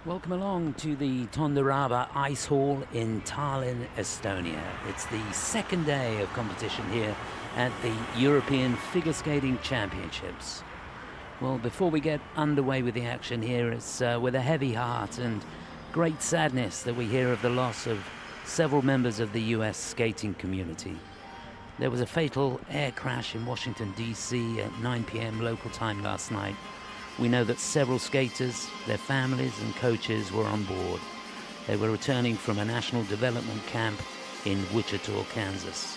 Welcome along to the Tonderaba Ice Hall in Tallinn, Estonia. It's the second day of competition here at the European Figure Skating Championships. Well, before we get underway with the action here, it's with a heavy heart and great sadness that we hear of the loss of several members of the US skating community. There was a fatal air crash in Washington, D.C. at 9 p.m. local time last night. We know that several skaters, their families and coaches were on board. They were returning from a national development camp in Wichita, Kansas.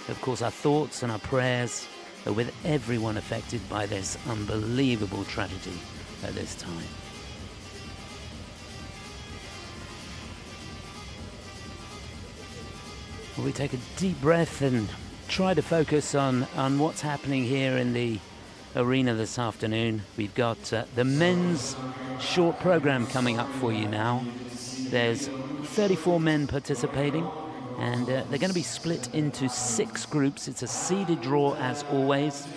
Of course, our thoughts and our prayers are with everyone affected by this unbelievable tragedy at this time. Well, we take a deep breath and try to focus on what's happening here in the arena this afternoon. We've got the men's short program coming up for you now. There's 34 men participating, and they're going to be split into 6 groups. It's a seeded draw as always.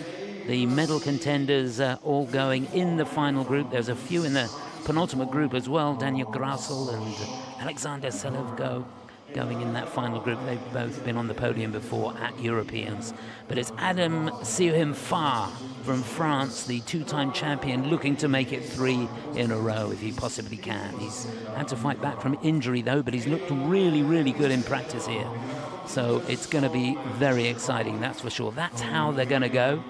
The medal contenders are all going in the final group. There's a few in the penultimate group as well. Daniel Grasel and Alexander Selevko going in that final group. They've both been on the podium before at Europeans. But it's Adam Sihim-Farr from France, the 2-time champion, looking to make it 3 in a row if he possibly can. He's had to fight back from injury though, but he's looked really, really good in practice here. So it's going to be very exciting, that's for sure. That's how they're going to go.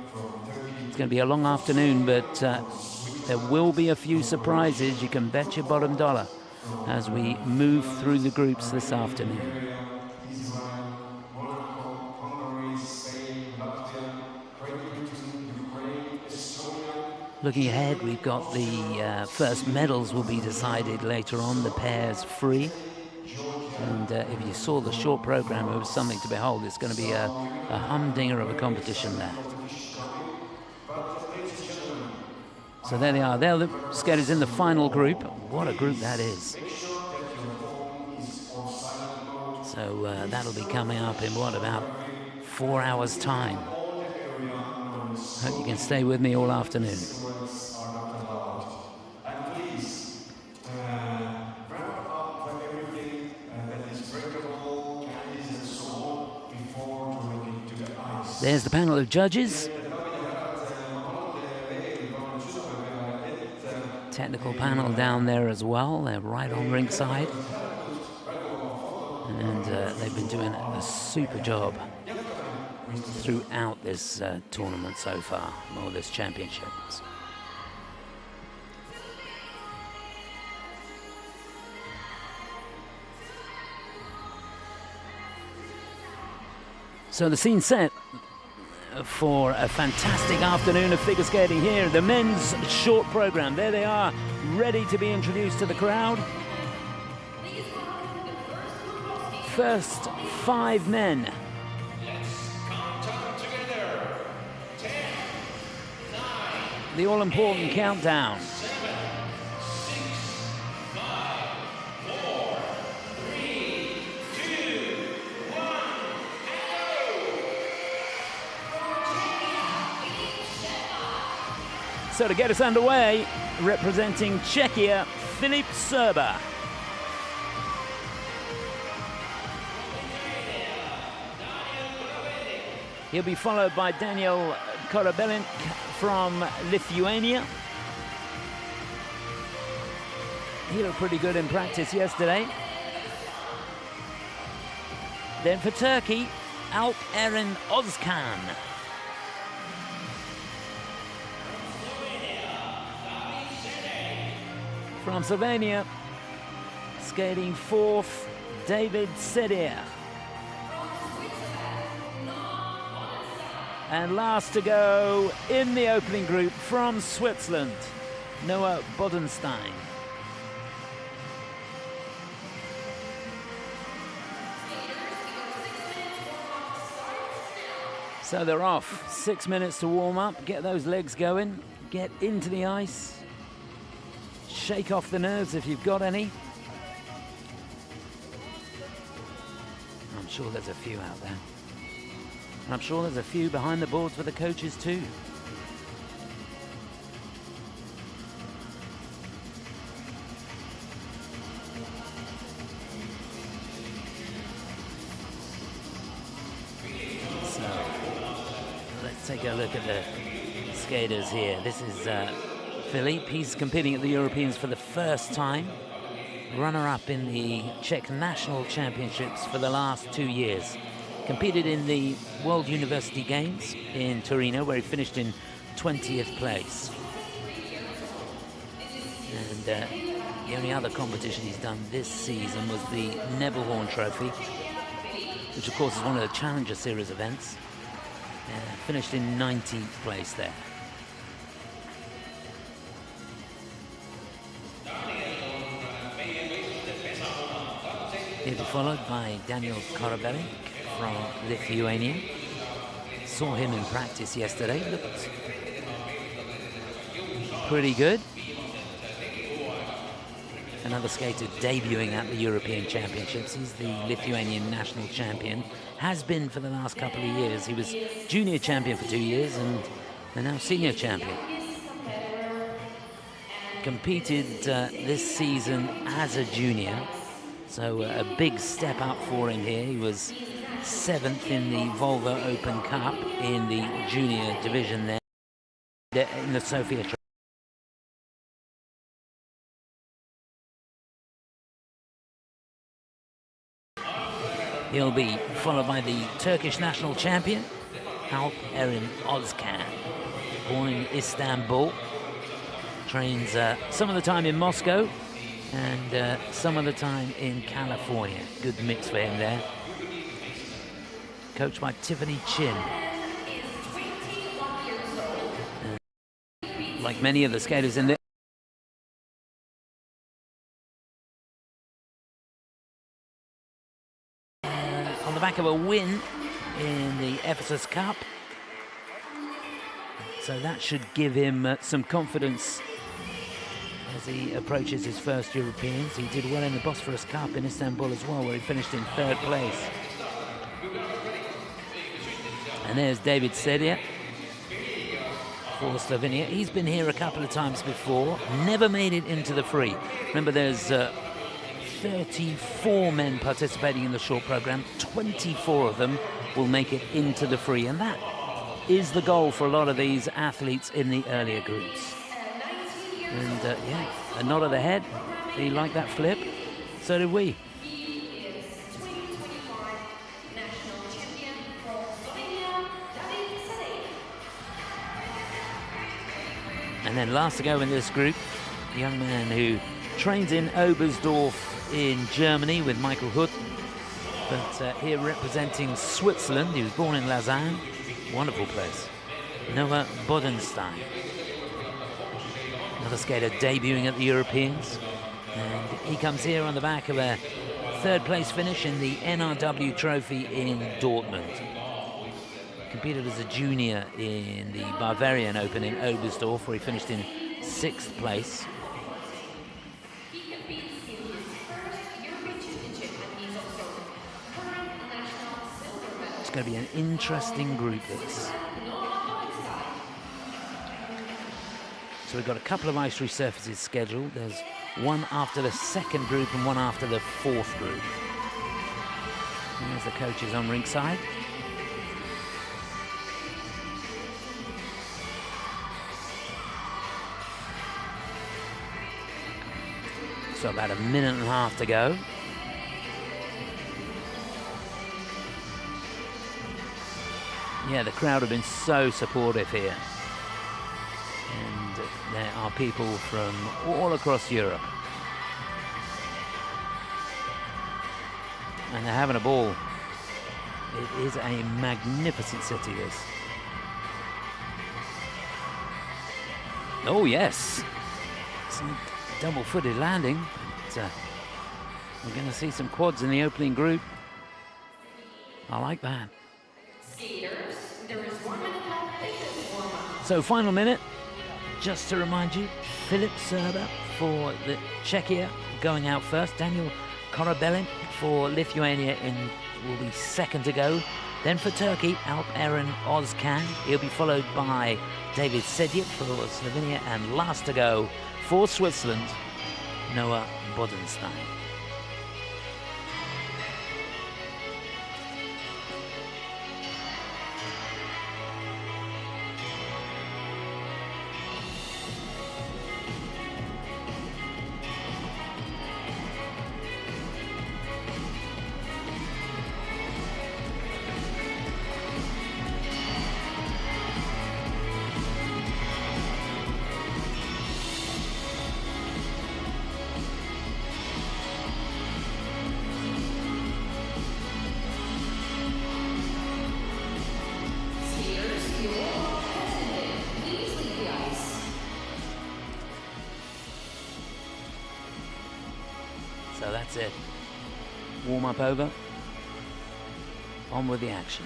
It's going to be a long afternoon, but there will be a few surprises, you can bet your bottom dollar, as we move through the groups this afternoon. Looking ahead, we've got the first medals will be decided later on, the pairs free. And if you saw the short program, it was something to behold. It's going to be a humdinger of a competition there. So there they are. They're the skaters in the final group. What a group that is. So that'll be coming up in what, about 4 hours' time. Hope you can stay with me all afternoon. There's the panel of judges. Technical panel down there as well. They're right on ringside. And they've been doing a super job throughout this tournament so far, or this championships. So the scene's set for a fantastic afternoon of figure skating here. The men's short program. There they are, ready to be introduced to the crowd. First 5 men. the all-important countdown. So to get us underway, representing Czechia, Filip Serba. He'll be followed by Daniel Korobelink from Lithuania. He looked pretty good in practice yesterday. Then for Turkey, Alp Eren Özkan. From Slovenia, skating fourth, David Sedier. And last to go in the opening group from Switzerland, Noah Bodenstein. So they're off. 6 minutes to warm up, get those legs going, get into the ice. Shake off the nerves if you've got any. I'm sure there's a few out there. And I'm sure there's a few behind the boards with the coaches too. So, let's take a look at the skaters here. This is Filip. He's competing at the Europeans for the first time. Runner-up in the Czech National Championships for the last 2 years. Competed in the World University Games in Torino, where he finished in 20th place. And the only other competition he's done this season was the Nebelhorn Trophy, which of course is one of the Challenger Series events. Finished in 19th place there. He'll be followed by Daniel Korobelink from Lithuania. Saw him in practice yesterday, looked pretty good. Another skater debuting at the European Championships. He's the Lithuanian national champion, has been for the last couple of years. He was junior champion for 2 years and now senior champion. Competed this season as a junior. So a big step up for him here. He was 7th in the Volvo Open Cup in the junior division there in the Sofia Trophy. He'll be followed by the Turkish national champion, Alp Eren Özkan, born in Istanbul, trains some of the time in Moscow and some of the time in California. Good mix for him there. Coached by Tiffany Chin. Like many of the skaters in there, on the back of a win in the Ephesus Cup. So that should give him some confidence as he approaches his first Europeans. He did well in the Bosphorus Cup in Istanbul as well, where he finished in 3rd place. And there's David Sedier for Slovenia. He's been here a couple of times before, never made it into the free. Remember, there's 34 men participating in the short program. 24 of them will make it into the free, and that is the goal for a lot of these athletes in the earlier groups. And yeah, a nod of the head. He liked that flip. So did we. And then last to go in this group, a young man who trains in Oberstdorf in Germany with Michael Huth, but here representing Switzerland. He was born in Lausanne. Wonderful place. Noah Bodenstein. Another skater debuting at the Europeans. And he comes here on the back of a 3rd place finish in the NRW Trophy in Dortmund. competed as a junior in the Bavarian Open in Oberstdorf, where he finished in 6th place. It's going to be an interesting group, this. So we've got a couple of ice resurfaces scheduled. There's one after the 2nd group and one after the 4th group. And there's the coaches on ringside. So about a minute and a half to go. Yeah, the crowd have been so supportive here. And there are people from all across Europe. And they're having a ball. It is a magnificent city, this. Oh, yes. Some double-footed landing. But, we're going to see some quads in the opening group. I like that. So, final minute. Just to remind you, Filip Serba for the Czechia going out first. Daniel Korabelin for Lithuania will be 2nd to go. Then for Turkey, Alp Eren Ozkan. He'll be followed by David Sedjev for Slovenia. And last to go for Switzerland, Noah Bodenstein. So that's it. Warm up over. On with the action.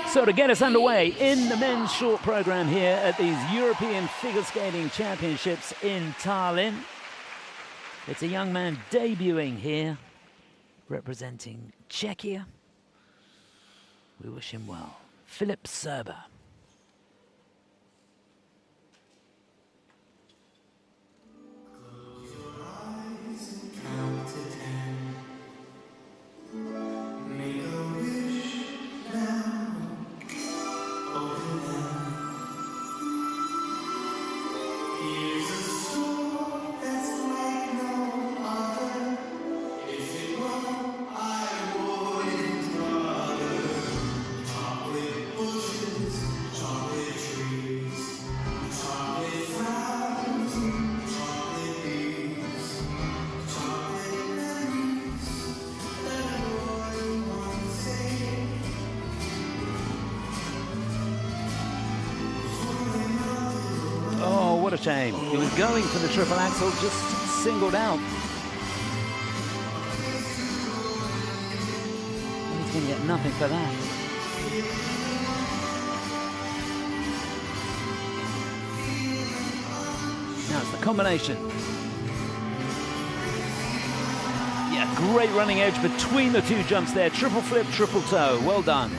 So to get us underway in the men's short program here at these European Figure Skating Championships in Tallinn, it's a young man debuting here, representing Czechia. We wish him well. Filip Serba. What a shame. He was going for the triple axel, just singled out. He's going to get nothing for that. Now it's the combination. Yeah, great running edge between the two jumps there. Triple flip, triple toe. Well done.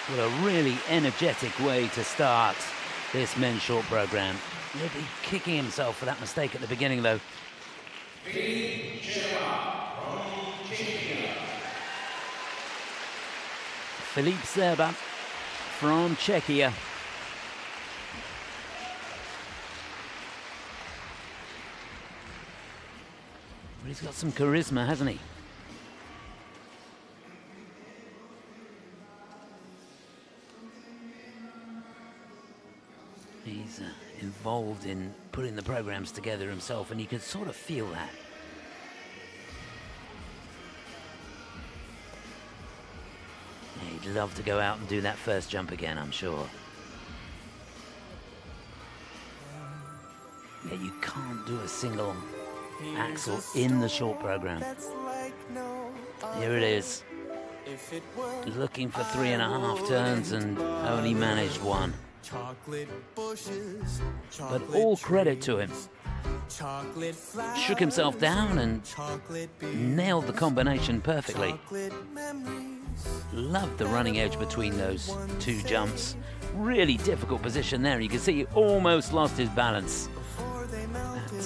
What a really energetic way to start this men's short program. He'll be kicking himself for that mistake at the beginning, though. Filip Serba from Czechia. But he's got some charisma, hasn't he? He's involved in putting the programs together himself, and you can sort of feel that. He'd love to go out and do that first jump again, I'm sure. Yeah, you can't do a single axel in the short program. Here it is. Looking for 3.5 turns and only managed one. But all credit to him. Shook himself down and nailed the combination perfectly. Loved the running edge between those two jumps. Really difficult position there. You can see he almost lost his balance.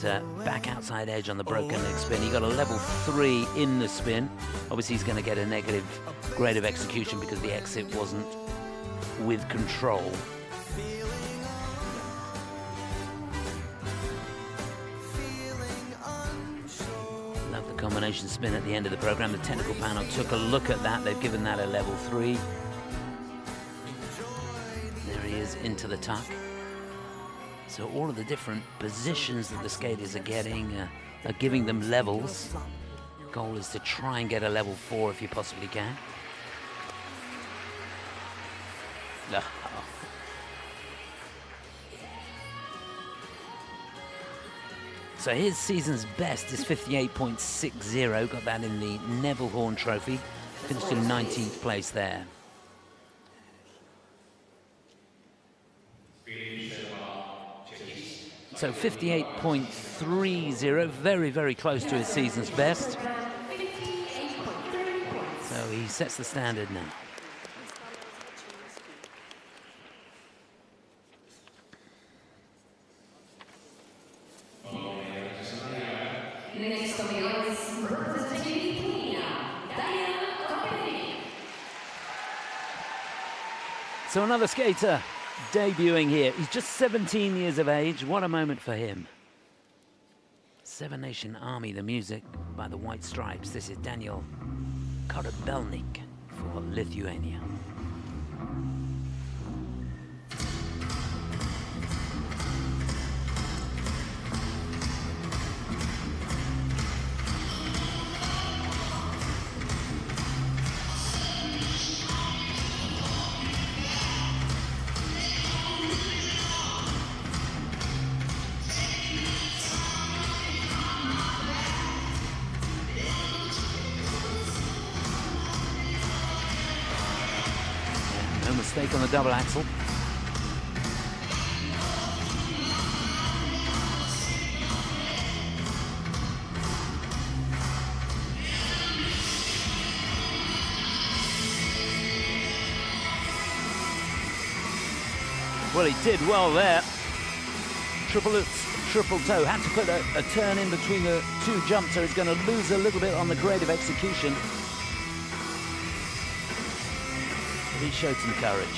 That back outside edge on the broken leg spin. He got a level 3 in the spin. Obviously he's going to get a negative grade of execution because the exit wasn't with control. Love the combination spin at the end of the program. The technical panel took a look at that. They've given that a level 3. There he is into the tuck. So all of the different positions that the skaters are getting are giving them levels. Goal is to try and get a level 4 if you possibly can. So his season's best is 58.60. Got that in the Neville Horn Trophy. Finished in 19th place there. So 58.30, very, very close to his season's best. So he sets the standard now. Next on the ice, representing Tallinn. So another skater debuting here. He's just 17 years of age. What a moment for him. Seven Nation Army, the music by the White Stripes. This is Daniel Korabelnik for Lithuania. Mistake on the double axel. Well, he did well there. Triple toe. Had to put a turn in between the two jumps, so he's going to lose a little bit on the grade of execution. He showed some courage.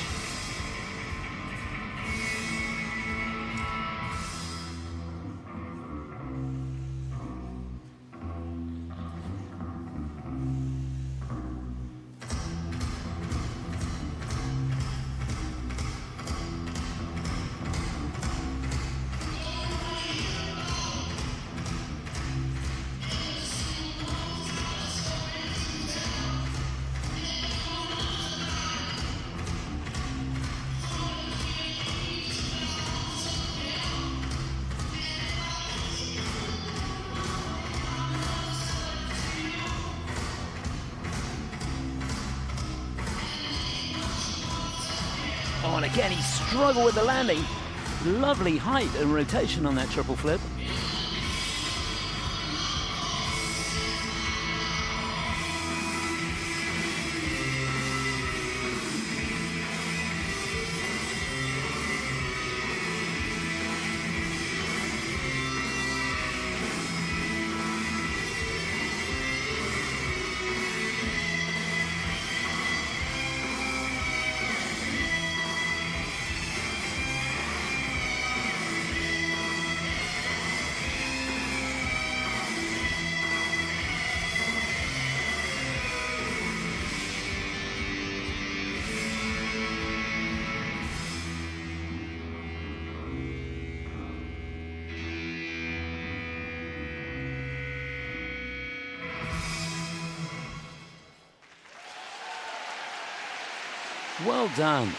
Oh, and again, he struggled with the landing. Lovely height and rotation on that triple flip. Well done.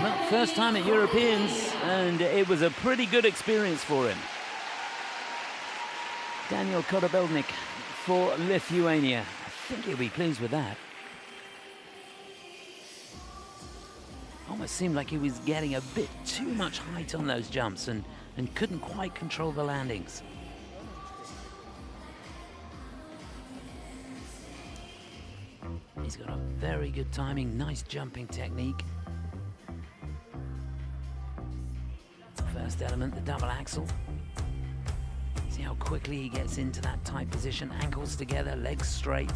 Well, first time at Europeans, and it was a pretty good experience for him. Daniel Korobelnik for Lithuania. I think he'll be pleased with that. Almost seemed like he was getting a bit too much height on those jumps and couldn't quite control the landings. He's got a very good timing, nice jumping technique. First element, the double axel. See how quickly he gets into that tight position, ankles together, legs straight.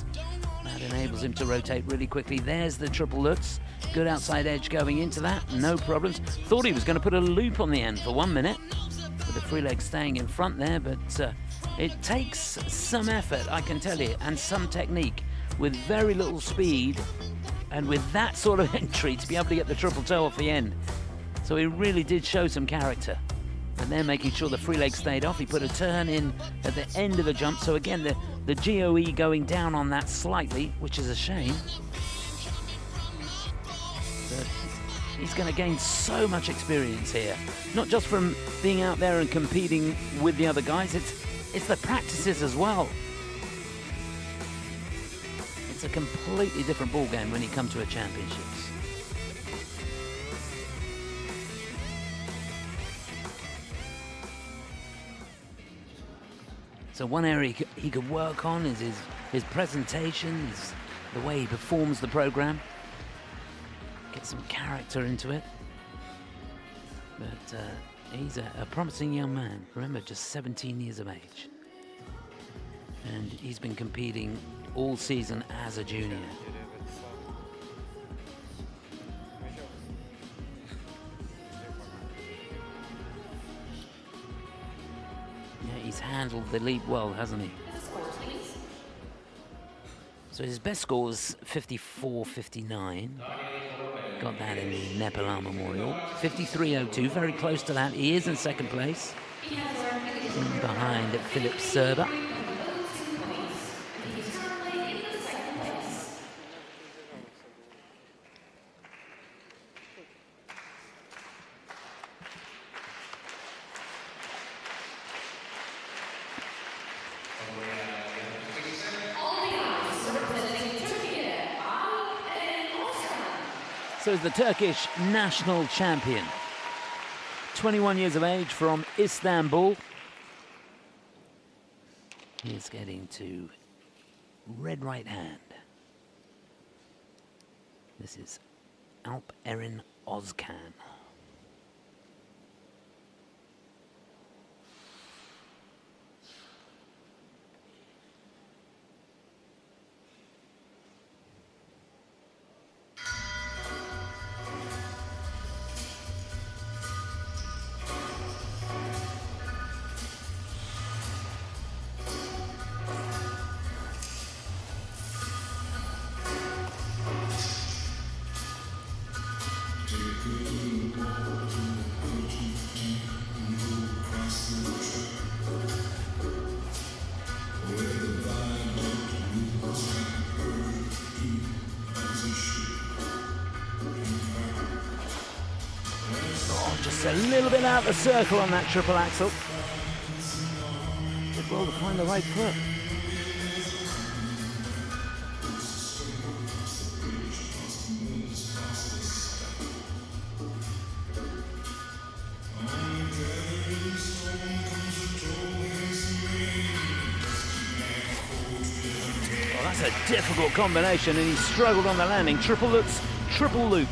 That enables him to rotate really quickly. There's the triple Lutz. Good outside edge going into that, no problems. Thought he was going to put a loop on the end for 1 minute, with the free leg staying in front there, but it takes some effort, I can tell you, and some technique with very little speed, and with that sort of entry to be able to get the triple toe off the end. So he really did show some character. And then making sure the free leg stayed off, he put a turn in at the end of the jump. So again, the GOE going down on that slightly, which is a shame. But he's going to gain so much experience here. Not just from being out there and competing with the other guys, it's the practices as well. It's a completely different ballgame when you come to a championships. So one area he could work on is his presentation, the way he performs the program. Get some character into it. But he's a promising young man. Remember, just 17 years of age. And he's been competing all season as a junior. He's handled the leap well, hasn't he? So his best score was 54.59. Got that in the Nepalar Memorial. 53.02, very close to that. He is in second place. In behind Philip Serba. So is the Turkish national champion. 21 years of age from Istanbul. He's getting to red right hand. This is Alp Erin Ozkan. Just a little bit out of the circle on that triple axel. Did well to find the right foot. Well, that's a difficult combination, and he struggled on the landing. Triple Lutz, triple loop.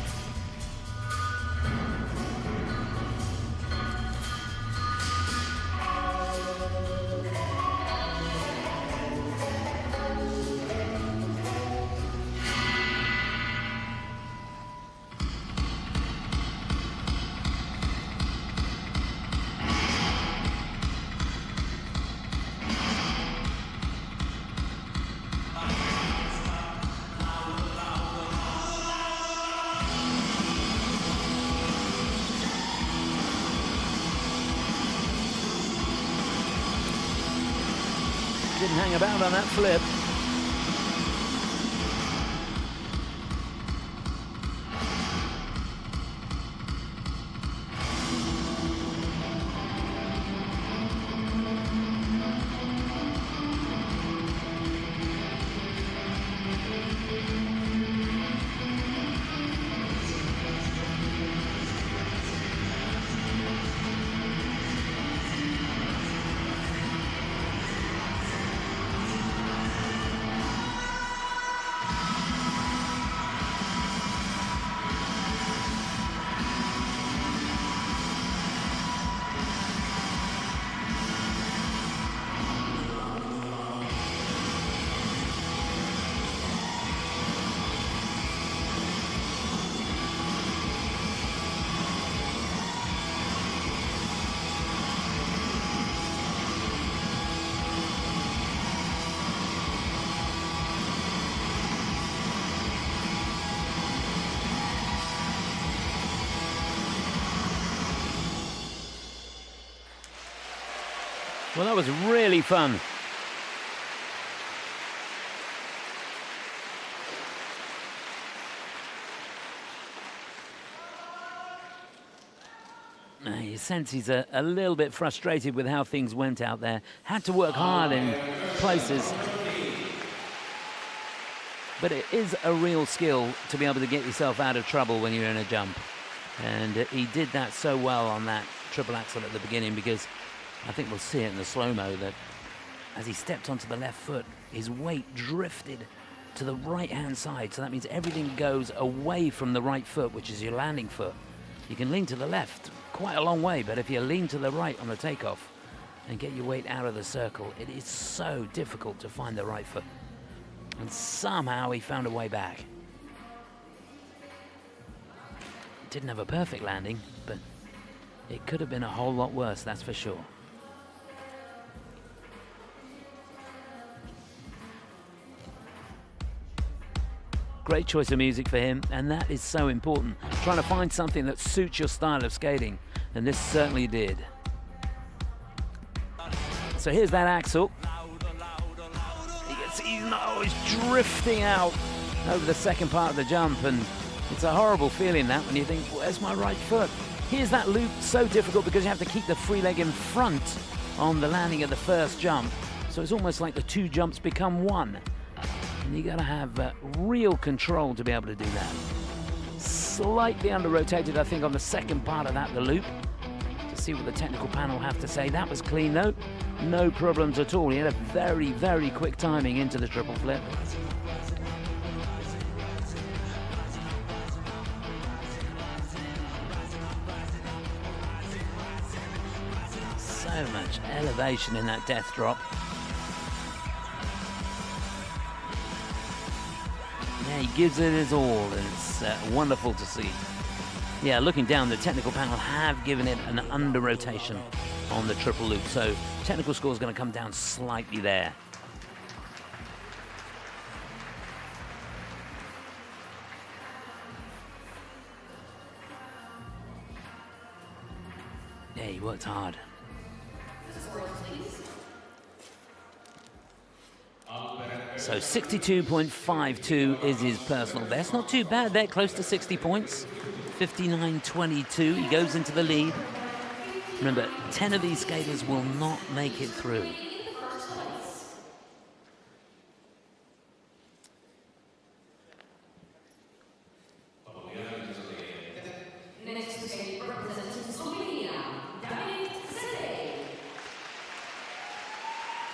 Didn't hang about on that flip. Well, that was really fun. You sense he's a little bit frustrated with how things went out there. Had to work hard in places. But it is a real skill to be able to get yourself out of trouble when you're in a jump. And he did that so well on that triple axel at the beginning, because I think we'll see it in the slow-mo that as he stepped onto the left foot, his weight drifted to the right-hand side. So that means everything goes away from the right foot, which is your landing foot. You can lean to the left quite a long way, but if you lean to the right on the takeoff and get your weight out of the circle, it is so difficult to find the right foot. And somehow he found a way back. Didn't have a perfect landing, but it could have been a whole lot worse, that's for sure. Great choice of music for him, and that is so important. Trying to find something that suits your style of skating, and this certainly did. So here's that axel. He's drifting out over the second part of the jump, and it's a horrible feeling that when you think, where's my right foot? Here's that loop, so difficult because you have to keep the free leg in front on the landing of the first jump. So it's almost like the two jumps become one. And you gotta have real control to be able to do that. Slightly under-rotated, I think, on the second part of that, the loop. To see what the technical panel have to say. That was clean though. No problems at all. He had a very, very quick timing into the triple flip. So much elevation in that death drop. Yeah, he gives it his all, and it's wonderful to see. Yeah, looking down, the technical panel have given it an under-rotation on the triple loop, so technical score is going to come down slightly there. Yeah, he worked hard. So 62.52 is his personal best. Not too bad there, close to 60 points. 59.22, he goes into the lead. Remember, 10 of these skaters will not make it through.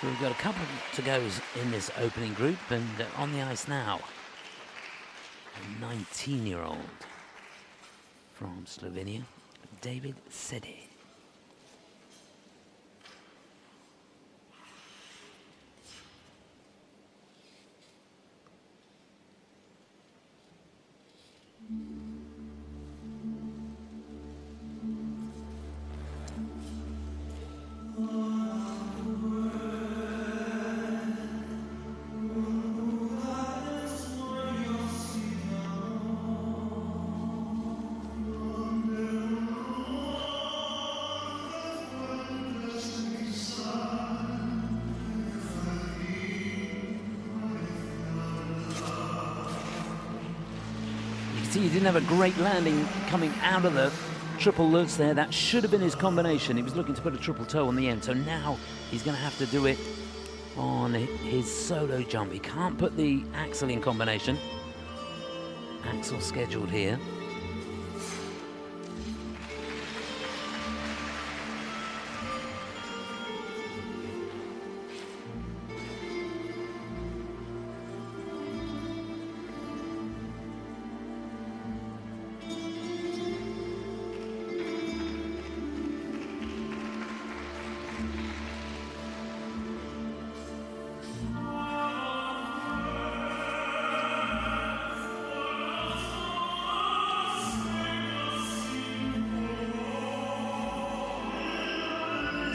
So we've got a couple to go in this opening group, and on the ice now, a 19-year-old from Slovenia, David Sede. He didn't have a great landing coming out of the triple lutz there. That should have been his combination. He was looking to put a triple toe on the end. So now he's going to have to do it on his solo jump. He can't put the axel in combination. Axel scheduled here.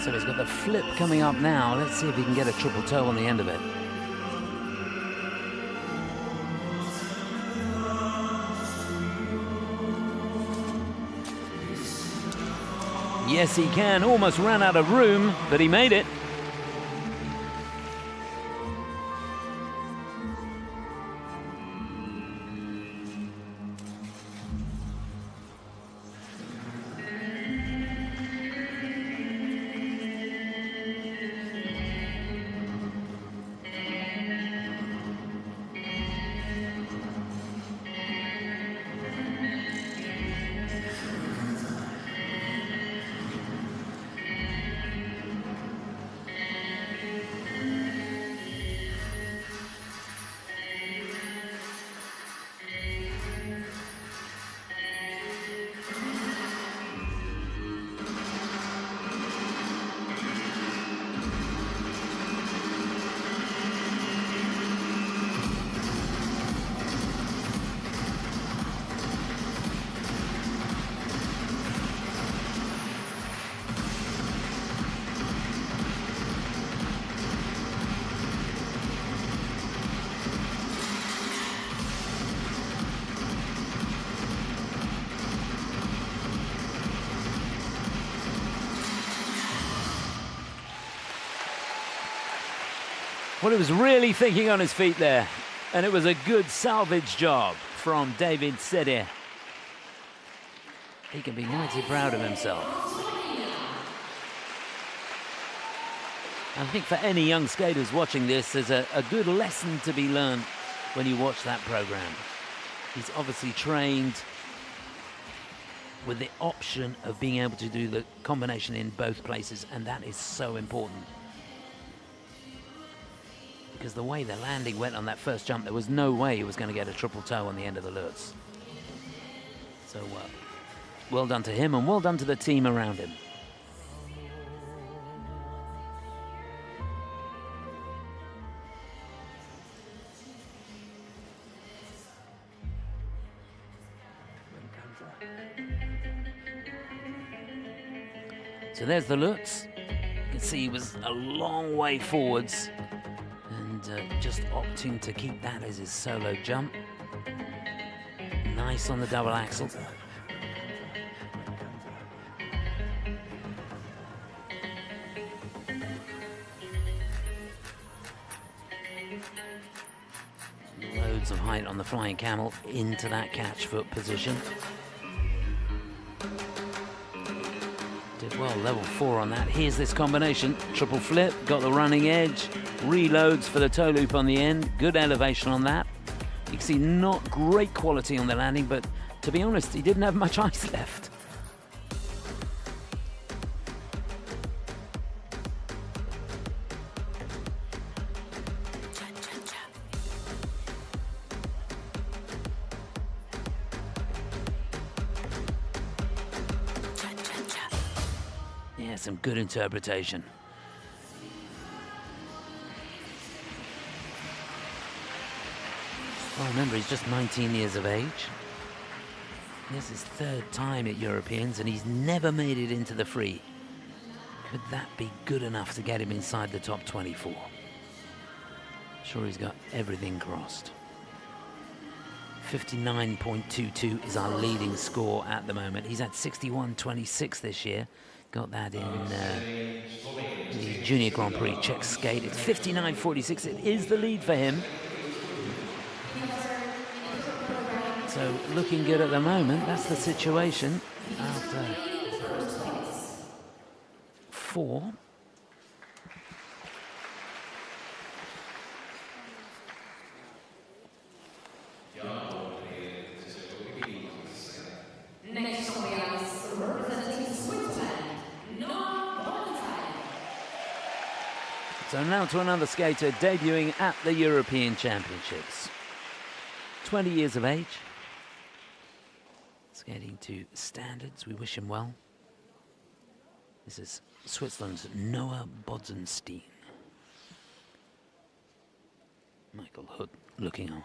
So he's got the flip coming up now. Let's see if he can get a triple toe on the end of it. Yes, he can. Almost ran out of room, but he made it. Well, he was really thinking on his feet there, and it was a good salvage job from David Sedir. He can be mighty proud of himself. I think for any young skaters watching this, there's a good lesson to be learned when you watch that program. He's obviously trained with the option of being able to do the combination in both places, and that is so important. Because the way the landing went on that first jump, there was no way he was going to get a triple toe on the end of the Lutz. So well done to him, and well done to the team around him. So there's the Lutz. You can see he was a long way forwards and just opting to keep that as his solo jump. Nice on the double axel. Loads of height on the flying camel into that catch foot position. Did well, level 4 on that. Here's this combination. Triple flip, got the running edge, reloads for the toe loop on the end. Good elevation on that. You can see not great quality on the landing, but to be honest, he didn't have much ice left. Yeah, some good interpretation. Well, remember, he's just 19 years of age. This is his third time at Europeans, and he's never made it into the free. Could that be good enough to get him inside the top 24? Sure, he's got everything crossed. 59.22 is our leading score at the moment. He's at 61.26 this year. Got that in the Junior Grand Prix Czech skate. It's 59.46. It is the lead for him. So looking good at the moment. That's the situation after 4. Next on the ice, representing Switzerland, So now to another skater debuting at the European Championships. 20 years of age. Skating to standards. We wish him well. This is Switzerland's Noah Bodzenstein. Michael Hood looking on.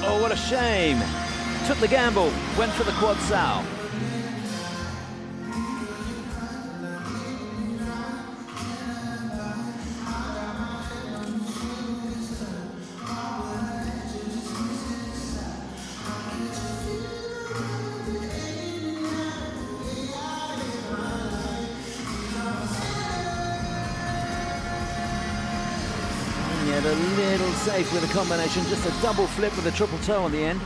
Oh, what a shame. Took the gamble, went for the quad sal. Yet a little safe with a combination, just a double flip with a triple toe on the end.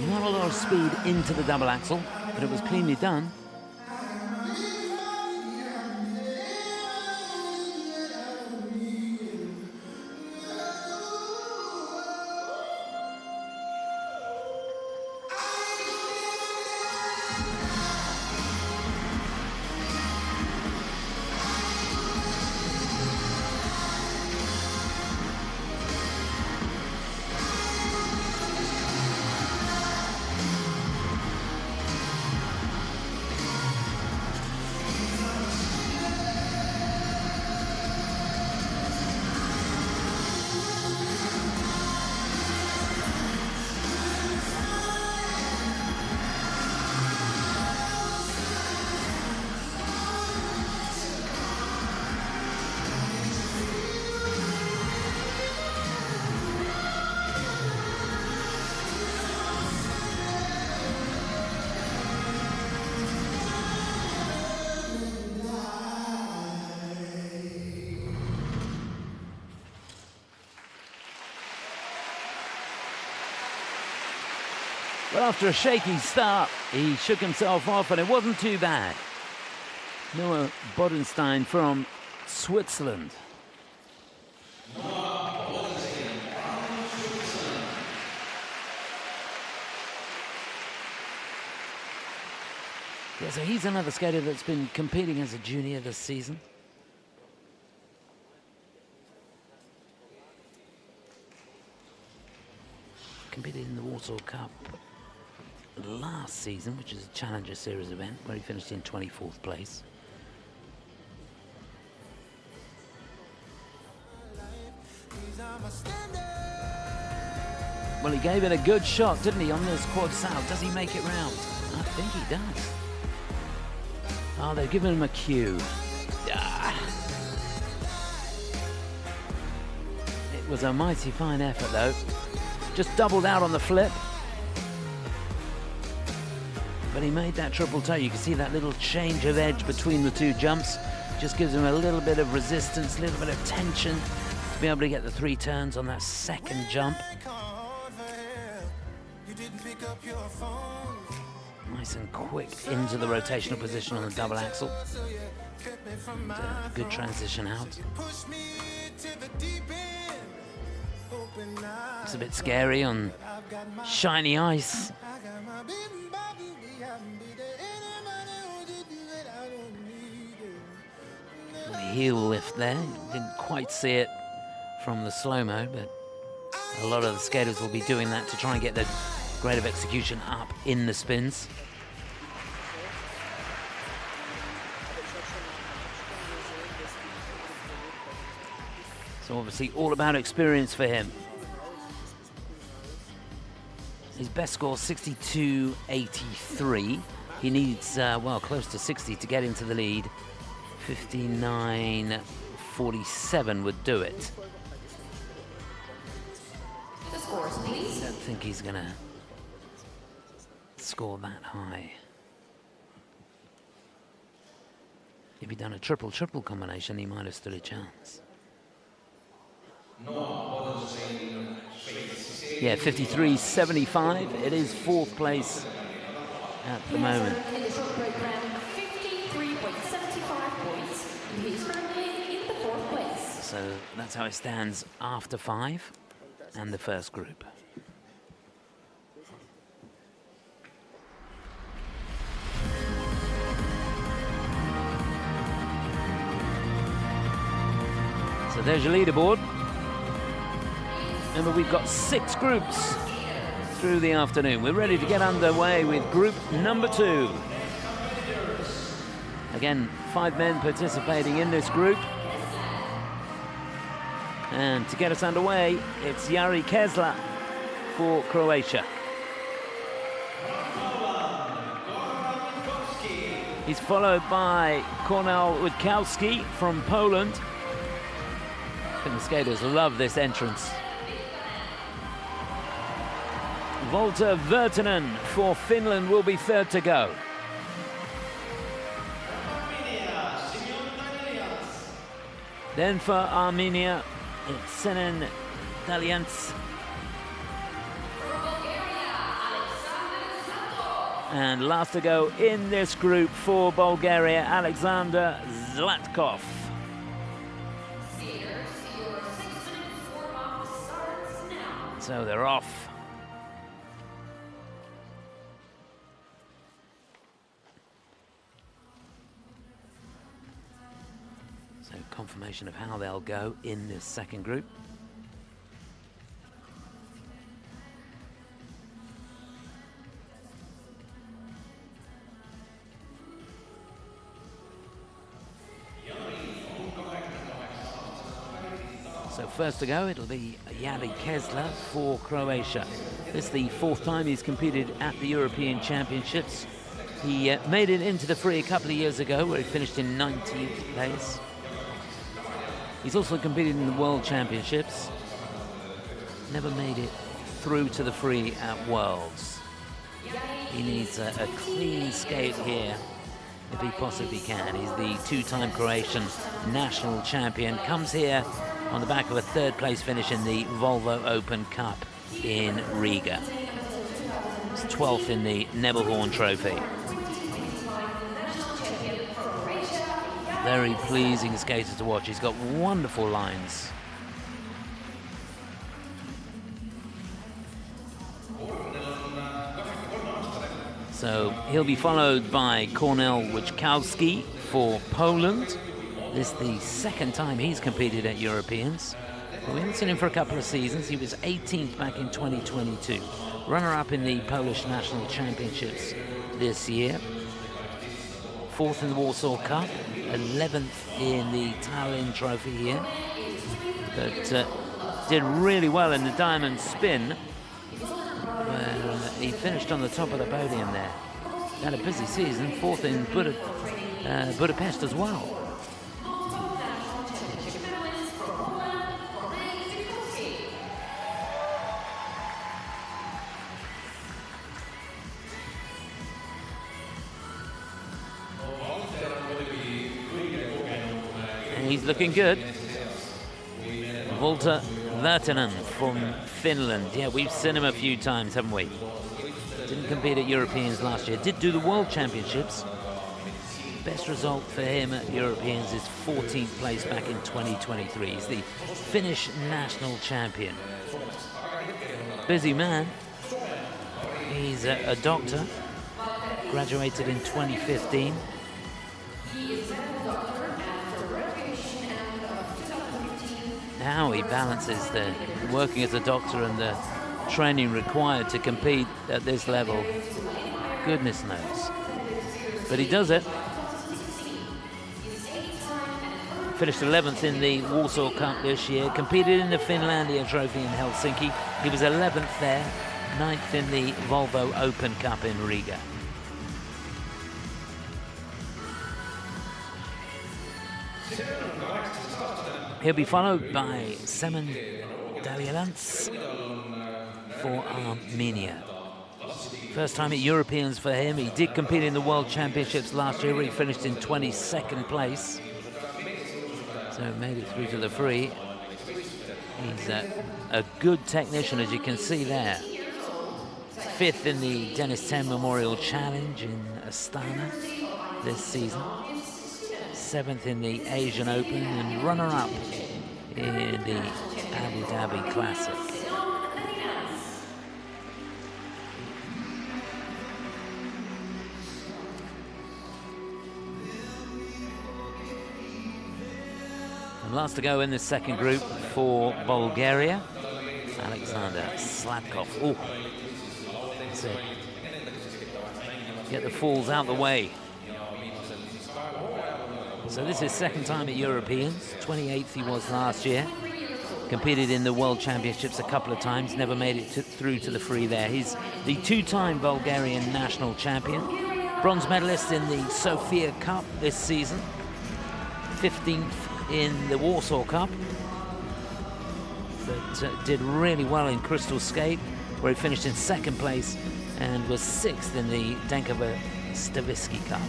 not a lot of speed into the double axel, but it was cleanly done. Well, after a shaky start, he shook himself off, and it wasn't too bad. Noah Bodenstein from Switzerland. Yeah, so he's another skater that's been competing as a junior this season. Competed in the Warsaw Cup last season, which is a Challenger Series event, where he finished in 24th place. Well, he gave it a good shot, didn't he, on this quad sail? Does he make it round? I think he does. Oh, they've given him a cue. Ah. It was a mighty fine effort, though. Just doubled out on the flip. But he made that triple toe. You can see that little change of edge between the two jumps. Just gives him a little bit of resistance, a little bit of tension to be able to get the 3 turns on that second jump. Nice and quick into the rotational position on the double axel. And, good transition out. It's a bit scary on shiny ice. The heel lift there. Didn't quite see it from the slow-mo, but a lot of the skaters will be doing that to try and get the grade of execution up in the spins. So obviously all about experience for him. His best score, 62.83. He needs, well, close to 60 to get into the lead. 59.47 would do it. The scores, please. I don't think he's going to score that high. If he'd done a triple-triple combination, he might have stood a chance. Yeah, 53.75. It is 4th place at the moment. In the short program, 53.75 points. He's currently in the 4th place. So that's how it stands after 5 and the first group. So there's your leaderboard. Remember, we've got 6 groups through the afternoon. We're ready to get underway with group number 2. Again, 5 men participating in this group. And to get us underway, it's Jari Kesler for Croatia. He's followed by Kornel Witkowski from Poland. I think the skaters love this entrance. Walter Virtanen for Finland will be 3rd to go. Then for Armenia, it's Senen Dalians. For Bulgaria, And last to go in this group for Bulgaria, Alexander Zlatkov. So they're off. So confirmation of how they'll go in this second group. So first to go, it'll be Jari Kesler for Croatia. This is the fourth time he's competed at the European Championships. He made it into the free a couple of years ago, where he finished in 19th place. He's also competed in the World Championships. Never made it through to the free at Worlds. He needs a clean skate here, if he possibly can. He's the two-time Croatian national champion. Comes here on the back of a third-place finish in the Volvo Open Cup in Riga. It's 12th in the Nebelhorn Trophy. Very pleasing skater to watch. He's got wonderful lines. So he'll be followed by Kornel Wiczkowski for Poland. This is the second time he's competed at Europeans. We haven't seen him for a couple of seasons. He was 18th back in 2022. Runner-up in the Polish National Championships this year. 4th in the Warsaw Cup. 11th in the Tallinn Trophy here. But did really well in the diamond spin, where he finished on the top of the podium there. Had a busy season. 4th in Budapest as well. He's looking good. Valter Virtanen from Finland. Yeah, we've seen him a few times, haven't we? Didn't compete at Europeans last year. Did do the World Championships. Best result for him at Europeans is 14th place back in 2023. He's the Finnish national champion. Busy man. He's a doctor. Graduated in 2015. How he balances the working as a doctor and the training required to compete at this level, goodness knows. But he does it. Finished 11th in the Warsaw Cup this year, competed in the Finlandia Trophy in Helsinki. He was 11th there, 9th in the Volvo Open Cup in Riga. He'll be followed by Semen Dalialants for Armenia. First time at Europeans for him. He did compete in the World Championships last year, where he finished in 22nd place. So made it through to the free. He's a good technician, as you can see there. 5th in the Dennis Ten Memorial Challenge in Astana this season. 7th in the Asian Open and runner-up in the Abu Dhabi Classic. And last to go in the second group for Bulgaria, Alexander Zlatkov. Oh, that's it. Get the falls out the way. So this is second time at Europeans. 28th he was last year. Competed in the World Championships a couple of times. Never made it through to the free there. He's the two-time Bulgarian national champion. Bronze medalist in the Sofia Cup this season. 15th in the Warsaw Cup. But did really well in Crystal Skate, where he finished in second place and was 6th in the Denkovo Stavisky Cup.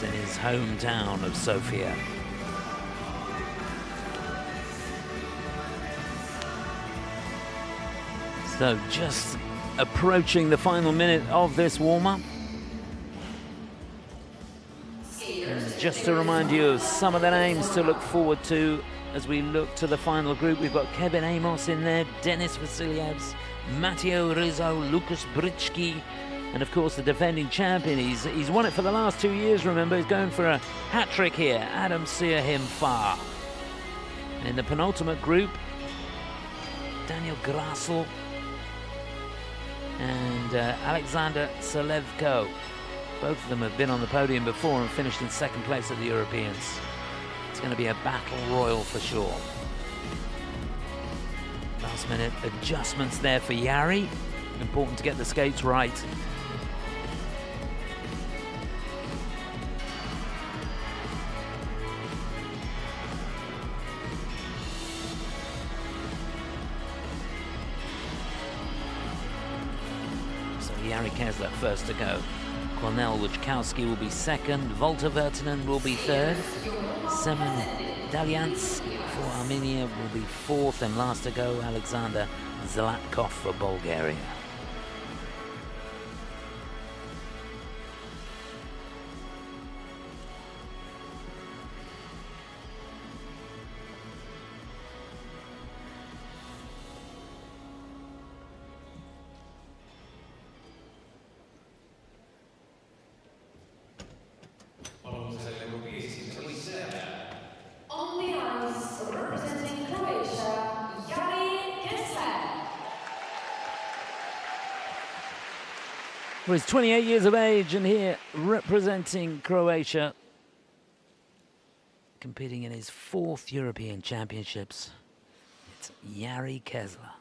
In his hometown of Sofia. So just approaching the final minute of this warm-up. And just to remind you of some of the names to look forward to as we look to the final group. We've got Kevin Amos in there, Denis Vasilyevs, Matteo Rizzo, Lucas Britschki, and of course the defending champion. He's won it for the last 2 years, remember. He's going for a hat-trick here, Adam Siahim-Far. In the penultimate group, Daniel Grassel and Alexander Selevko. Both of them have been on the podium before and finished in second place at the Europeans. It's going to be a battle royal for sure. Last minute adjustments there for Jari. Important to get the skates right. So Jari Kesler first to go. Cornel Wojtkowski will be second, Walter Vertinen will be third, Semen Dalyansk for Armenia will be fourth, and last to go Alexander Zlatkov for Bulgaria. On the ice, representing Croatia, Jari Kesler. Well, he's 28 years of age and here representing Croatia, competing in his 4th European Championships. It's Jari Kesler.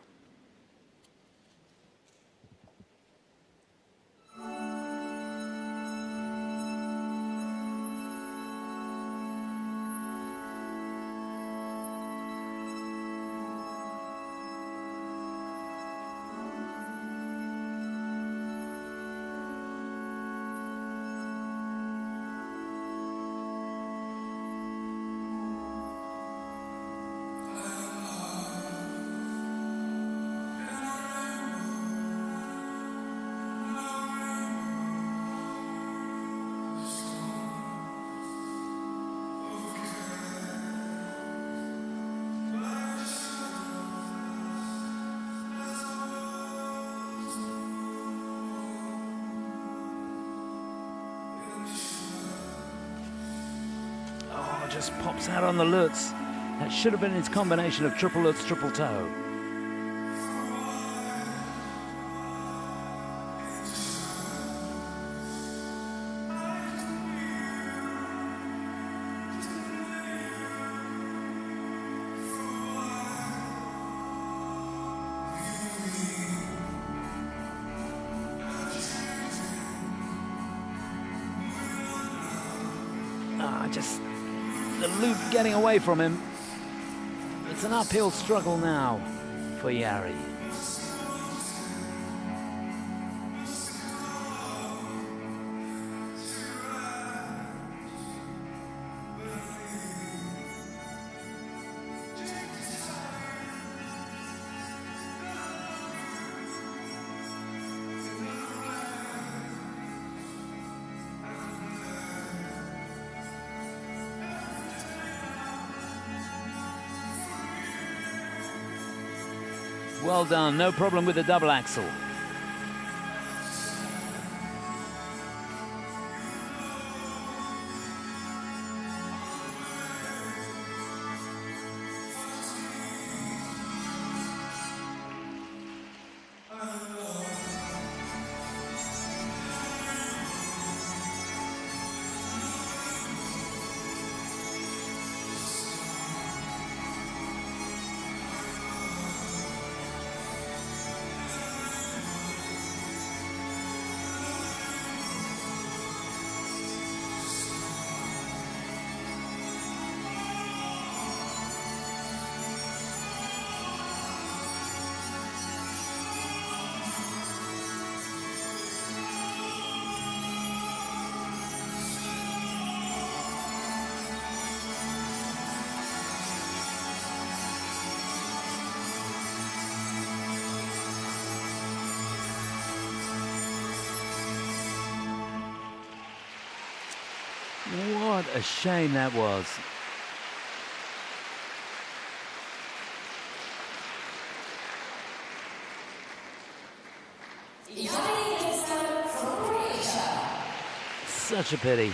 Just pops out on the Lutz. That should have been his combination of triple Lutz, triple toe. Just the loop getting away from him. It's an uphill struggle now for Jari. Well done, no problem with the double axel. What a shame that was. Such a pity.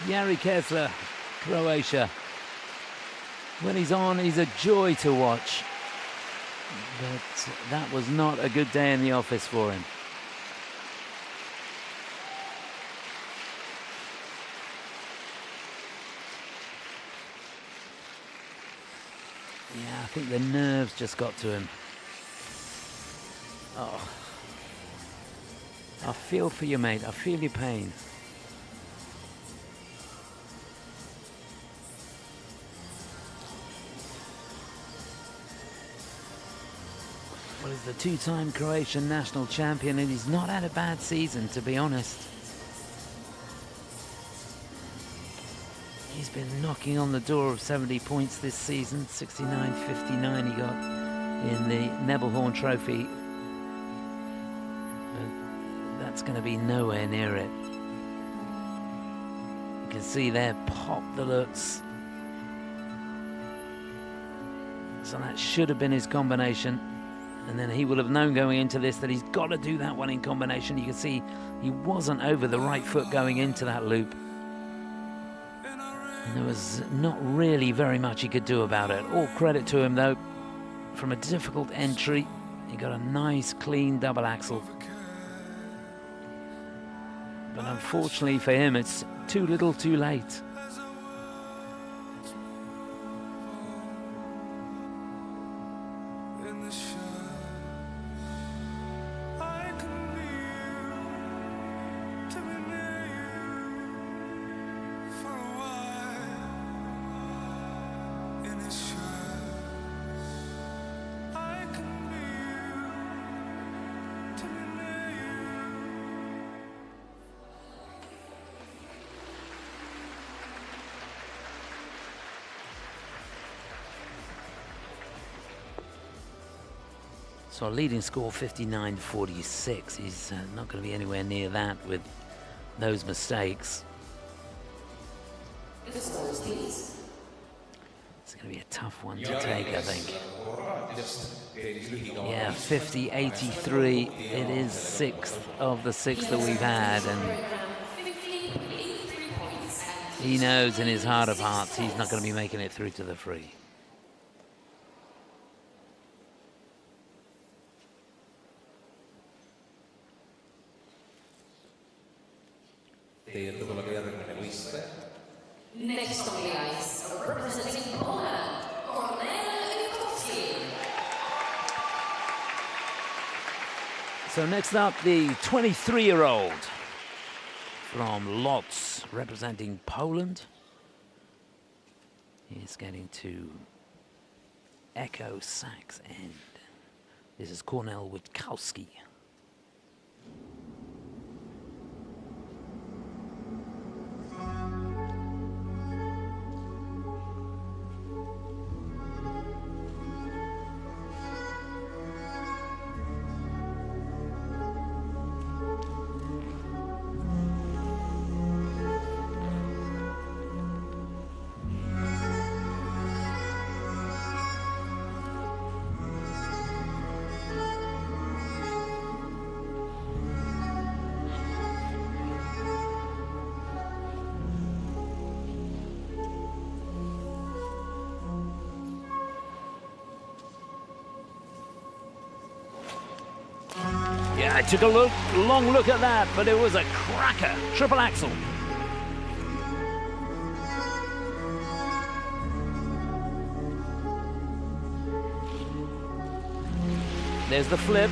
Jari Kessler, Croatia. When he's on, he's a joy to watch. But that was not a good day in the office for him. Yeah, I think the nerves just got to him. Oh. I feel for you, mate. I feel your pain. Well, he's the two-time Croatian national champion, and he's not had a bad season, to be honest. He's been knocking on the door of 70 points this season. 69.59 he got in the Nebelhorn Trophy. But that's going to be nowhere near it. You can see there, pop the Lutz. So that should have been his combination. And then he will have known going into this that he's got to do that one in combination. You can see he wasn't over the right foot going into that loop. And there was not really very much he could do about it. All credit to him, though. From a difficult entry, he got a nice, clean double axel. But unfortunately for him, it's too little too late. So a leading score 59.46. He's not going to be anywhere near that with those mistakes. It's going to be a tough one to take, I think. Yeah, 50.83. It is sixth of the six that we've had, and he knows in his heart of hearts he's not going to be making it through to the free. Next on the ice, representing Poland, So next up, the 23-year-old from Lodz, representing Poland. He's getting to Echo Sax end. This is Kornel Witkowski. I took a long look at that, but it was a cracker. Triple axel. There's the flip.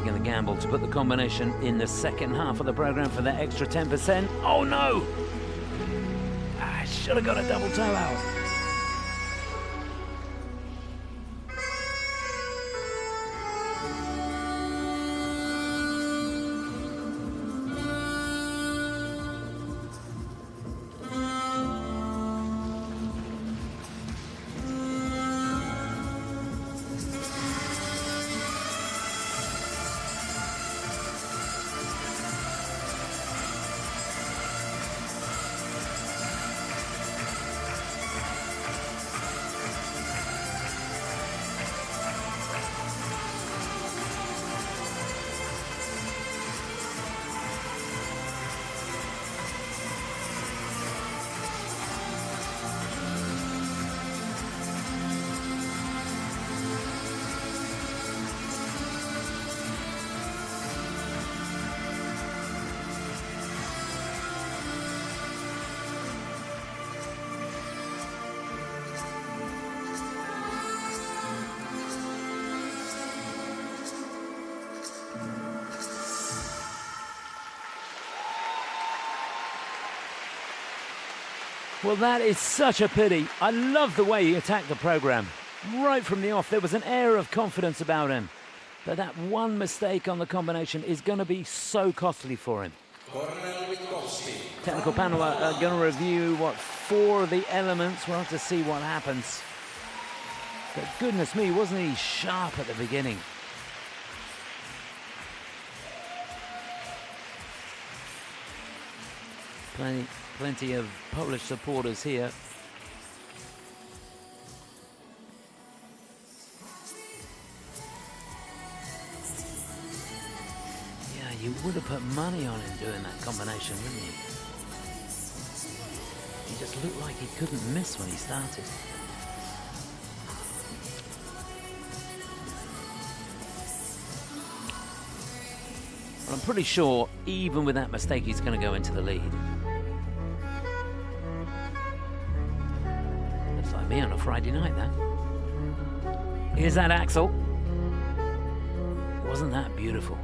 taking the gamble to put the combination in the second half of the program for that extra 10%. Oh no! I should have got a double toe out. Well, that is such a pity. I love the way he attacked the program. Right from the off, there was an air of confidence about him. But that one mistake on the combination is going to be so costly for him. Technical panel are going to review, 4 of the elements. We'll have to see what happens. But goodness me, wasn't he sharp at the beginning? Plenty of Polish supporters here. Yeah, you would have put money on him doing that combination, wouldn't you? He just looked like he couldn't miss when he started. Well, I'm pretty sure, even with that mistake, he's going to go into the lead. Me on a Friday night, then. Here's that axle. Wasn't that beautiful?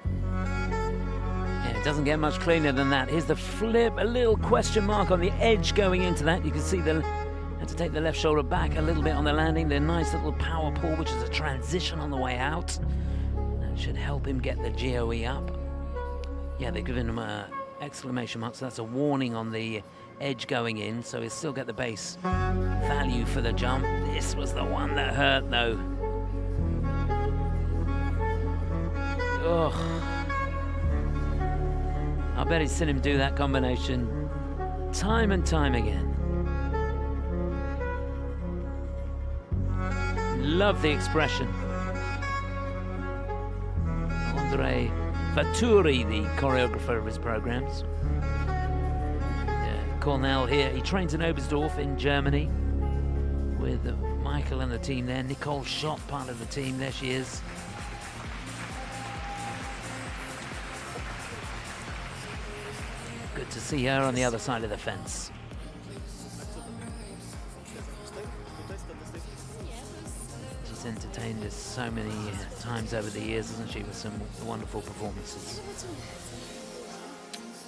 Yeah, it doesn't get much cleaner than that. Here's the flip, a little question mark on the edge going into that. You can see had to take the left shoulder back a little bit on the landing. The nice little power pull, which is a transition on the way out. That should help him get the GOE up. Yeah, they've given him a exclamation mark, so that's a warning on the edge going in, so he'll still get the base value for the jump. This was the one that hurt, though. Ugh. I bet he's seen him do that combination time and time again. Love the expression. Andre Vaturi, the choreographer of his programs. Cornell here. He trains in Oberstdorf in Germany with Michael and the team there. Nicole Schott, part of the team. There she is. Good to see her on the other side of the fence. She's entertained us so many times over the years, hasn't she, with some wonderful performances.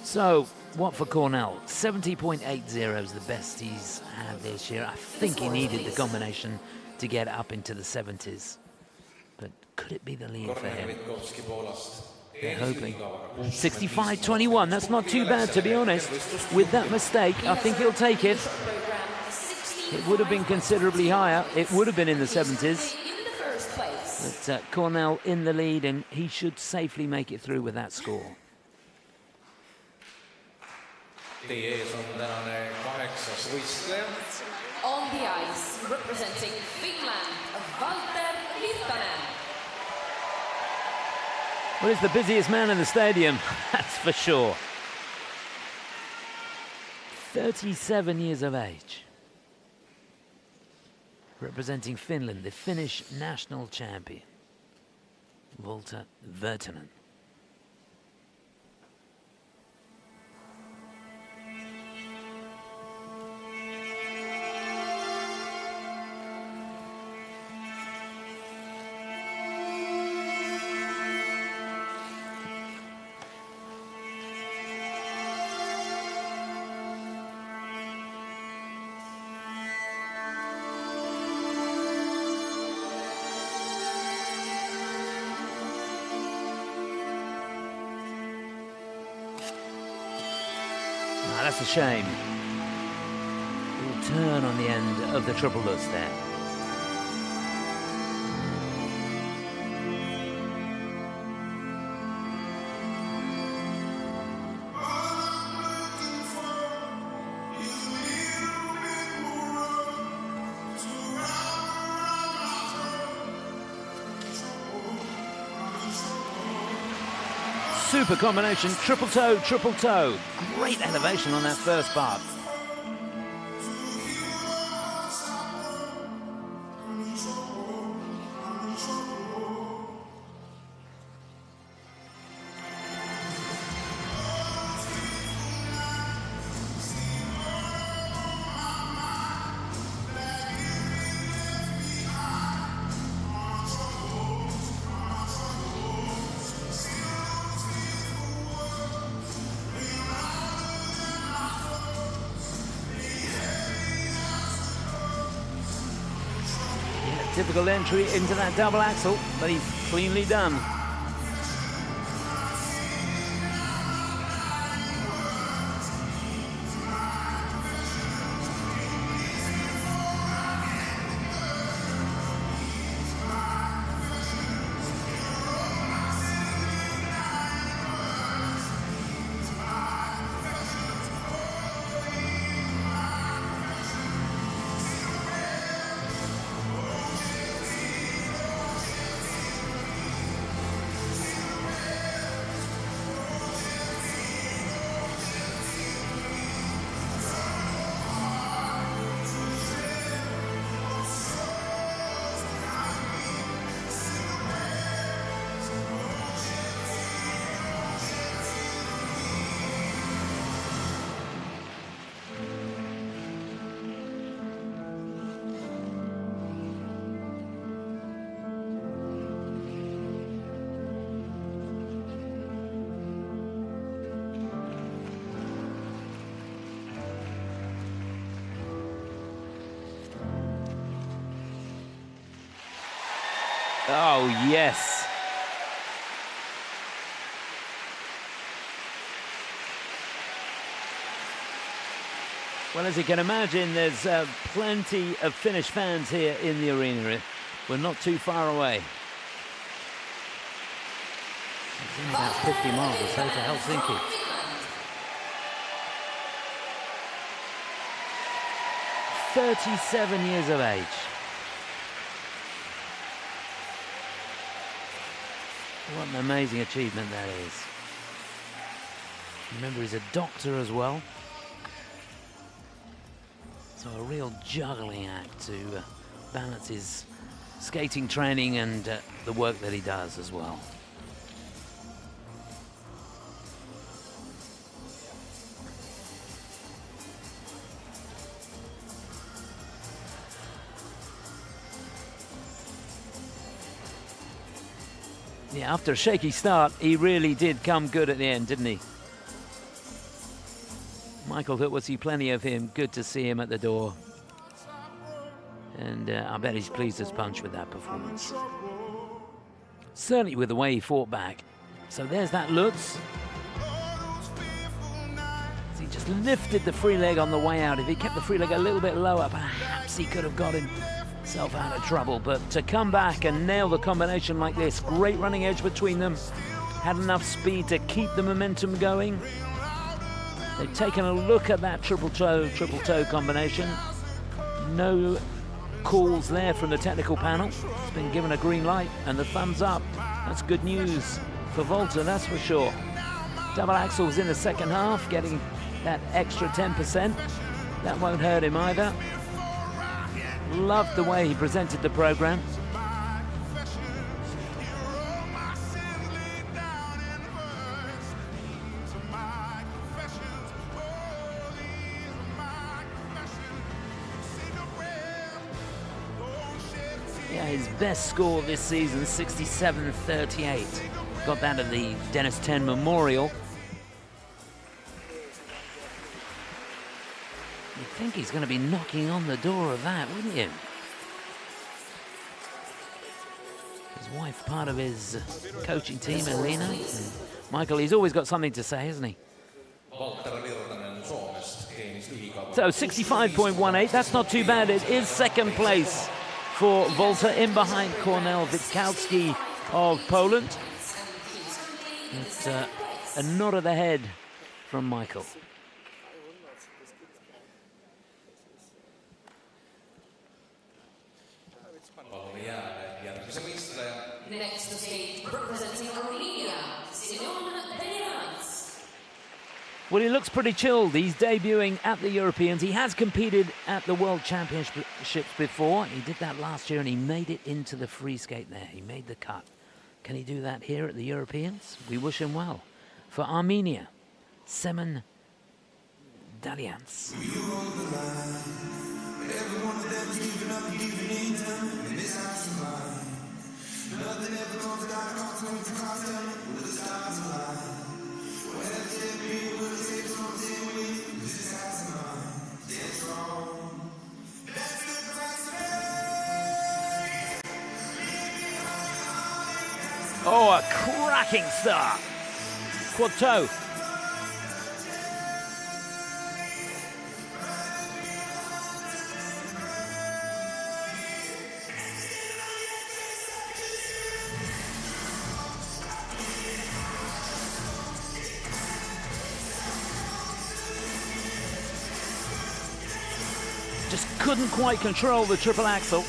So, what for Cornell? 70.80 is the best he's had this year. I think he needed the combination to get up into the 70s. But could it be the lead for him? They're hoping. 65.21, that's not too bad, to be honest. With that mistake, I think he'll take it. It would have been considerably higher. It would have been in the 70s. But Cornell in the lead, and he should safely make it through with that score. On the ice, representing Finland, Walter Virtanen. Well, he's the busiest man in the stadium, that's for sure. 37 years of age. Representing Finland, the Finnish national champion, Walter Virtanen. Ah, that's a shame. Little turn on the end of the triple lutz there. Super combination, triple toe, triple toe. Great elevation on that first part. Difficult entry into that double axel, but he's cleanly done. Oh, yes. Well, as you can imagine, there's plenty of Finnish fans here in the arena. We're not too far away. It's only about 50 miles or so to Helsinki. "37 years of age. What an amazing achievement that is. Remember, he's a doctor as well. So a real juggling act to balance his skating training and the work that he does as well. Yeah, after a shaky start, he really did come good at the end, didn't he? Michael Hook will see plenty of him. Good to see him at the door. And I bet he's pleased as punch with that performance. Certainly with the way he fought back. So there's that Lutz. He just lifted the free leg on the way out. If he kept the free leg a little bit lower, perhaps he could have got himself out of trouble. But to come back and nail the combination like this, great running edge between them, had enough speed to keep the momentum going. They've taken a look at that triple toe combination. No calls there from the technical panel. It's been given a green light and the thumbs up. That's good news for Volta, that's for sure. Double axels in the second half, getting that extra 10%. That won't hurt him either. Loved the way he presented the program. Yeah, his best score this season, 67.38. Got that at the Dennis 10 Memorial. You'd think he's going to be knocking on the door of that, wouldn't you? His wife, part of his coaching team, Elena. And Michael, he's always got something to say, hasn't he? So 65.18, that's not too bad. It is second place for Volta, in behind Kornel Witkowski of Poland. It's a nod of the head from Michael. Next to skate, representing Armenia, Well, he looks pretty chilled. He's debuting at the Europeans. He has competed at the World Championships before. He did that last year and he made it into the free skate there. He made the cut. Can he do that here at the Europeans? We wish him well. For Armenia, Semen Dalians. Oh, a cracking start. Quad toe. Just couldn't quite control the triple axel.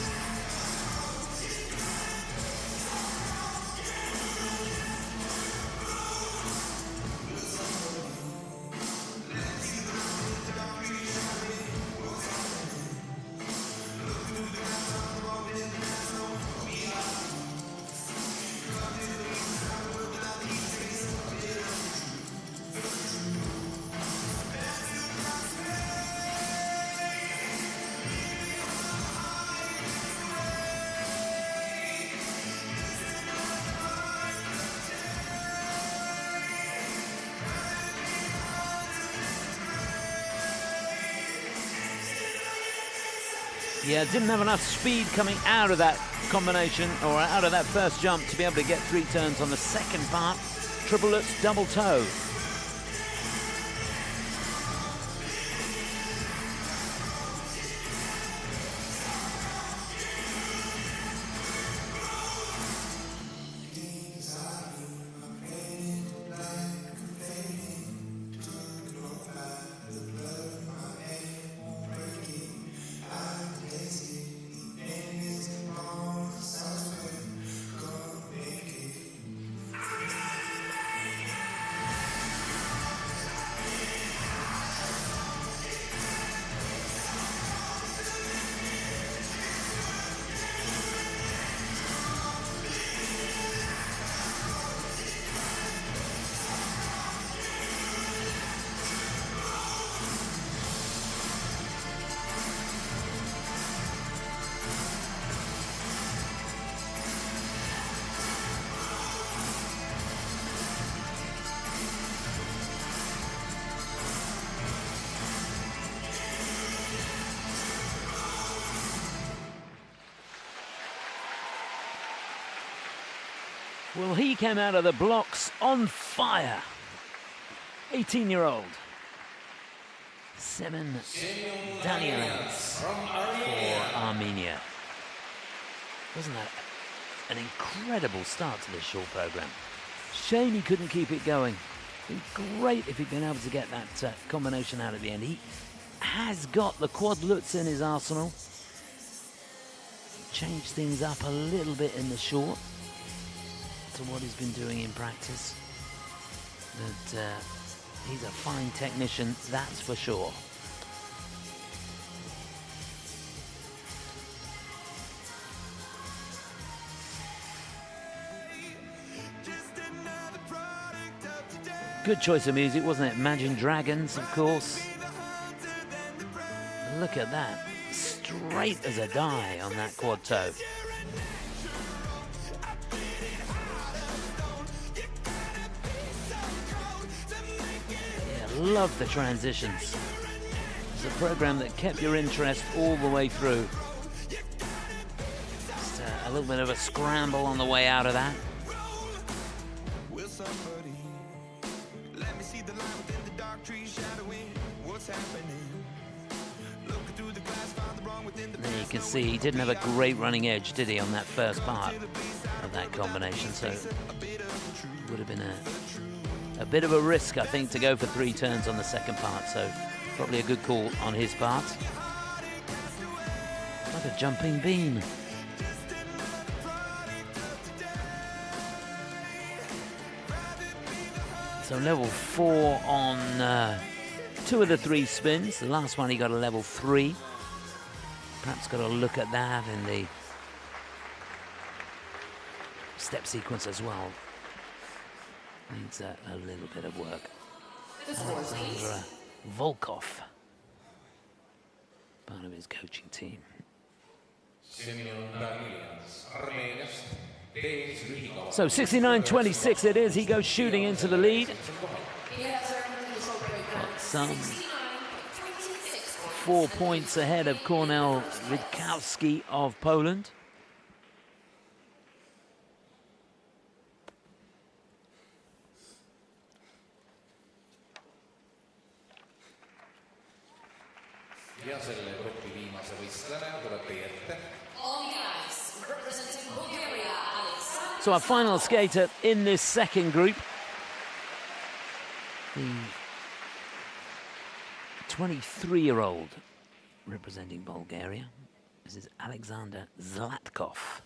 Yeah, didn't have enough speed coming out of that combination, or out of that first jump, to be able to get 3 turns on the second part. Triple Lutz double toe. Well, he came out of the blocks on fire. 18-year-old. Semen Dalians for Armenia. Wasn't that an incredible start to this short program? Shame he couldn't keep it going. It'd be great if he'd been able to get that combination out at the end. He has got the quad Lutz in his arsenal. Changed things up a little bit in the short to what he's been doing in practice. But he's a fine technician, that's for sure. Good choice of music, wasn't it? Imagine Dragons, of course. Look at that. Straight as a die on that quad toe. Yeah, love the transitions. It's a program that kept your interest all the way through. Just a little bit of a scramble on the way out of that. Let me see the line within the dark trees shadowing what's happening. And then you can see he didn't have a great running edge, did he, on that first part of that combination? So it would have been a bit of a risk, I think, to go for 3 turns on the second part. So probably a good call on his part. Like a jumping beam. So level 4 on 2 of the 3 spins. The last one he got a level 3. Perhaps got to look at that in the step sequence as well. Needs a little bit of work. Alexander Volkov, part of his coaching team. So 69-26 it is. He goes shooting into the lead. Got some 4 points ahead of Kornel Witkowski of Poland. So our final skater in this second group, the 23-year-old representing Bulgaria. This is Alexander Zlatkov.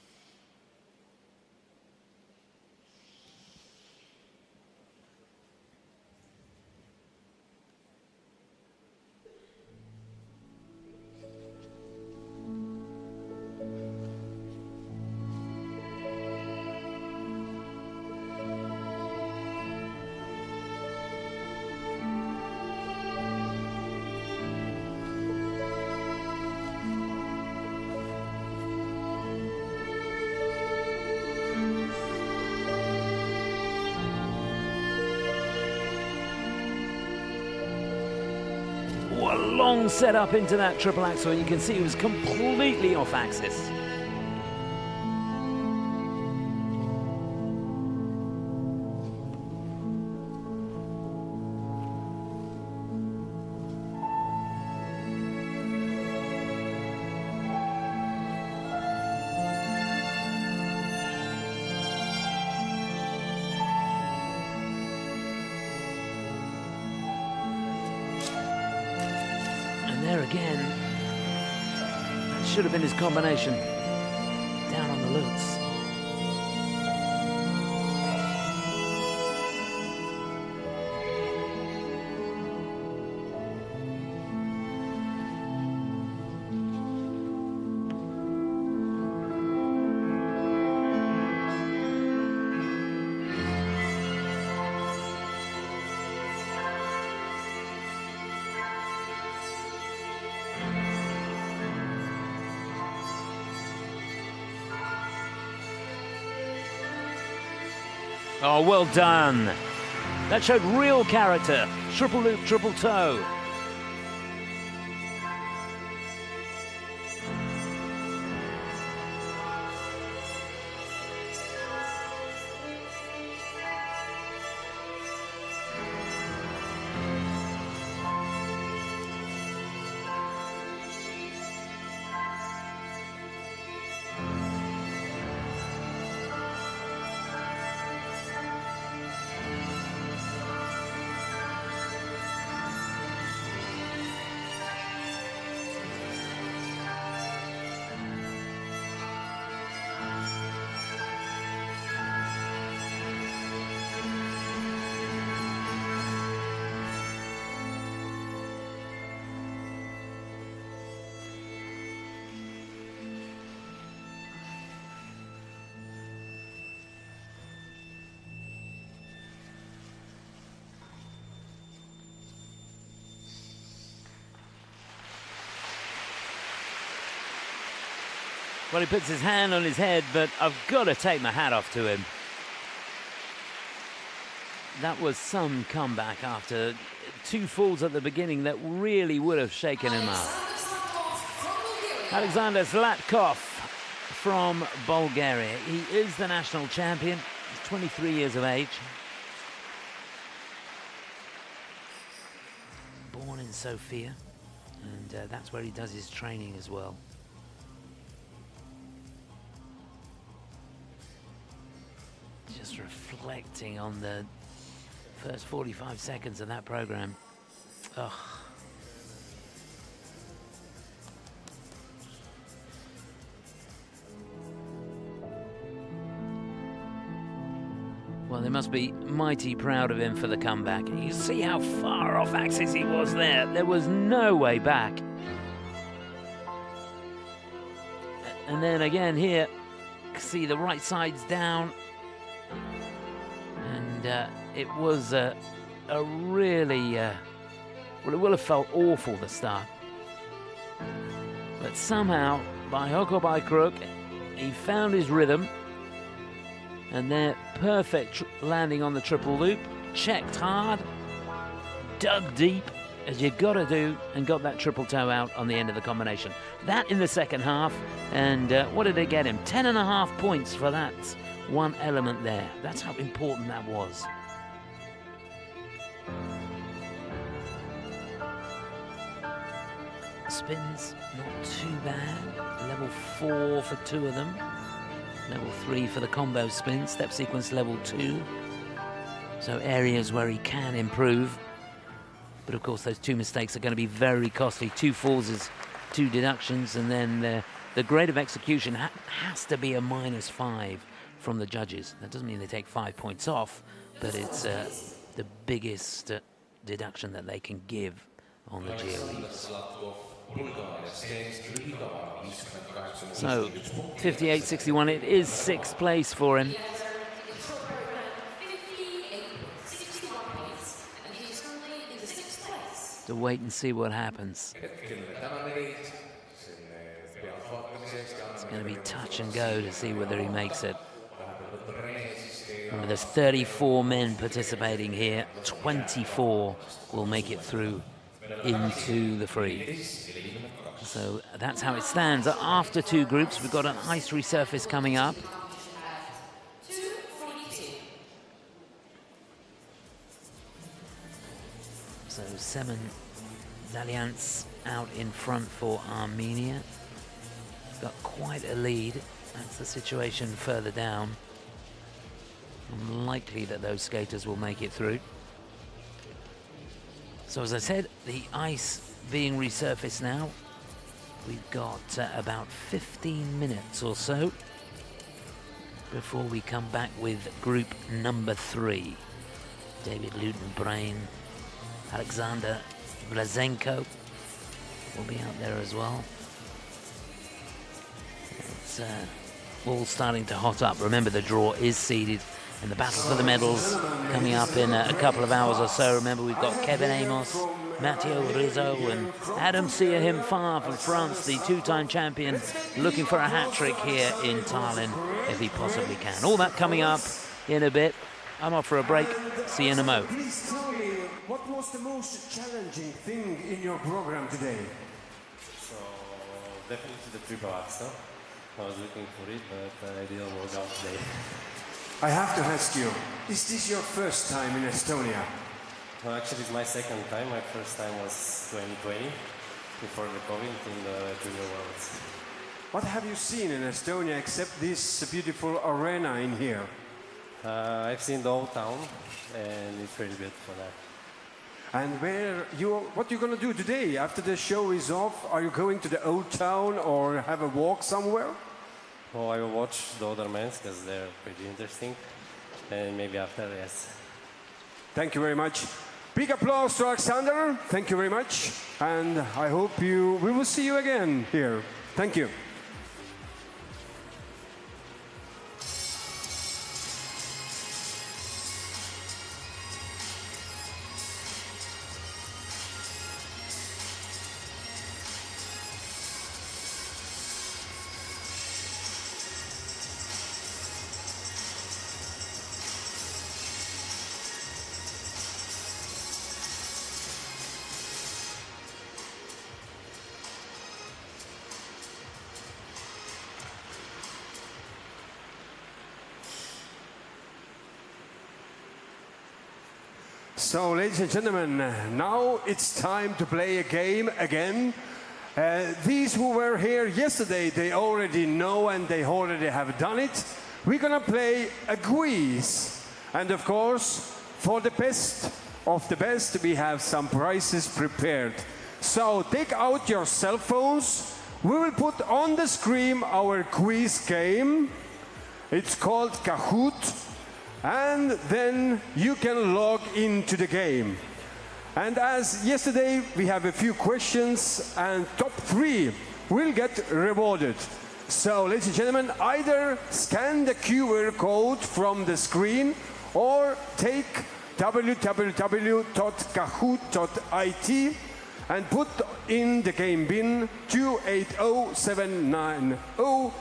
A long setup into that triple axel. You can see it was completely off axis. There again, that should have been his combination. Down on the loots. Oh, well done. That showed real character. Triple loop, triple toe. Well, he puts his hand on his head, but I've got to take my hat off to him. That was some comeback after 2 falls at the beginning that really would have shaken him up. Alexander Zlatkov from Bulgaria. He is the national champion. He's 23 years of age. Born in Sofia, and that's where he does his training as well. Just reflecting on the first 45 seconds of that program. Ugh. Well, they must be mighty proud of him for the comeback. You see how far off axis he was there. There was no way back. And then again here, see the right side's down. And it was a really, well, it will have felt awful to start. But somehow, by hook or by crook, he found his rhythm. And they're perfect landing on the triple loop, checked hard, dug deep, as you've got to do, and got that triple toe out on the end of the combination. That in the second half, and what did it get him? 10.5 points for that one element there. That's how important that was. Spins, not too bad. Level 4 for 2 of them. Level 3 for the combo spin, step sequence level 2. So areas where he can improve. But of course those 2 mistakes are going to be very costly. 2 falls is 2 deductions, and then the grade of execution has to be a -5 from the judges. That doesn't mean they take 5 points off, but it's the biggest deduction that they can give on the GOEs. So 58.61, it is 6th place for him. To wait and see what happens. It's going to be touch and go to see whether he makes it. Remember, there's 34 men participating here. 24 will make it through into the free. So that's how it stands. After 2 groups, we've got an ice resurface coming up. So Semen Zalians out in front for Armenia. Got quite a lead. That's the situation further down. Unlikely that those skaters will make it through. So as I said, the ice being resurfaced now. We've got about 15 minutes or so before we come back with group number 3. David Luton-Brain, Alexander Blazenko will be out there as well. It's all starting to hot up. Remember, the draw is seeded, and the battle for the medals coming up in a couple of hours or so. Remember, we've got Kevin Amos, Matteo Rizzo, and Adam Siahim-Far from France, the 2-time champion, looking for a hat-trick here in Tallinn if he possibly can. All that coming up in a bit. I'm off for a break. See you in a mo. Please tell me, what was the most challenging thing in your program today? So, definitely the triple axel. I was looking for it, but I didn't work out today. I have to ask you, is this your first time in Estonia? No, actually, it's my second time. My first time was 2020, before the COVID, in the Junior Worlds. What have you seen in Estonia except this beautiful arena in here? I've seen the old town, and it's really good for that. And what are you going to do today? After the show is off, are you going to the old town or have a walk somewhere? Well, I will watch the other men because they're pretty interesting, and maybe after, yes. Thank you very much. Big applause to Alexander. Thank you very much. And I hope we will see you again here. Thank you. So, ladies and gentlemen, now it's time to play a game again. These who were here yesterday, they already know and they already have done it. we're gonna play a quiz. And of course, for the best of the best, we have some prizes prepared. So take out your cell phones. We will put on the screen our quiz game. It's called Kahoot. And then you can log into the game. And as yesterday, we have a few questions, and top 3 will get rewarded. So, ladies and gentlemen, either scan the QR code from the screen or take www.kahoot.it and put in the game bin 280790,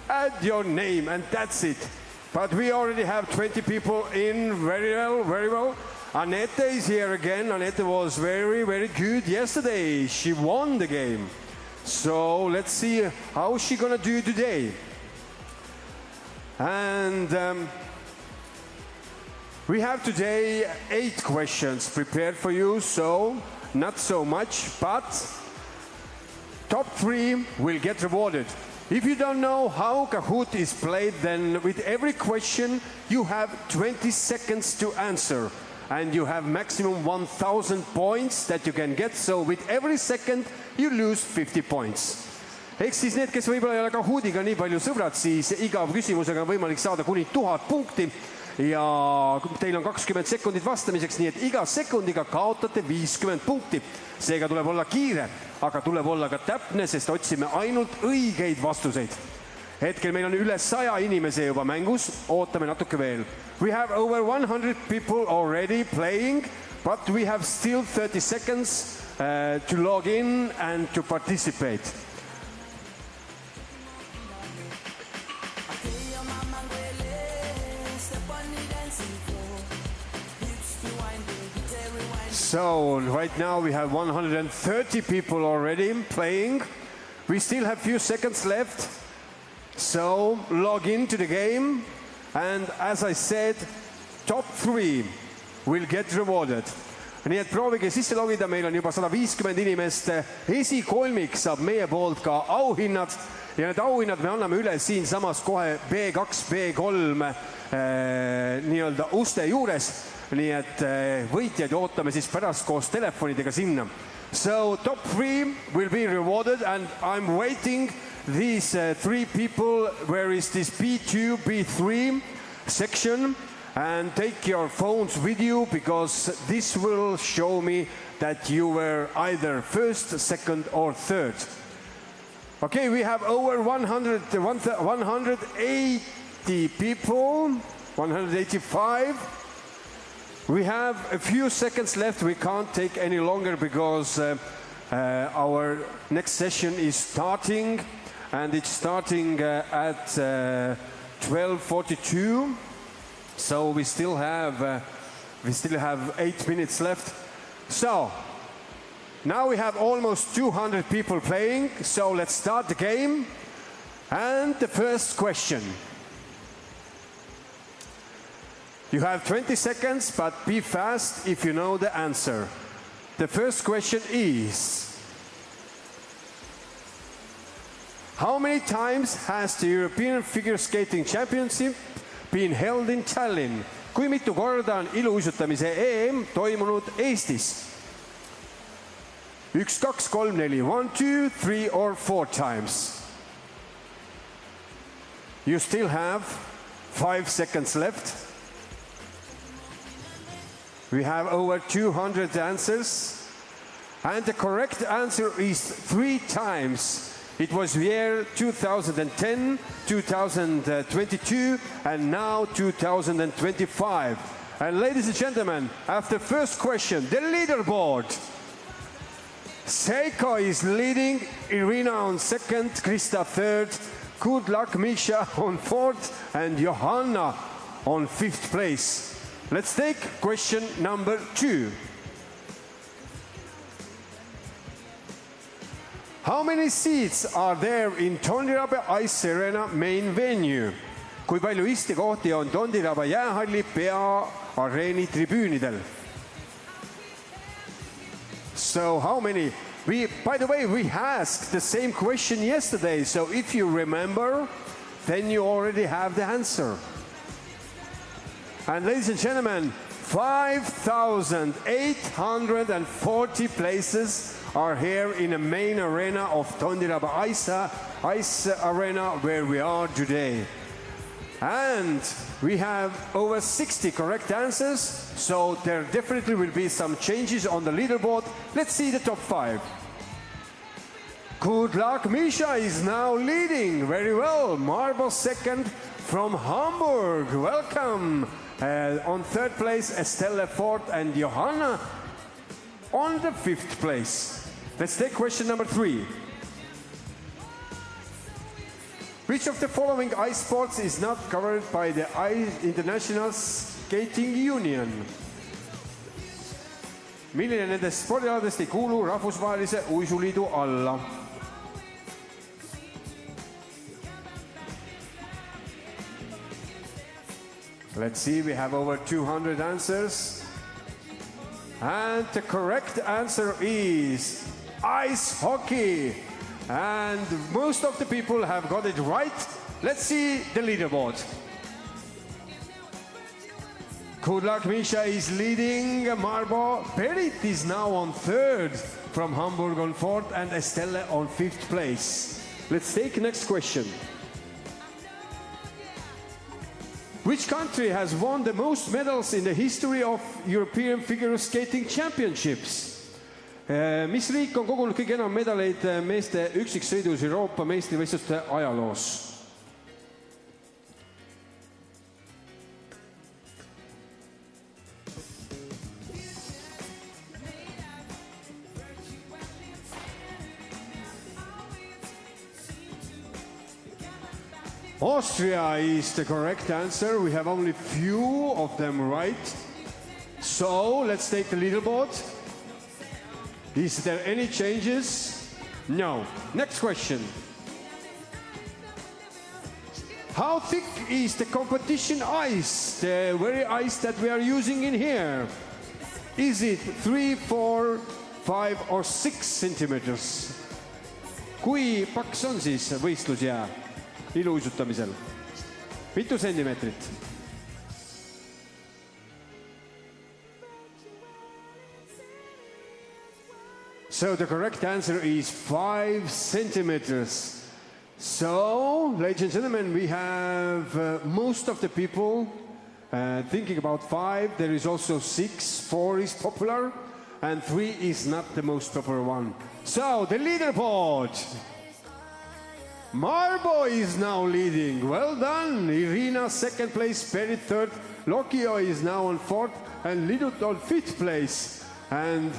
add your name, and that's it. But we already have 20 people in. Very well, very well. Annette is here again. Annette was very, very good yesterday. She won the game. So let's see how she's gonna do today. And we have today 8 questions prepared for you, so not so much, but top 3 will get rewarded. If you don't know how Kahoot is played, then with every question you have 20 seconds to answer. And you have maximum 1000 points that you can get, so with every second you lose 50 points. Ehk siis need, kes võib-olla ei ole Kahootiga nii palju sõbrad, siis iga küsimusega on võimalik saada kuni 1000 punkti ja teil on 20 sekundit vastamiseks, nii et iga sekundiga kaotate 50 punkti. Seega tuleb olla kiire, aga tuleb olla ka täpne, sest otsime ainult õigeid vastuseid. Hetkel meil on üle 100 inimese juba mängus, ootame natuke veel. We have over 100 people already playing, but we have still 30 seconds to log in and to participate. So right now we have 130 people already playing. We still have few seconds left. So log into the game, and as I said, top 3 will get rewarded. Nii et proovige sisse logida, meil on juba 150 inimest. Esikolmik saab meie poolt ka auhinnad ja need auhinnad me anname üle siin samas kohe B2, B3 nii-öelda uste juures. Nii et võitjaid ootame siis pärast koos telefonidega sinna. So top 3 will be rewarded, and I'm waiting these 3 people. Where is this B2, B3 section? And take your phones with you, because this will show me that you were either first, second or third. Okay, we have over 180 people, 185. We have a few seconds left. We can't take any longer because our next session is starting, and it's starting at 12:42. So we still have 8 minutes left. So now we have almost 200 people playing. So let's start the game. And the first question. You have 20 seconds, but be fast if you know the answer. The first question is: how many times has the European Figure Skating Championship been held in Tallinn? Kui mitu korda on iluuisutamise EM toimunud Eestis? 1, 2, 3, 4. 1, 2, 3 or 4 times. You still have 5 seconds left. We have over 200 answers. And the correct answer is 3 times. It was year 2010, 2022, and now 2025. And ladies and gentlemen, after first question, the leaderboard. Seiko is leading, Irina on second, Krista third, good luck Misha on fourth, and Johanna on 5th place. Let's take question number 2. How many seats are there in Tondiraba Ice Arena main venue? Kui palju istekohti on Tondiraba jäähalli peaareeni tribüünidel? So how many? By the way, we asked the same question yesterday, so if you remember, then you already have the answer. And ladies and gentlemen, 5,840 places are here in the main arena of Tondiraba Ice Arena where we are today. And we have over 60 correct answers, so there definitely will be some changes on the leaderboard. Let's see the top 5. Good luck, Misha is now leading very well. Marble second from Hamburg, welcome. On third place, Estelle fourth and Johanna on the 5th place. Let's take question number 3. Which of the following ice sports is not covered by the International Skating Union? Milline nendest spordialadest ei kuulu rahvusvahelise uisuliidu alla? Let's see, we have over 200 answers. And the correct answer is ice hockey. And most of the people have got it right. Let's see the leaderboard. Good luck, Misha is leading. Marbo Perit is now on 3rd, from Hamburg on 4th, and Estelle on 5th place. Let's take next question. Which country has won the most medals in the history of European Figure Skating Championships? Mis riik on kogunud kõige enam medaleid meeste üksiksõidus Euroopa meistrivõistluste ajaloos? Austria is the correct answer. We have only few of them right. So let's take the leaderboard. Is there any changes? No. Next question. How thick is the competition ice, the very ice that we are using in here? Is it 3, 4, 5 or 6 centimeters? Kui paks on siis võistlusjää iluuisutamisel? Mitu sentimeetrit? So the correct answer is 5 centimeters. So, ladies and gentlemen, we have most of the people thinking about 5. There is also 6, 4 is popular, and 3 is not the most popular one. So, the leaderboard. Marbo is now leading. Well done. Irina, 2nd place. Perit, 3rd. Lokio is now on 4th, and Lidut on 5th place. And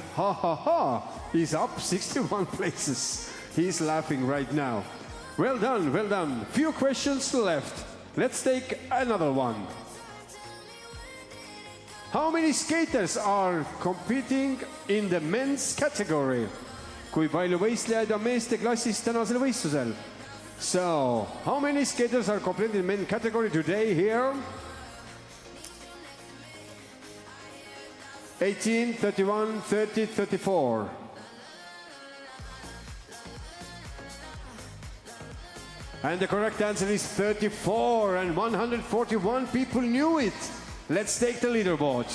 he's up 61 places. He's laughing right now. Well done, well done. Few questions left. Let's take another one. How many skaters are competing in the men's category? Kui palju võistlejaid on meeste klassis tänasel võistlusel? So, how many skaters are competing in the men's category today here? 18, 31, 30, 34. And the correct answer is 34, and 141 people knew it. Let's take the leaderboard.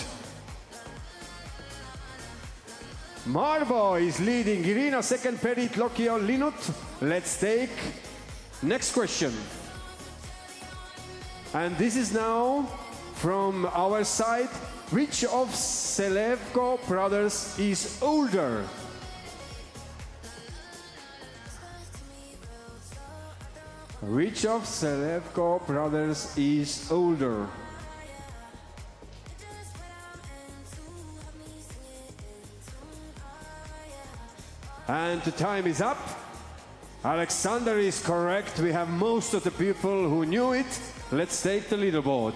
Marbo is leading. Irina, 2nd, Perit, Lokio, Linut. Let's take next question. And this is now from our side. Which of Selevko brothers is older? Which of Selevko brothers is older? And the time is up. Alexander is correct. We have most of the people who knew it. Let's take the leaderboard.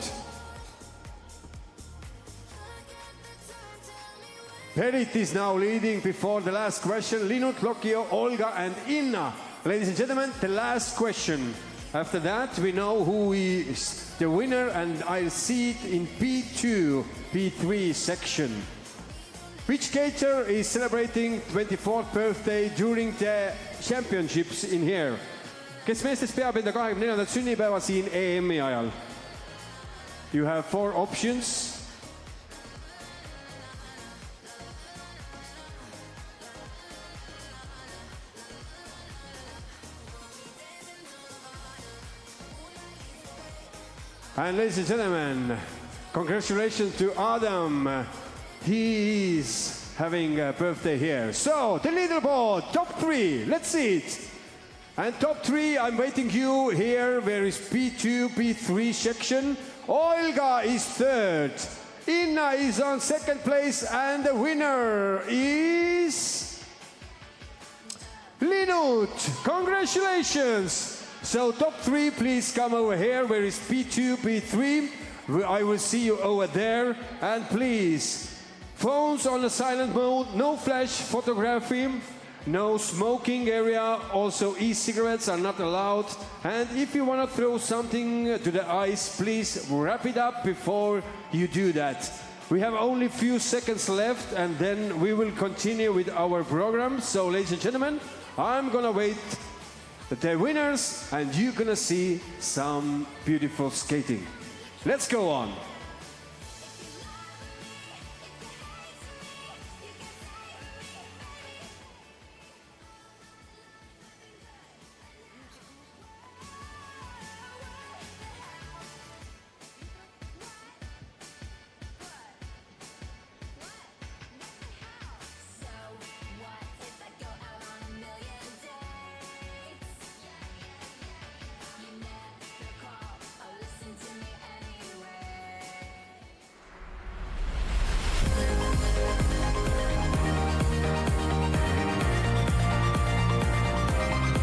Perit is now leading before the last question. Linut, Lokio, Olga and Inna. Ladies and gentlemen, the last question. After that, we know who is the winner, and I'll see it in P2, P3 section. Which skater is celebrating 24th birthday during the championships in here? kes meestest peab enda 24. sünnipäeva siin EM-i ajal? You have 4 options. And ladies and gentlemen, congratulations to Adam. He is having a birthday here. So, the leaderboard, top 3, let's see it. And top 3, I'm waiting you here. Where is P2, P3 section? Olga is 3rd. Inna is on 2nd place, and the winner is Linut. Congratulations. So top 3, please come over here. Where is P2, P3? I will see you over there. And please, phones on the silent mode, no flash photography, no smoking area, also e-cigarettes are not allowed. And if you want to throw something to the ice, please wrap it up before you do that. We have only a few seconds left, and then we will continue with our program. So ladies and gentlemen, I'm gonna wait the winners, and you're gonna see some beautiful skating. Let's go on.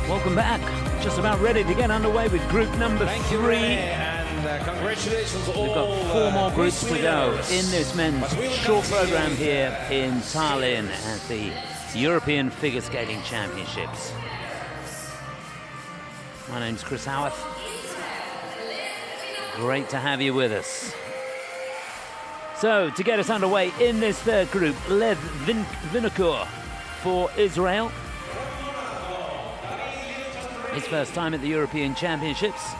Welcome back. Just about ready to get underway with group number 3. Thank you, Renee, and congratulations to all. We've got 4 more groups to go in this men's short program here in Tallinn at the European Figure Skating Championships. My name's Chris Howarth. Great to have you with us. So, to get us underway in this 3rd group, Lev Vinokur for Israel. His first time at the European Championships.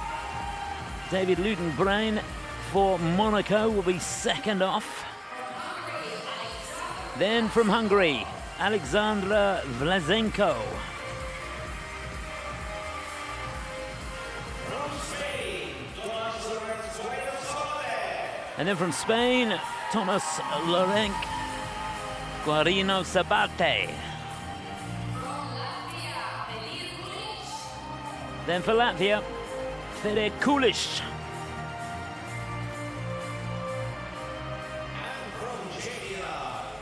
David Lutenbrain for Monaco will be 2nd off. Then from Hungary, Alexandra Vlasenko. And then from Spain, Thomas Lorenc, Guarino Sabate. Then for Latvia, Fede Kulic.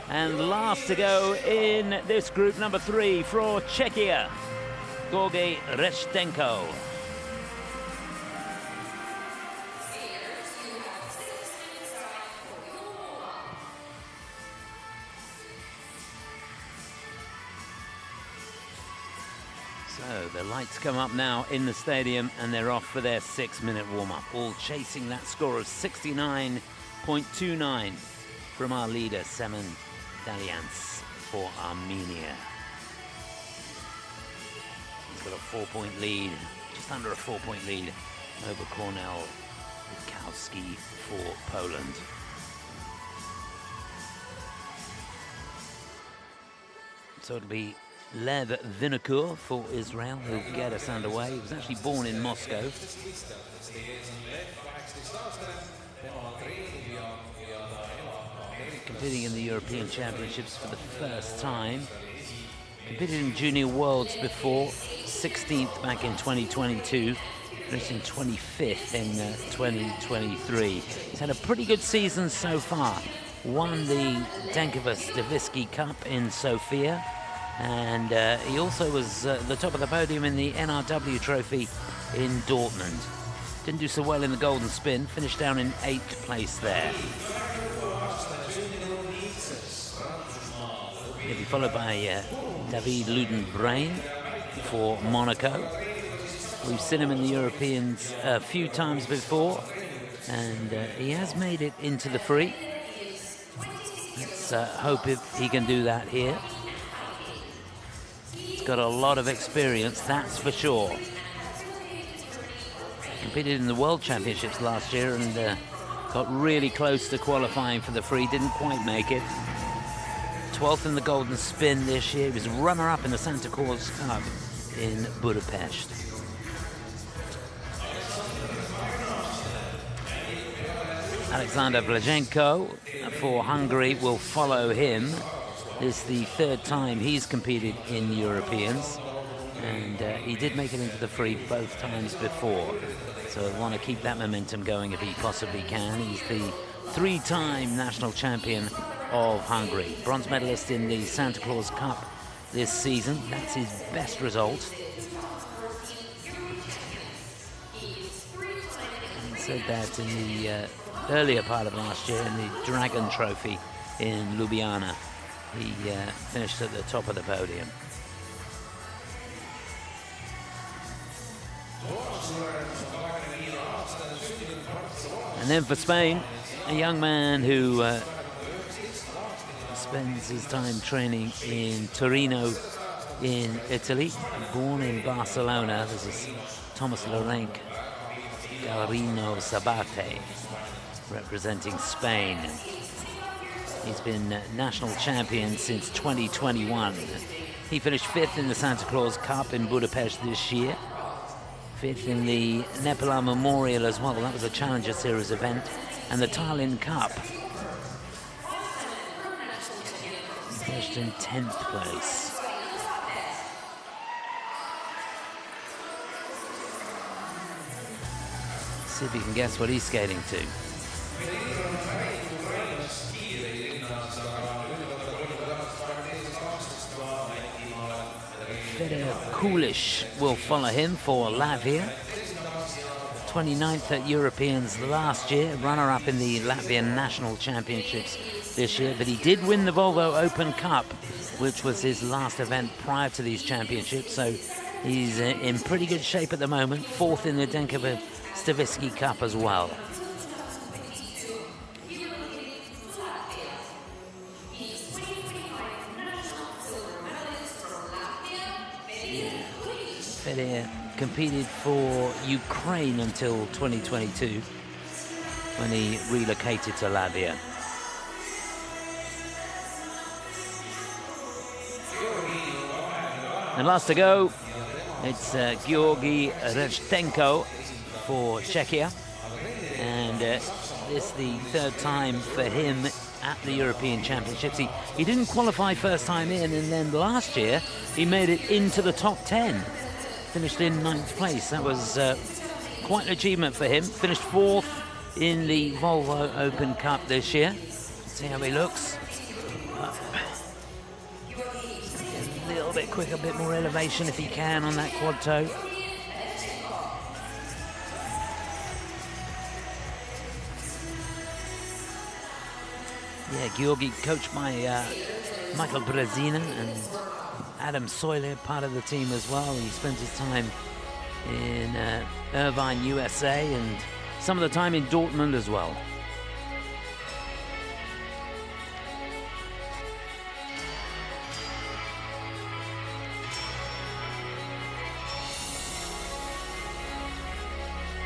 And last to go in this group, number 3, for Czechia, Gorgi Reshtenko. So the lights come up now in the stadium, and they're off for their 6-minute warm-up, all chasing that score of 69.29 from our leader, Semen Dalians for Armenia. He's got a 4-point lead, just under a 4-point lead over Kornel Bukowski for Poland. So it'll be Lev Vinokur for Israel, who'll get us underway. He was actually born in Moscow. Competing in the European Championships for the first time. Competed in Junior Worlds before, 16th back in 2022, finishing 25th in 2023. He's had a pretty good season so far. Won the Denkova Stavisky Cup in Sofia. And he also was the top of the podium in the NRW Trophy in Dortmund. Didn't do so well in the golden spin, finished down in 8th place there. He'll be followed by David Ludenbrain for Monaco. We've seen him in the Europeans a few times before, and he has made it into the free. Let's hope he can do that here. Got a lot of experience, that's for sure. competed in the World Championships last year and got really close to qualifying for the free, didn't quite make it. 12th in the Golden Spin this year. He was runner-up in the Santa Claus Cup in Budapest. Alexander Blaženko for Hungary will follow him. This is the third time he's competed in Europeans, and he did make it into the free both times before, so I want to keep that momentum going if he possibly can. He's the three-time national champion of Hungary, bronze medalist in the Santa Claus Cup this season. That's his best result. And he said that in the earlier part of last year in the Dragon Trophy in Ljubljana. He finished at the top of the podium. And then for Spain, a young man who spends his time training in Torino in Italy, born in Barcelona. This is Thomas Lorenc Gallarino Sabate, representing Spain. He's been national champion since 2021. He finished 5th in the Santa Claus Cup in Budapest this year, 5th in the Nepola Memorial as well. That was a Challenger Series event, and the Tallinn Cup. He finished in 10th place. See if you can guess what he's skating to. Fedor Kulish will follow him for Latvia. 29th at Europeans last year, runner-up in the Latvian National Championships this year, but he did win the Volvo Open Cup, which was his last event prior to these championships, so he's in pretty good shape at the moment. 4th in the Denkovo Stavitsky Cup as well. Fedor competed for Ukraine until 2022 when he relocated to Latvia. And last to go, it's Georgi Rechtenko for Czechia, and this is the third time for him at the European Championships. He didn't qualify first time in, and then last year he made it into the top 10. Finished in 9th place. That was quite an achievement for him. Finished 4th in the Volvo Open Cup this year. See how he looks. A little bit quicker, a bit more elevation if he can on that quad toe. Yeah, Georgi, coached by Michael Brezina and Adam Soyle, part of the team as well. He spent his time in Irvine, USA, and some of the time in Dortmund as well.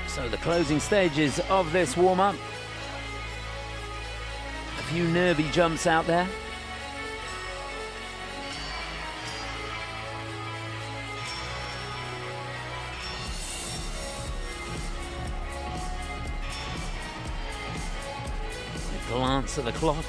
So the closing stages of this warm-up. A few nervy jumps out there. A glance at the clock.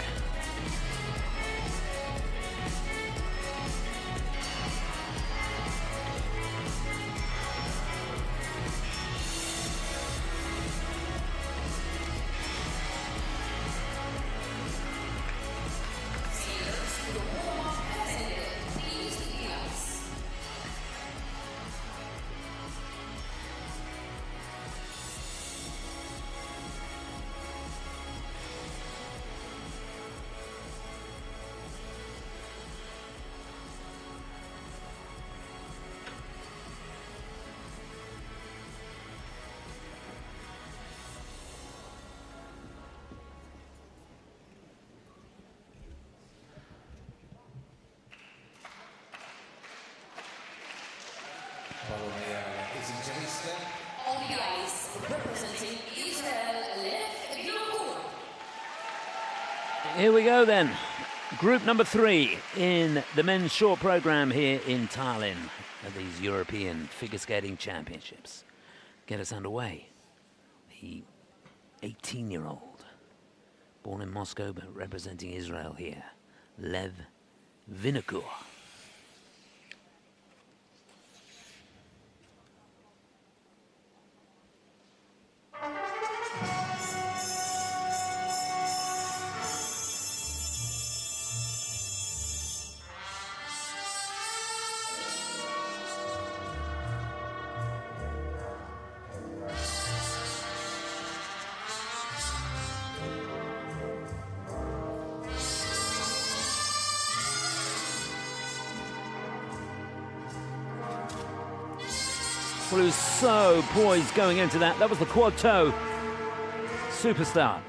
Here we go then. Group number 3 in the men's short program here in Tallinn at these European Figure Skating Championships. Get us underway. The 18-year-old, born in Moscow but representing Israel here, Lev Vinokur. Well, he was so poised going into that. That was the quad toe superstar.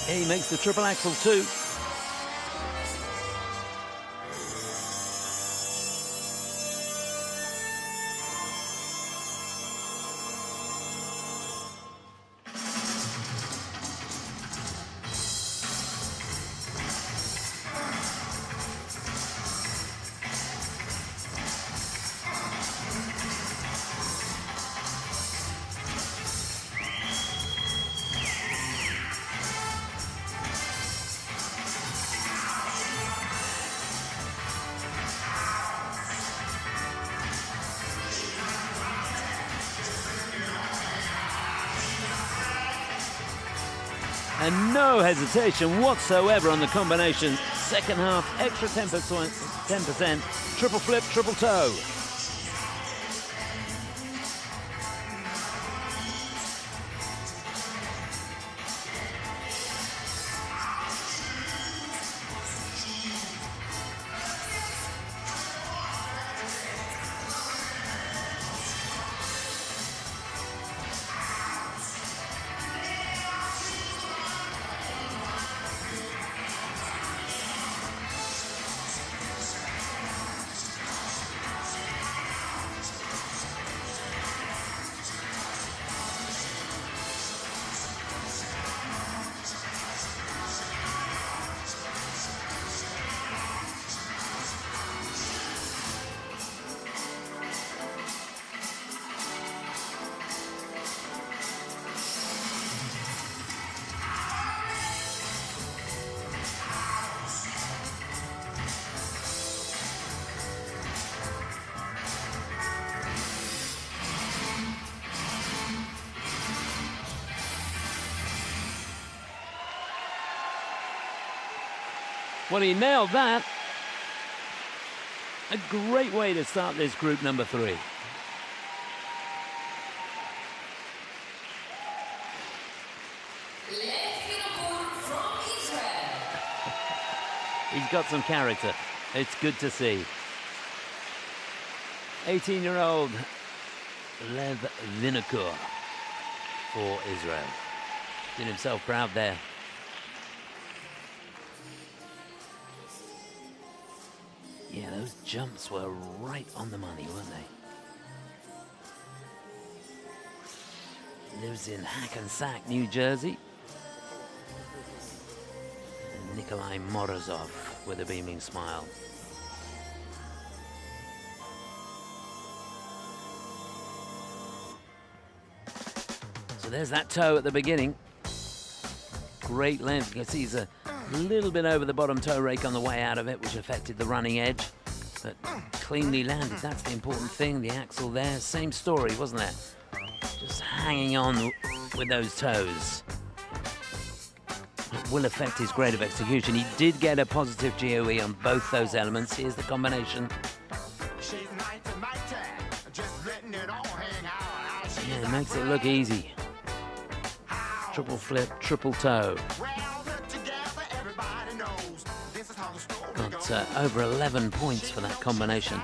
He makes the triple axel too. And no hesitation whatsoever on the combination. Second half, extra 10%, triple flip, triple toe. Well, he nailed that. A great way to start this group number 3. From Israel. He's got some character. It's good to see. 18-year-old Lev Vinokur for Israel. Did himself proud there. Yeah, those jumps were right on the money, weren't they? Lives in Hackensack, New Jersey. And Nikolai Morozov with a beaming smile. So there's that toe at the beginning. Great length. You can see he's a little bit over the bottom toe rake on the way out of it, which affected the running edge, but cleanly landed. That's the important thing. The axle there, same story, wasn't there? Just hanging on with those toes. It will affect his grade of execution. He did get a positive GOE on both those elements. Here's the combination. Yeah, it makes it look easy. Triple flip, triple toe. Got over 11 points for that combination.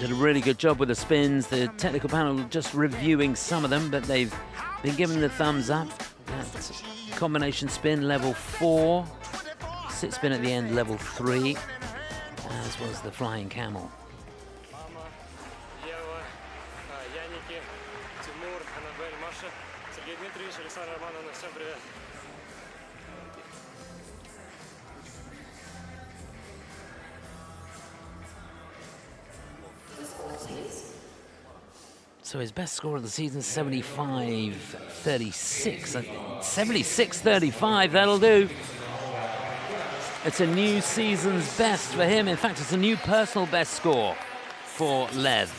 did a really good job with the spins. The technical panel just reviewing some of them, but they've been given the thumbs up. That combination spin, level 4. Sit spin at the end, level 3. As was the flying camel. So his best score of the season is 75.36. 76.35, that'll do. It's a new season's best for him. In fact, it's a new personal best score for Lev.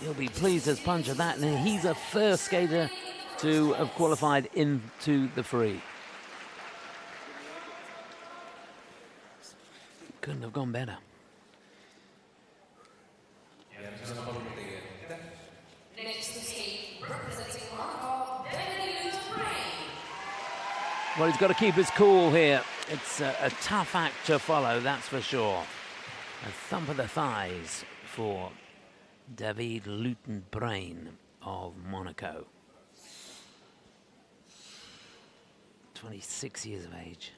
He'll be pleased as punch of that, and he's a first skater to have qualified into the free. Couldn't have gone better. Well, he's got to keep his cool here. It's a tough act to follow, that's for sure. A thump of the thighs for David Luitenbrain of Monaco. 26 years of age.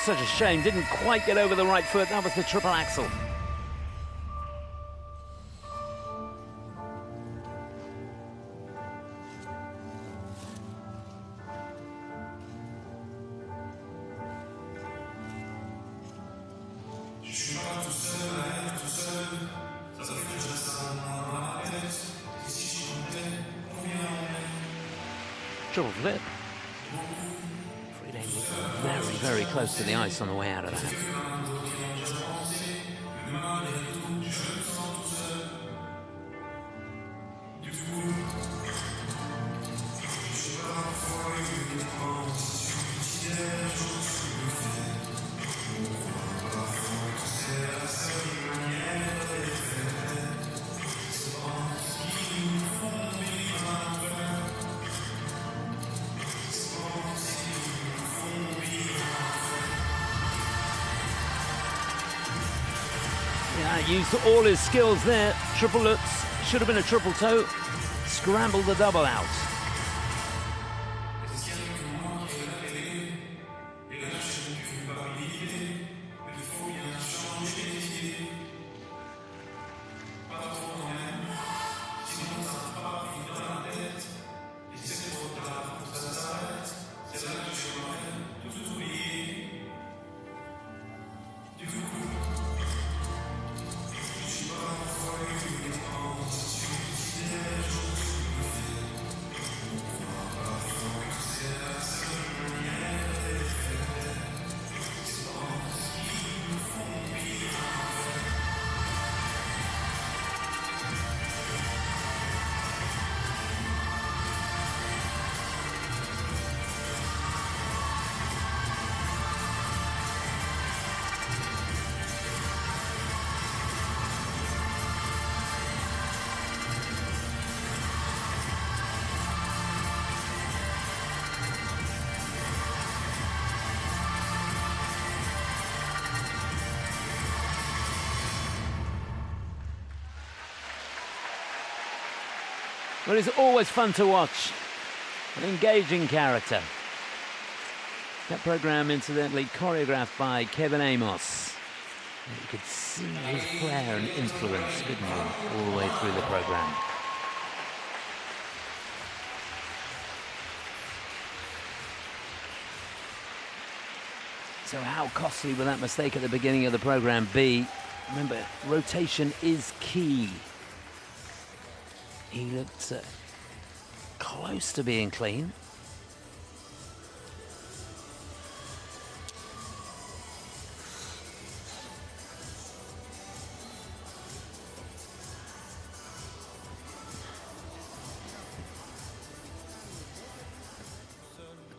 Such a shame, didn't quite get over the right foot. That was the triple axel. Triple flip. Very, very close to the ice on the way out of that. Used all his skills there. Triple loops, should have been a triple toe. Scrambled the double out. Well, it's always fun to watch. An engaging character. That program, incidentally, choreographed by Kevin Amos. And you could see his flair and influence, couldn't you, all the way through the program. So how costly will that mistake at the beginning of the program be? Remember, rotation is key. He looked close to being clean.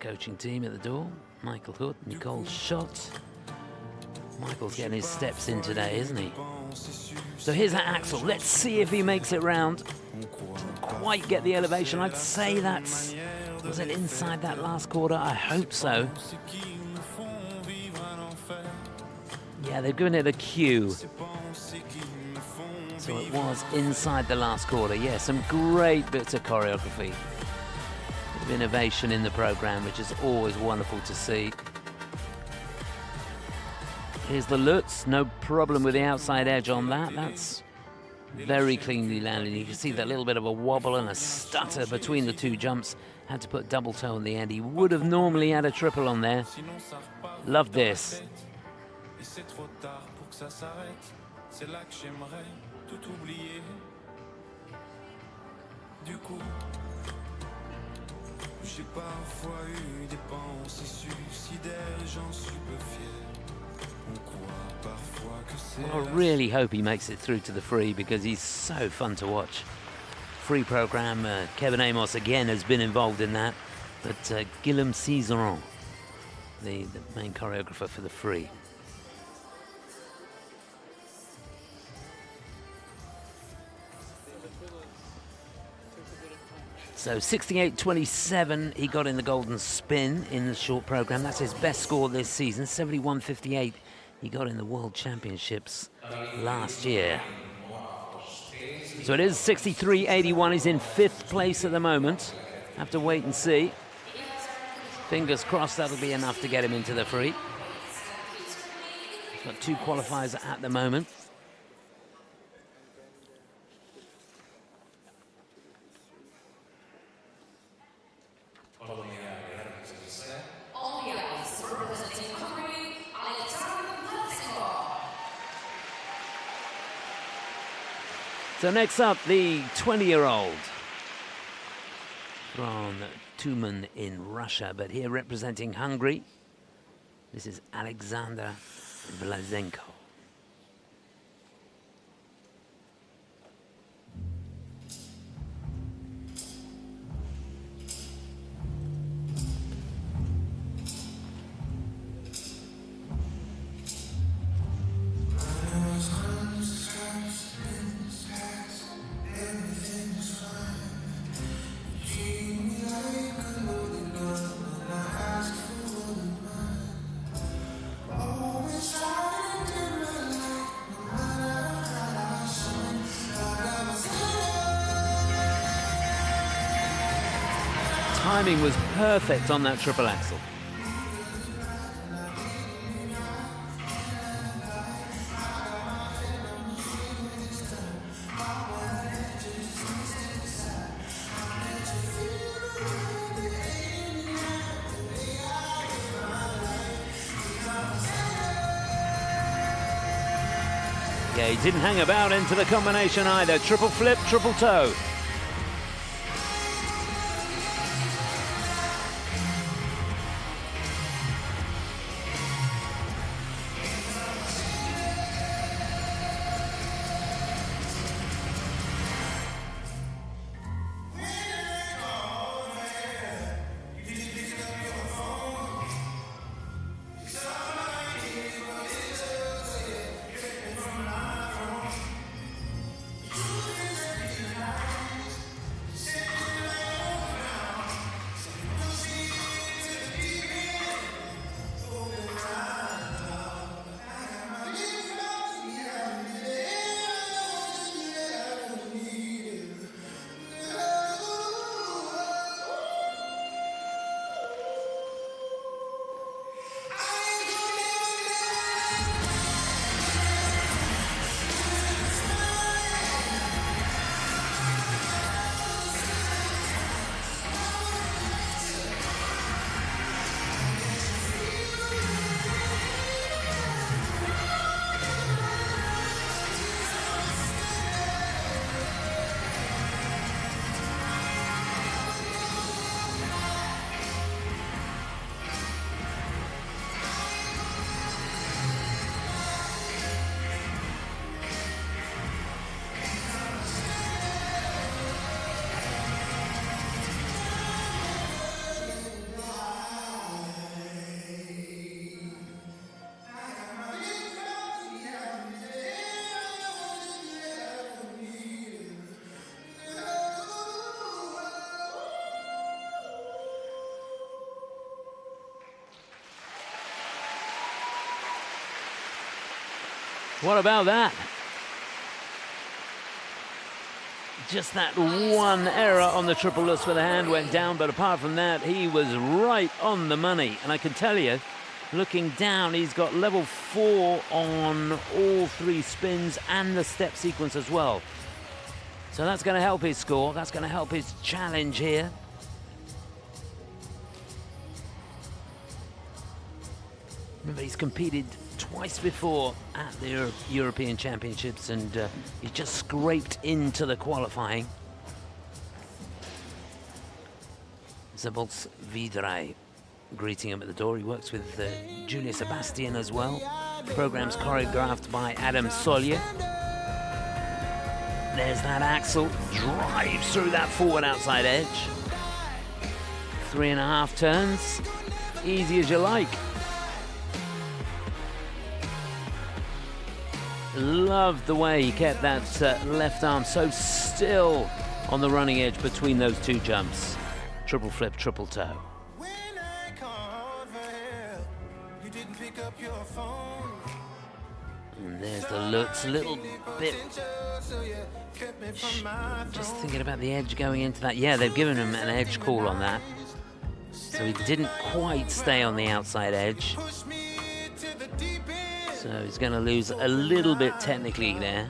coaching team at the door. Michael Hood, Nicole Schott. Michael's getting his steps in today, isn't he? So here's that Axel. Let's see if he makes it round. Didn't quite get the elevation. I'd say that's... Was it inside that last quarter? I hope so. Yeah, they've given it a cue. So it was inside the last quarter. Yeah, some great bits of choreography. Bit of innovation in the program, which is always wonderful to see. Here's the Lutz, no problem with the outside edge on that. That's very cleanly landed. You can see that little bit of a wobble and a stutter between the two jumps. Had to put double toe in the end. He would have normally had a triple on there. Love this. Well, I really hope he makes it through to the free because he's so fun to watch. Free program, Kevin Amos again has been involved in that, but Guillaume Cizeron, the main choreographer for the free. So 68.27 he got in the golden spin in the short program. That's his best score this season. 71.58 he got in the World Championships last year. So it is 63.81. He's in 5th place at the moment. Have to wait and see. Fingers crossed that'll be enough to get him into the free. He's got 2 qualifiers at the moment. So next up, the 20-year-old from Tumen in Russia, but here representing Hungary. This is Alexander Vlasenko. Timing was perfect on that triple axel. Yeah, he didn't hang about into the combination either. Triple flip, triple toe. What about that? Just that one error on the triple lutz where the hand went down, but apart from that, he was right on the money. And I can tell you, looking down, he's got level 4 on all 3 spins and the step sequence as well. So that's going to help his score. That's going to help his challenge here. Remember, he's competed twice before at the European Championships, and he just scraped into the qualifying. Zabolts Vidrai greeting him at the door. He works with Julia Sebastian as well. The program's choreographed by Adam Solje. There's that axel, drives through that forward outside edge. 3.5 turns, easy as you like. Loved the way he kept that left arm so still on the running edge between those 2 jumps. Triple flip, triple toe. And there's the Lutz, a little bit. Just thinking about the edge going into that. Yeah, they've given him an edge call on that. So he didn't quite stay on the outside edge. So he's going to lose a little bit technically there.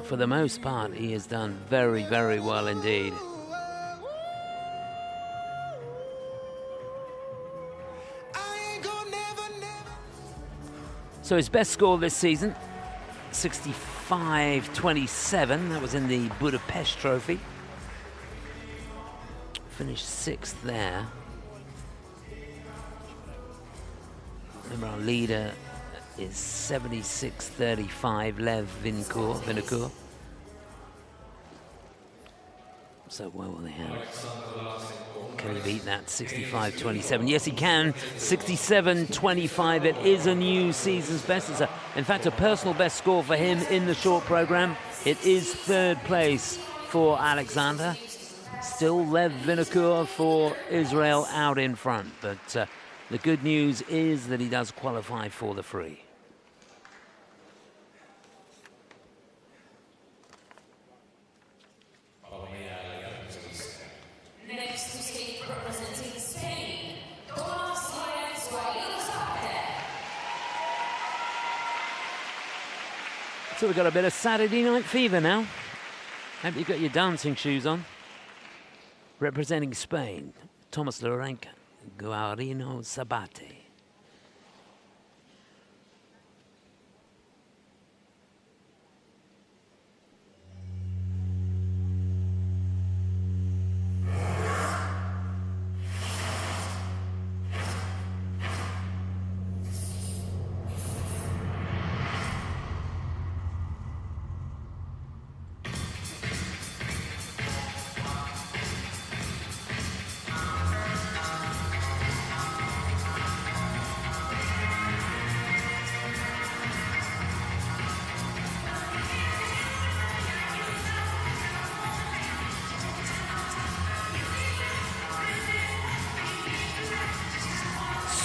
For the most part, he has done very, very well indeed. So his best score this season, 65.27. That was in the Budapest Trophy. Finished 6th there. Remember, our leader is 76.35, Lev Vinokur. So where will they have? Can he beat that 65.27? Yes, he can. 67.25. It is a new season's best. It's in fact, a personal best score for him in the short program. It is 3rd place for Alexander. Still Lev Vinokur for Israel out in front. But the good news is that he does qualify for the free. Next to skate representing Spain, So we've got a bit of Saturday night fever now. Hope you've got your dancing shoes on. Representing Spain, Thomas Lourenço, Guarino Sabate.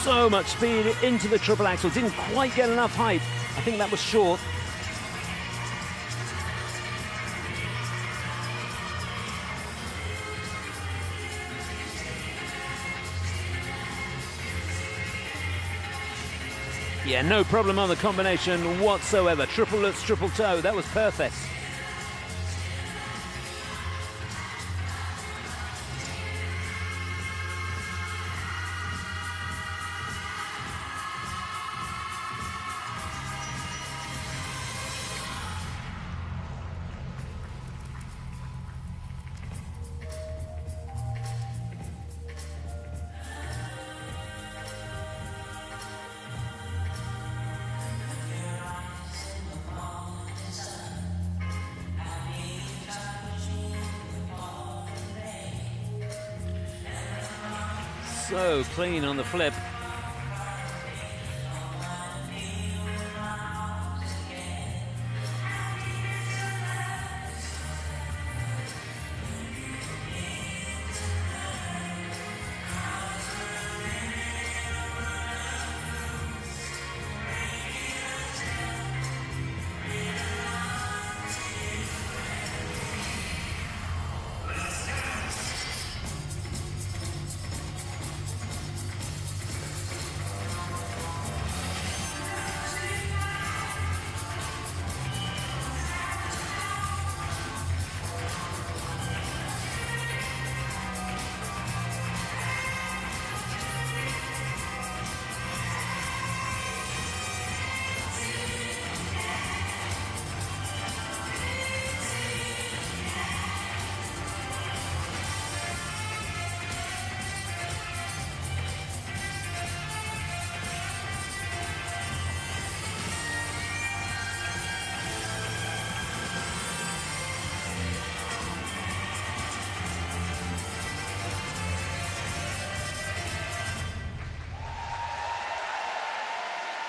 So much speed into the triple axel. Didn't quite get enough height. I think that was short. Yeah, no problem on the combination whatsoever. Triple lutz, triple toe. That was perfect. So clean on the flip.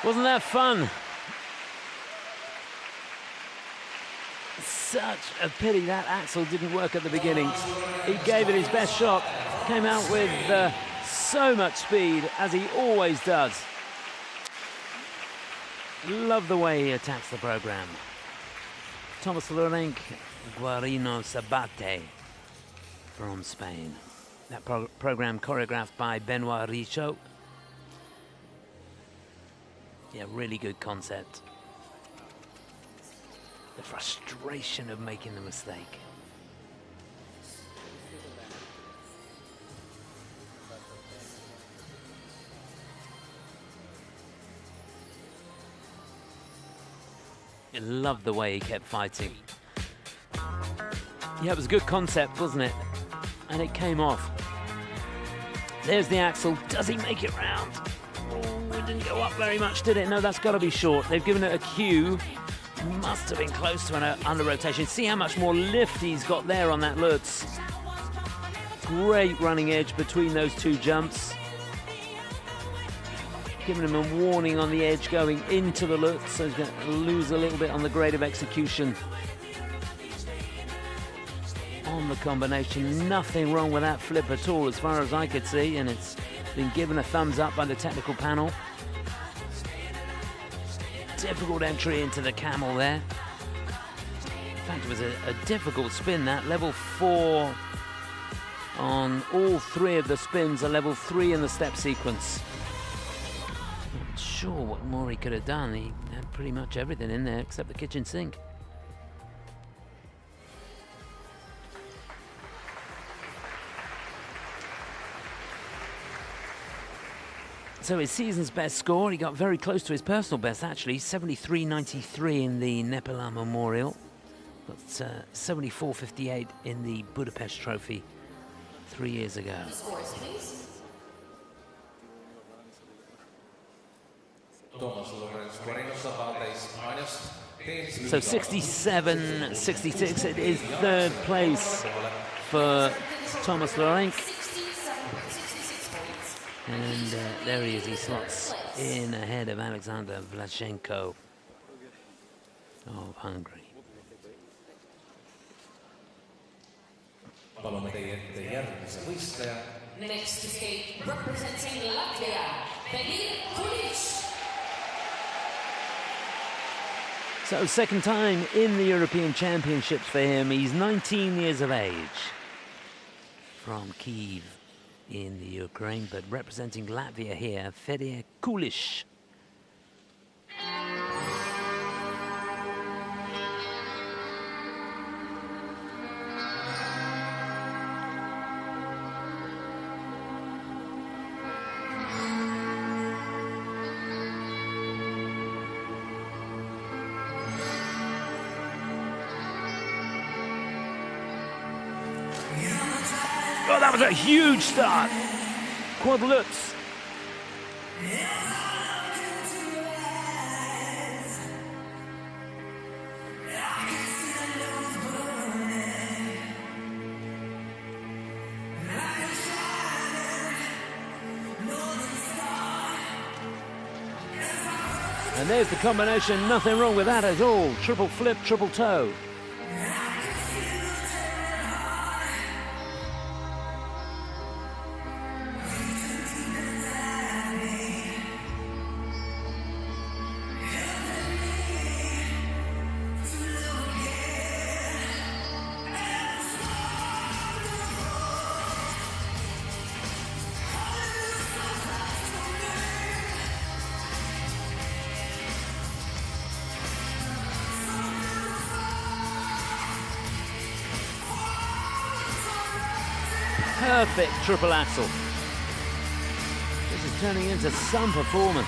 Wasn't that fun? Such a pity that axle didn't work at the beginning. He gave it his best shot, came out with so much speed, as he always does. Love the way he attacks the program. Thomas Lorenc, Guarino Sabate from Spain. That program choreographed by Benoit Richaud. Yeah, really good concept. The frustration of making the mistake. I love the way he kept fighting. Yeah, it was a good concept, wasn't it? And it came off. There's the axle. Does he make it round? Oh, it didn't go up very much, did it? No, that's got to be short. They've given it a cue. Must have been close to an under rotation. See how much more lift he's got there on that Lutz. Great running edge between those two jumps. Giving him a warning on the edge going into the Lutz, so he's going to lose a little bit on the grade of execution. On the combination, nothing wrong with that flip at all as far as I could see, and it's been given a thumbs up by the technical panel. Difficult entry into the camel there. In fact, it was a difficult spin, that. Level 4 on all three of the spins, a level 3 in the step sequence. Not sure what more he could have done. He had pretty much everything in there except the kitchen sink. So his season's best score, he got very close to his personal best actually, 73.93 in the Nepelan Memorial, but 74.58 in the Budapest Trophy 3 years ago. So 67.66, it is third place for Thomas Lorenc. And there he is, he slots in ahead of Alexander Vlashenko of Hungary. Next to skate, representing Latvia, Kulic. So second time in the European Championships for him. He's 19 years of age. From Kyiv in the Ukraine, but representing Latvia here, Fedor Kulic. Oh, that was a huge start. Quad Lutz. And there's the combination, nothing wrong with that at all. Triple flip, triple toe. Perfect triple axel. This is turning into some performance.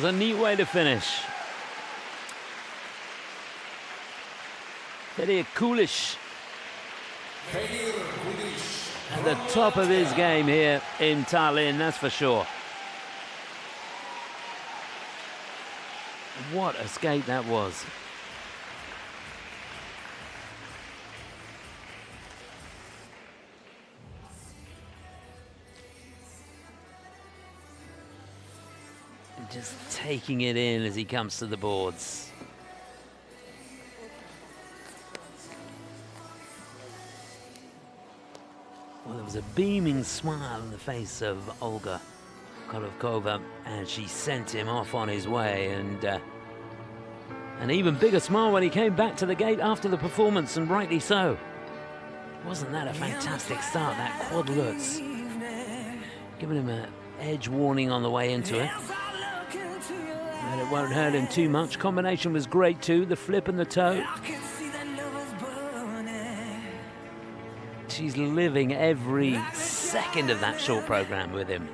was a neat way to finish. Fedir Kulic at the top of his game here in Tallinn, that's for sure. What a skate that was. Just taking it in as he comes to the boards. Well, there was a beaming smile on the face of Olga Kolovkova, and she sent him off on his way, and an even bigger smile when he came back to the gate after the performance, and rightly so. Wasn't that a fantastic start, that quad Lutz? Giving him an edge warning on the way into it. And it won't hurt him too much. Combination was great too, the flip and the toe. She's living every second of that short program with him.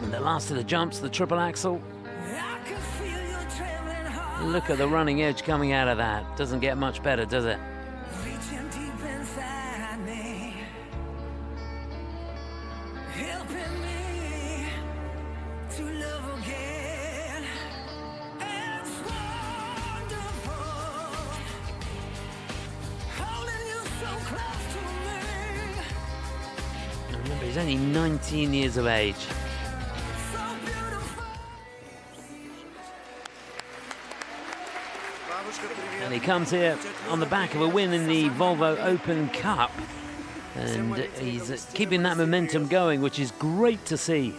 And the last of the jumps, the triple axel. Look at the running edge coming out of that. Doesn't get much better, does it? Remember, he's only 19 years of age. And he comes here on the back of a win in the Volvo Open Cup. And he's keeping that momentum going, which is great to see.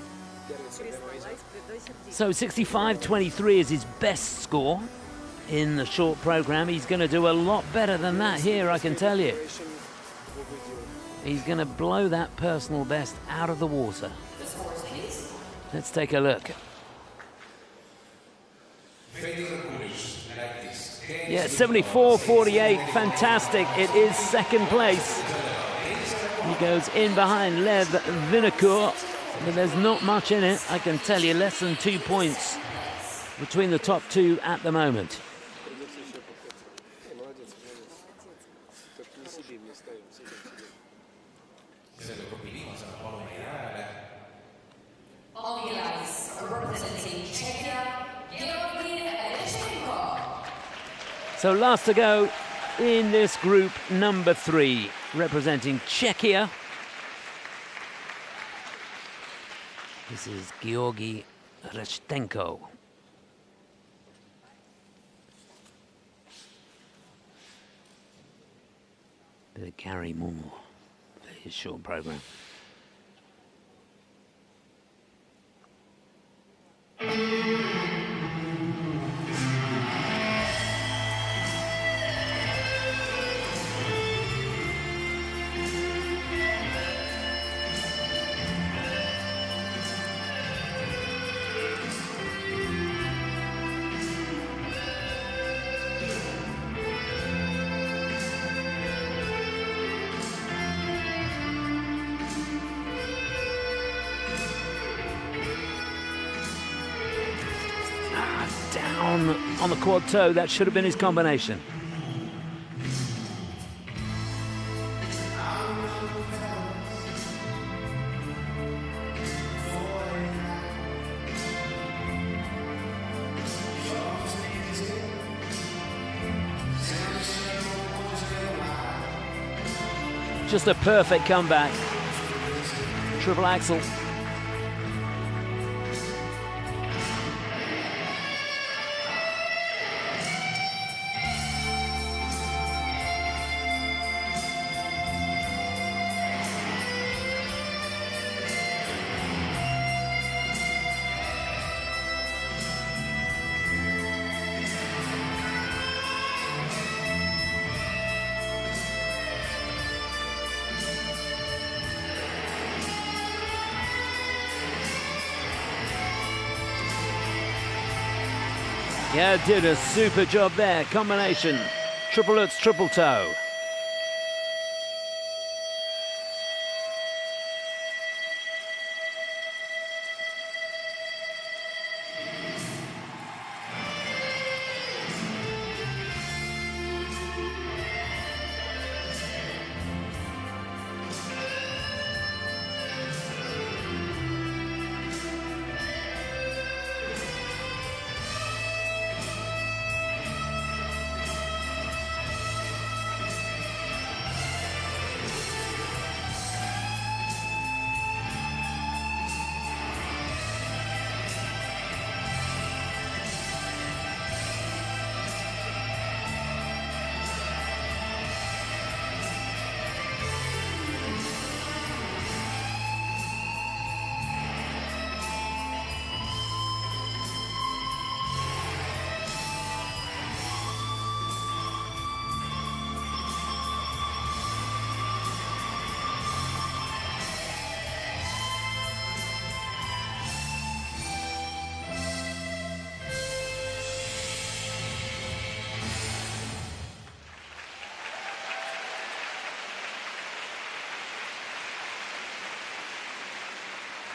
So 65.23 is his best score in the short program. He's going to do a lot better than that here, I can tell you. He's going to blow that personal best out of the water. Let's take a look. Yeah, 74.48, fantastic. It is second place. He goes in behind Lev Vinokur, but there's not much in it, I can tell you. Less than 2 points between the top two at the moment. So last to go in this group, number 3, representing Czechia. This is Georgi Rechtenko. Bit of Gary Moore for his short program. Down on the quad toe, that should have been his combination. Just a perfect comeback. Triple axel. Yeah, did a super job there. Combination, triple Lutz, triple toe.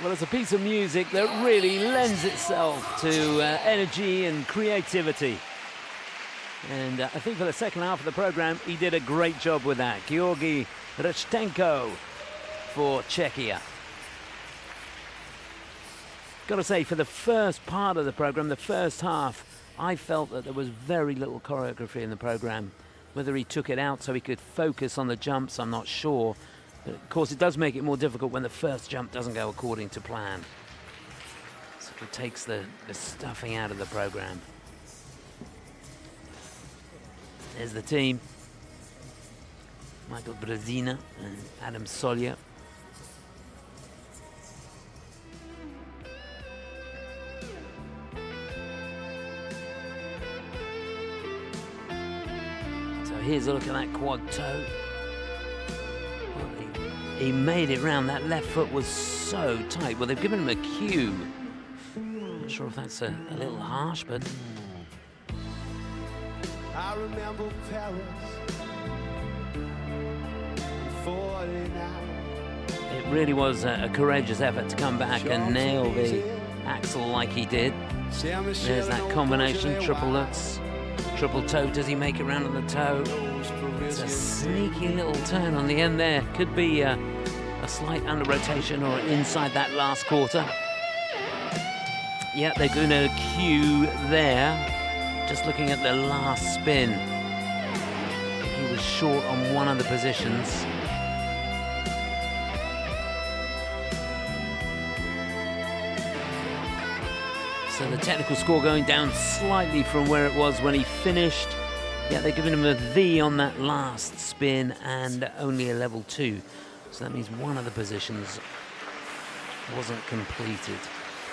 Well, it's a piece of music that really lends itself to energy and creativity. And I think for the second half of the program, he did a great job with that. Georgi Rechtenko for Czechia. Got to say, for the first part of the program, the first half, I felt that there was very little choreography in the program. Whether he took it out so he could focus on the jumps, I'm not sure. But of course, it does make it more difficult when the first jump doesn't go according to plan. So it takes the stuffing out of the program. There's the team. Michael Brezina and Adam Solja. So here's a look at that quad toe. Well, he made it round. That left foot was so tight. Well, they've given him a cue. Not sure if that's a little harsh, but I remember Paris, 49. it really was a courageous effort to come back and nail the axel like he did. There's that combination, triple lutz, triple toe. Does he make it round on the toe? It's a sneaky little turn on the end there. Could be a slight under rotation or inside that last quarter. Yeah, they're going to cue there. Just looking at the last spin, he was short on one of the positions. So the technical score going down slightly from where it was when he finished. Yeah, they're giving him a V on that last spin and only a level 2. So that means one of the positions wasn't completed.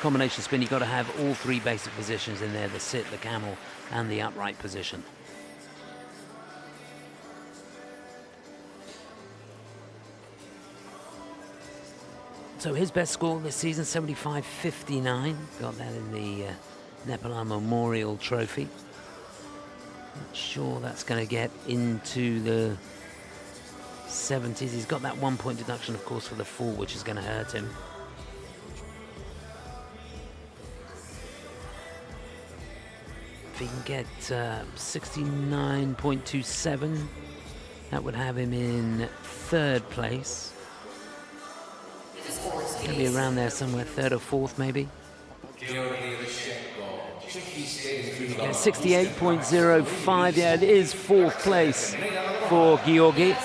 Combination spin, you've got to have all 3 basic positions in there, the sit, the camel, and the upright position. So his best score this season, 75.59. Got that in the Nepalar Memorial Trophy. Not sure that's going to get into the 70s. He's got that 1-point deduction, of course, for the fall, which is going to hurt him. If he can get 69.27, that would have him in 3rd place. Going to be around there somewhere, 3rd or 4th maybe. Yeah, 68.05, yeah, it is 4th place for Georgi.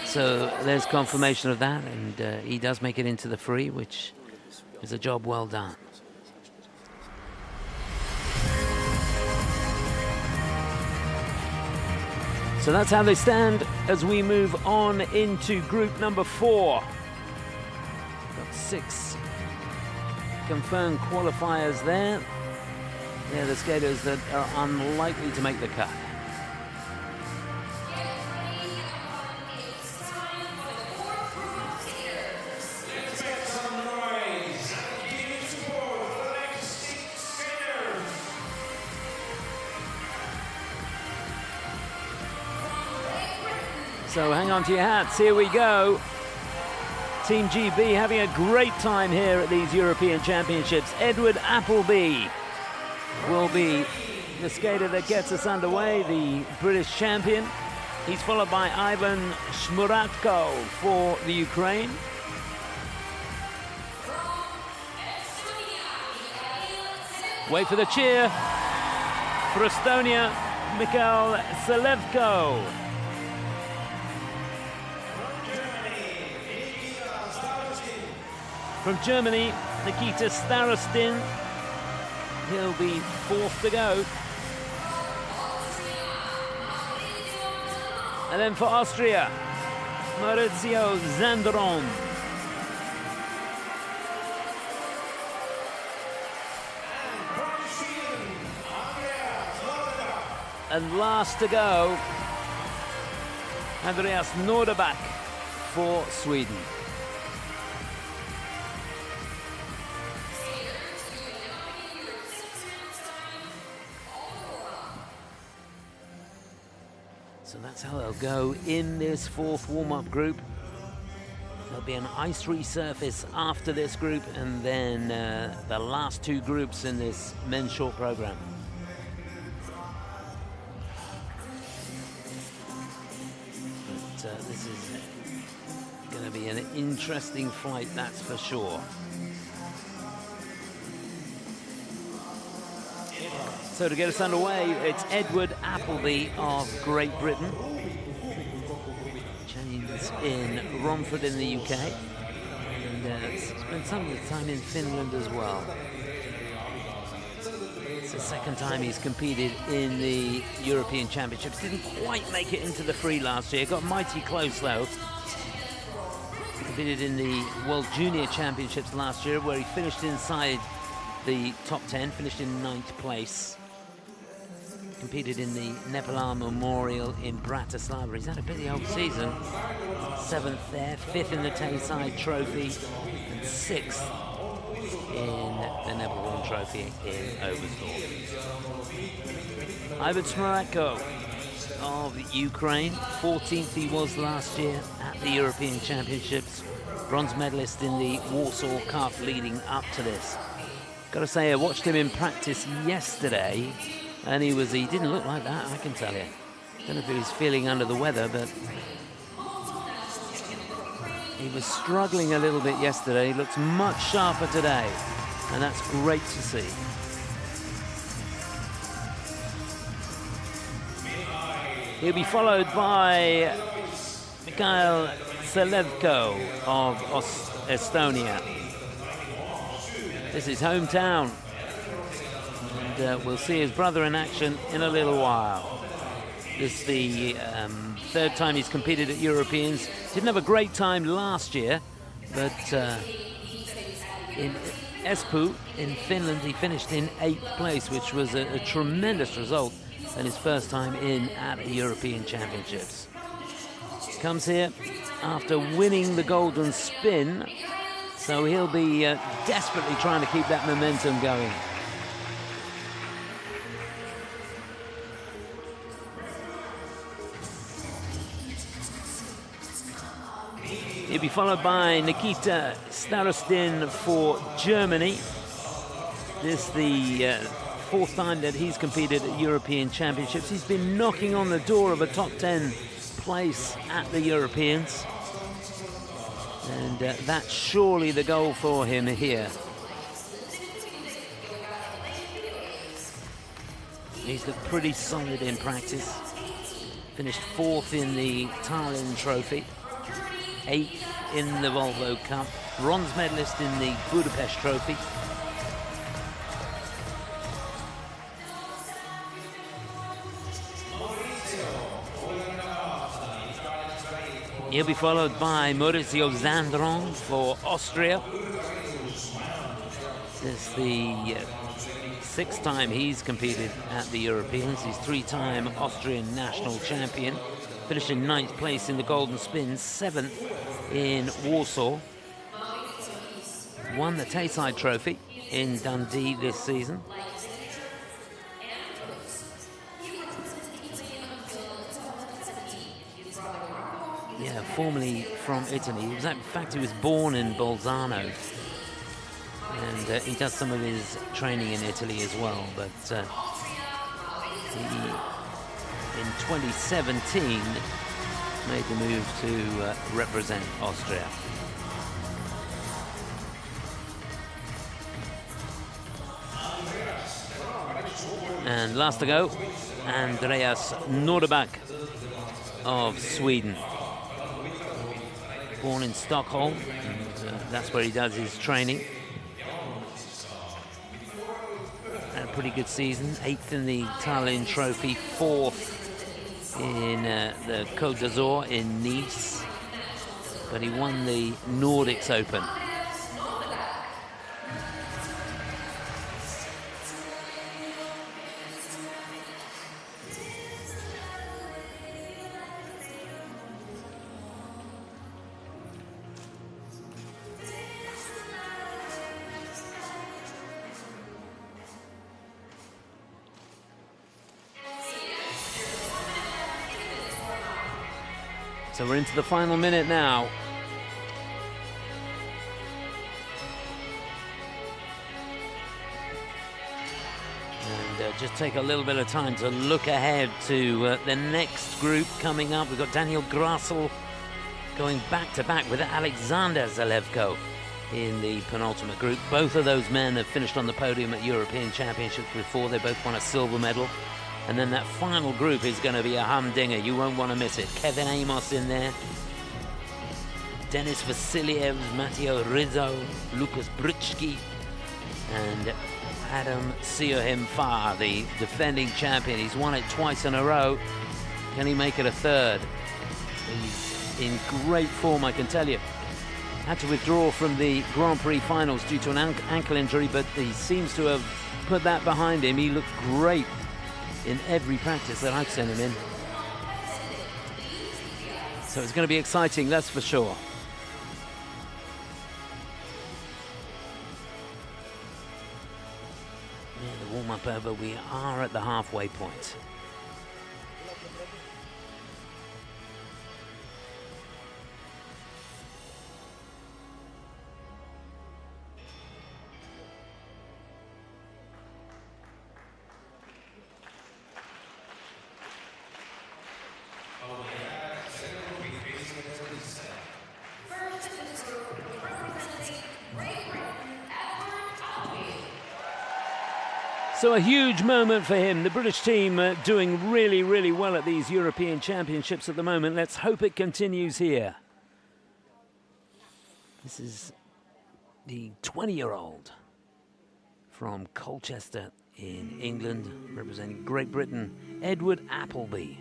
So there's confirmation of that, and he does make it into the free, which is a job well done. So that's how they stand as we move on into group number 4. Got 6 confirmed qualifiers there. They're the skaters that are unlikely to make the cut. So hang on to your hats, here we go. Team GB having a great time here at these European Championships. Edward Appleby will be the skater that gets us underway, the British champion. He's followed by Ivan Shmuratko for the Ukraine. Wait for the cheer. For Estonia, Mikhail Selevko. From Germany, Nikita Starostin. He'll be 4th to go. And then for Austria, Maurizio Zandron. And last to go, Andreas Norderback for Sweden. So that That's how they'll go in this fourth warm-up group. There'll be an ice resurface after this group, and then the last two groups in this men's short program. But this is going to be an interesting flight, that's for sure. So to get us underway, it's Edward Appleby of Great Britain. James in Romford in the UK. And spent some of the time in Finland as well. It's the second time he's competed in the European Championships. Didn't quite make it into the free last year. Got mighty close though. Competed in the World Junior Championships last year, where he finished inside the top 10, finished in 9th place. Competed in the Nepal Memorial in Bratislava. He's had a busy old season. 7th there, 5th in the Tayside Trophy, and 6th in the Nebelhorn Trophy in Oberstdorf. Ivan Smoratko of Ukraine. 14th he was last year at the European Championships. Bronze medalist in the Warsaw Cup leading up to this. Got to say, I watched him in practice yesterday, and he didn't look like that, I can tell you. Don't know if he was feeling under the weather, but he was struggling a little bit yesterday. He looks much sharper today, and that's great to see. He'll be followed by Mikhail Selevko of Estonia. This is hometown. And we'll see his brother in action in a little while. This is the third time he's competed at Europeans. Didn't have a great time last year, but in Espoo in Finland he finished in 8th place, which was a tremendous result, and his first time in at the European Championships. Comes here after winning the golden spin, so he'll be desperately trying to keep that momentum going. He'll be followed by Nikita Starostin for Germany. This is the 4th time that he's competed at European Championships. He's been knocking on the door of a top 10 place at the Europeans. And that's surely the goal for him here. He's looked pretty solid in practice. Finished 4th in the Tallinn Trophy. 8th in the Volvo Cup, bronze medalist in the Budapest Trophy. He'll be followed by Maurizio Zandron for Austria. This is the 6th time he's competed at the Europeans. He's 3-time Austrian national champion. Finished in 9th place in the Golden Spin, 7th in Warsaw. Won the Tayside Trophy in Dundee this season. Yeah, formerly from Italy. In fact, he was born in Bolzano. And he does some of his training in Italy as well. But he, in 2017, made the move to represent Austria. And last to go, Andreas Nordeback of Sweden. Born in Stockholm, and that's where he does his training. Had a pretty good season, 8th in the Tallinn Trophy, 4th in the Côte d'Azur in Nice, but he won the Nordics Open. So we're into the final minute now. And just take a little bit of time to look ahead to the next group coming up. We've got Daniel Grassel going back-to-back with Alexander Zalewko in the penultimate group. Both of those men have finished on the podium at European Championships before. They both won a silver medal. And then that final group is going to be a humdinger. You won't want to miss it. Kevin Amos in there. Denis Vasiliev, Matteo Rizzo, Lucas Brycki, and Adam Siohim-Far, the defending champion. He's won it twice in a row. Can he make it a third? He's in great form, I can tell you. Had to withdraw from the Grand Prix finals due to an ankle injury, but he seems to have put that behind him. He looked great in every practice that I've seen him in. So it's going to be exciting, that's for sure. Yeah, the warm-up over. We are at the halfway point. So a huge moment for him. The British team doing really, really well at these European Championships at the moment. Let's hope it continues here. This is the 20-year-old from Colchester in England, representing Great Britain, Edward Appleby.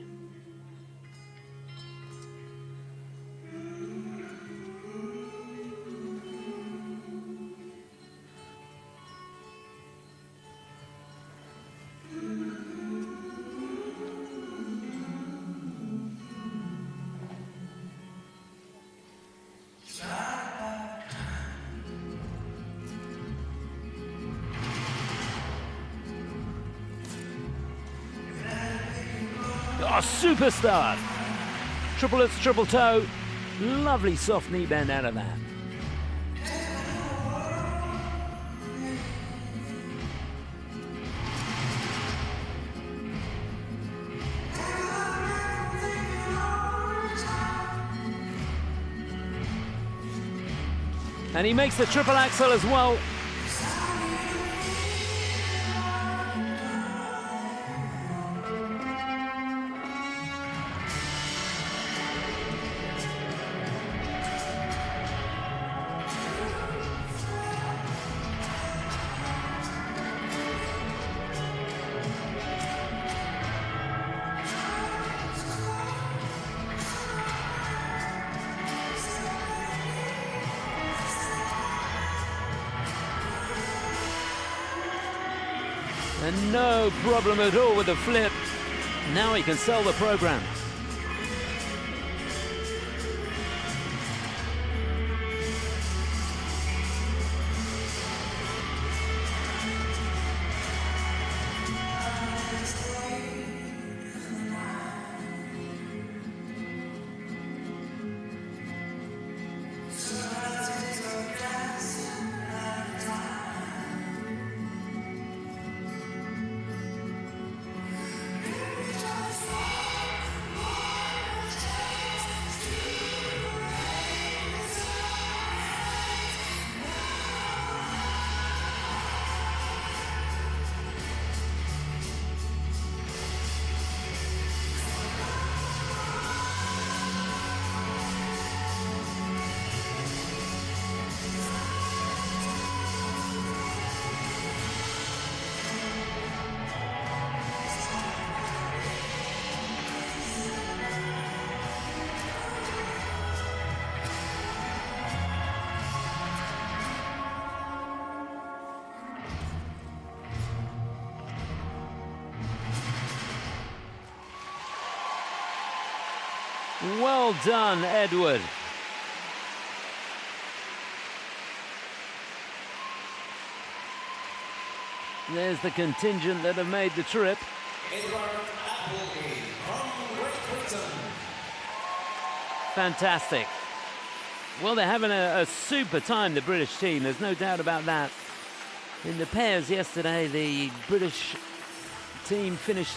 Oh, superstar! Triplets, triple toe. Lovely soft knee bend out of that. And he makes the triple axel as well. And no problem at all with the flip. Now he can sell the program. Well done, Edward. There's the contingent that have made the trip. Edward Appleby from Great Britain. Fantastic. Well, they're having a super time, the British team. There's no doubt about that. In the pairs yesterday, the British team finished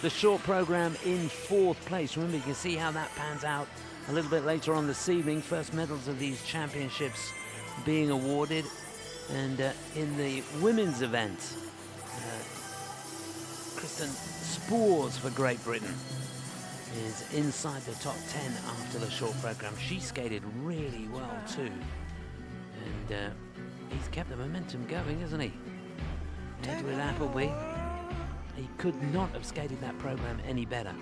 the short program in 4th place. Remember, you can see how that pans out a little bit later on this evening. First medals of these championships being awarded. And in the women's event, Kristen Spoors for Great Britain is inside the top 10 after the short program. She skated really well too. And he's kept the momentum going, hasn't he? Edward Appleby. He could not have skated that program any better.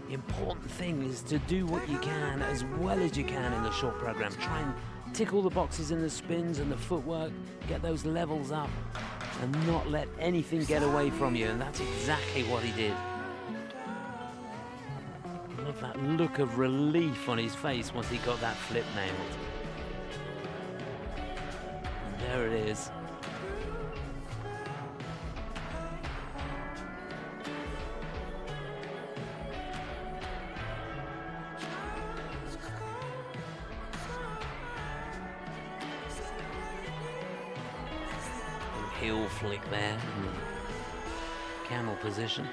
The important thing is to do what you can as well as you can in the short program. Try and tick all the boxes in the spins and the footwork, get those levels up, and not let anything get away from you. And that's exactly what he did. I love that look of relief on his face once he got that flip nailed. And there it is. Heel flick there in the camel position.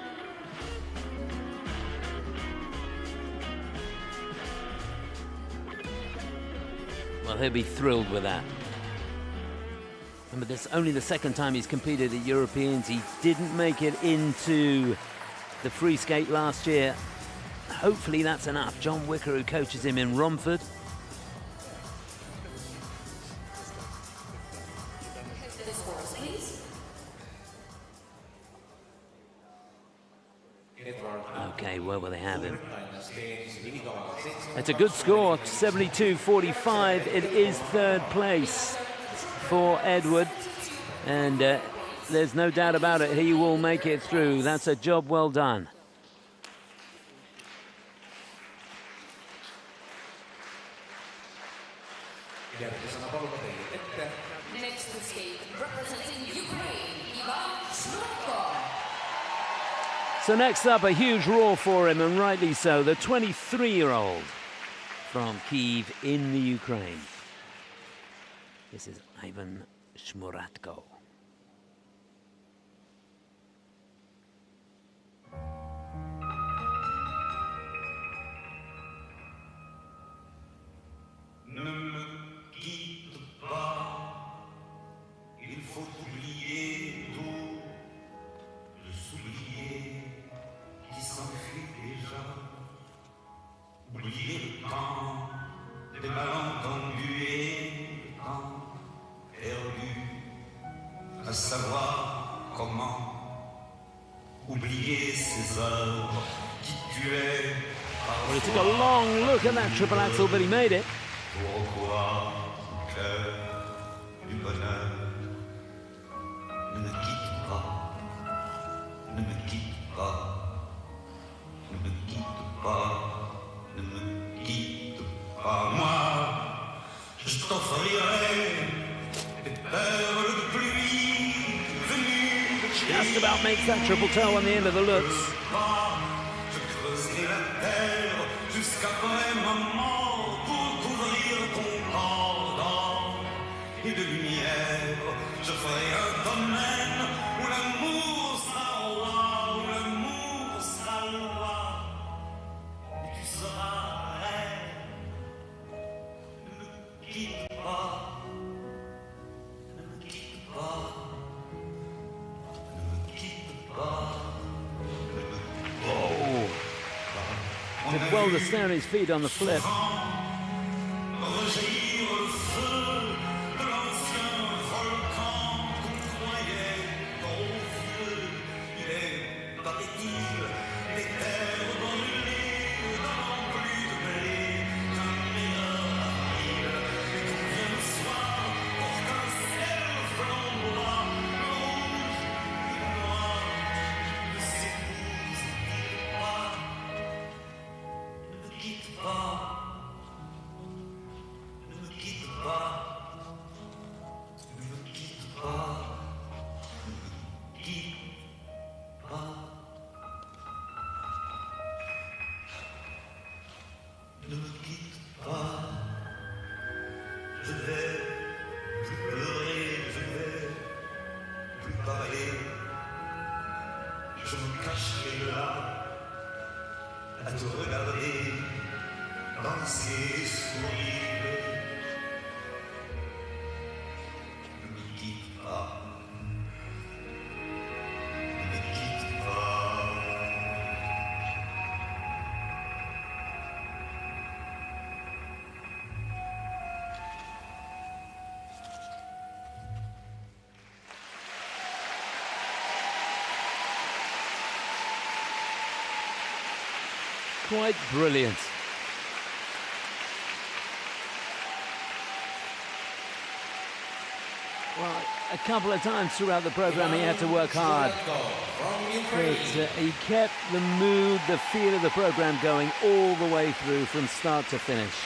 Well, he'll be thrilled with that. Remember, this only the second time he's competed at Europeans. He didn't make it into the free skate last year. Hopefully that's enough. John Wicker, who coaches him in Romford, okay, where will they have him? It's a good score, 72-45. It is 3rd place for Edward. And there's no doubt about it, he will make it through. That's a job well done. Next to skate, representing Ukraine, Ivan Shmurko. So next up, a huge roar for him, and rightly so. The 23-year-old from Kyiv in the Ukraine. This is Ivan Shmuratko. Ne me quitte pas, il faut oublier tout, le soulier qui s'enfuit déjà, oublier le temps des malentendus et le temps perdu, à savoir comment oublier ces heures qui tuaient. Well, he took a long look at that triple axel, but he made it. Pourquoi, cœur du bonheur, ne me quitte pas, ne me quitte pas, ne me quitte pas, ne me quitte pas. Moi, je t'offrirai des perles de pluie venues de Just about makes that triple toe on the end of the looks. Je creuserai la terre jusqu'après ma mort pour couvrir ton corps d'or et de lumière. Je ferai un domaine où l'amour sera roi, où l'amour sera loi. Et tu seras reine. Ne me quitte pas, ne me quitte pas, ne me quitte pas. Did well to stay on his feet on the flip. je ne vais plus pleurer, je ne vais plus parler. Je me cacherai là, à te regarder, danser, sourire. Ne me quitte pas, ne me quitte pas. Quite brilliant. Well, a couple of times throughout the program he had to work hard, but he kept the mood, the feel of the program going all the way through from start to finish.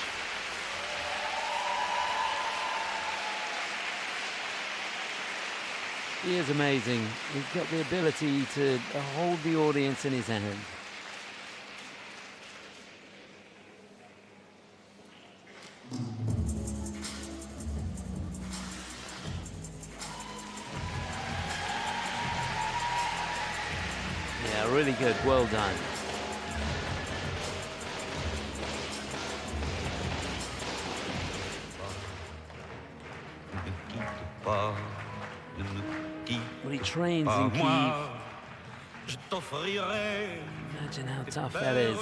He is amazing. He's got the ability to hold the audience in his hand. Yeah, really good. Well done. Well, he trains in Kyiv. Imagine how tough that is.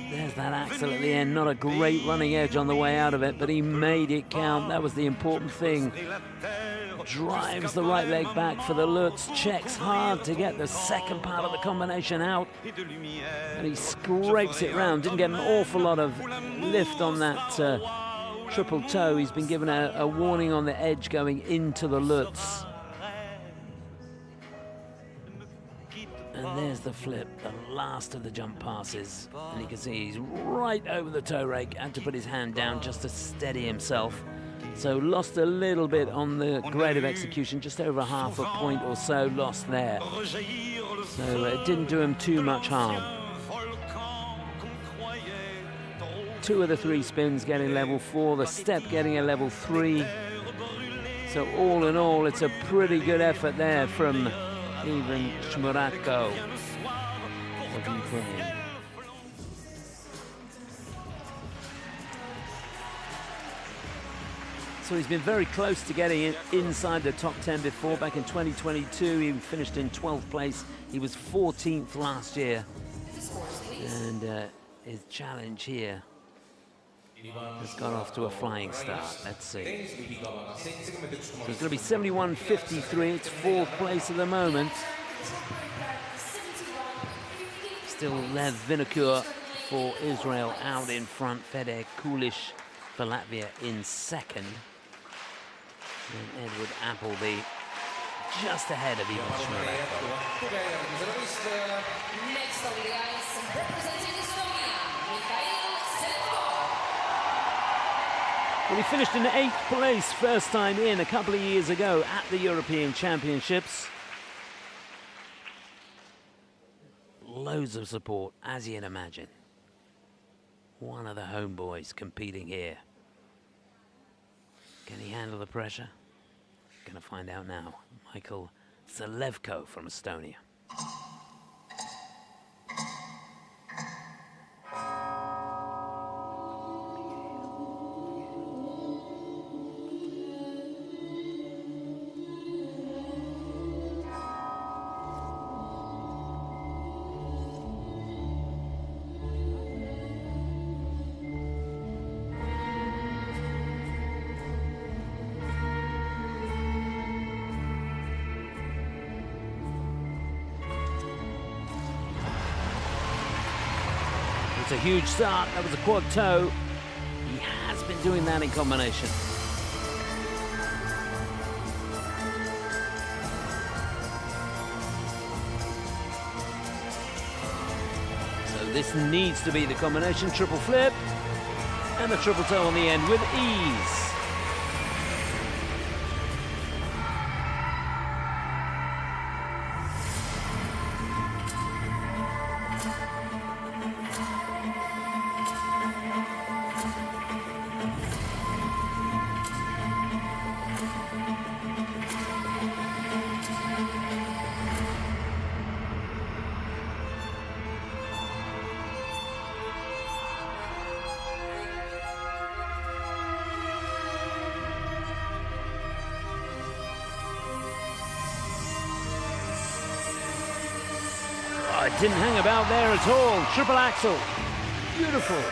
There's that axle at the end. Not a great running edge on the way out of it, but he made it count. That was the important thing. Drives the right leg back for the Lutz. Checks hard to get the second part of the combination out. And he scrapes it round. Didn't get an awful lot of lift on that triple toe. He's been given a warning on the edge going into the Lutz. And there's the flip, the last of the jump passes. And you can see he's right over the toe rake. Had to put his hand down just to steady himself. So lost a little bit on the grade of execution, just over half a point or so lost there. So it didn't do him too much harm. 2 of the 3 spins getting level 4, the step getting a level 3. So all in all, it's a pretty good effort there from Ivan Shmurako of Ukraine. So he's been very close to getting inside the top 10 before. Back in 2022, he finished in 12th place. He was 14th last year. And his challenge here has got off to a flying start. Let's see. So it's going to be 71.53. It's 4th place at the moment. Still Lev Vinokur for Israel out in front. Fede Kulish for Latvia in 2nd. And Edward Appleby just ahead of Ivan Shmurako. Next on the ice, representing Estonia, Mikhail. Well, he finished in 8th place first time in a couple of years ago at the European Championships. Loads of support, as you'd imagine. One of the homeboys competing here. Can he handle the pressure? Gonna find out now. Michael Zalevko from Estonia. It's a huge start. That was a quad toe. He has been doing that in combination. So this needs to be the combination. Triple flip and a triple toe on the end with ease. didn't hang about there at all. Triple axel. Beautiful.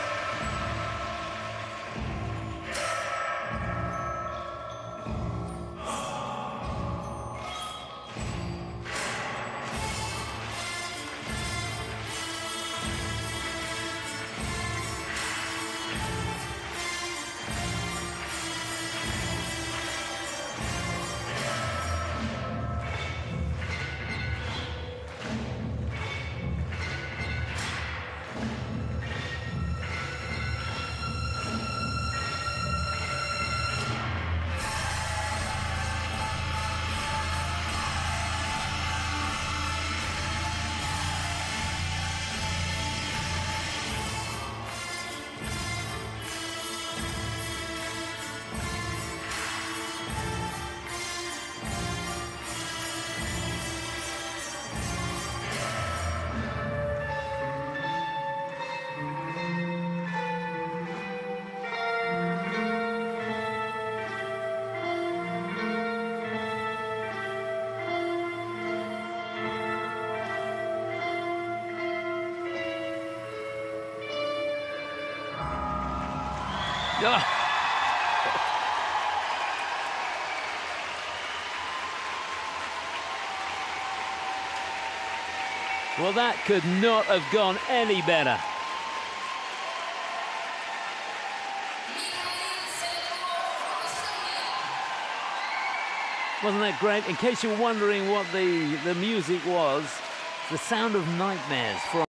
Well, that could not have gone any better. Wasn't that great? In case you're wondering what the music was, the Sound of Nightmares from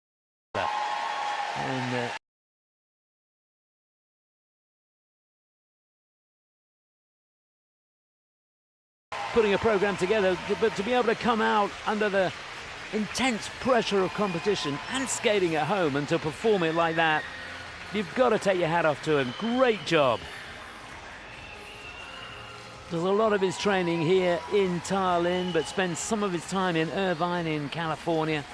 and putting a program together, but to be able to come out under the intense pressure of competition and skating at home and to perform it like that, you've got to take your hat off to him. Great job. Does a lot of his training here in Tallinn, but spends some of his time in Irvine in California,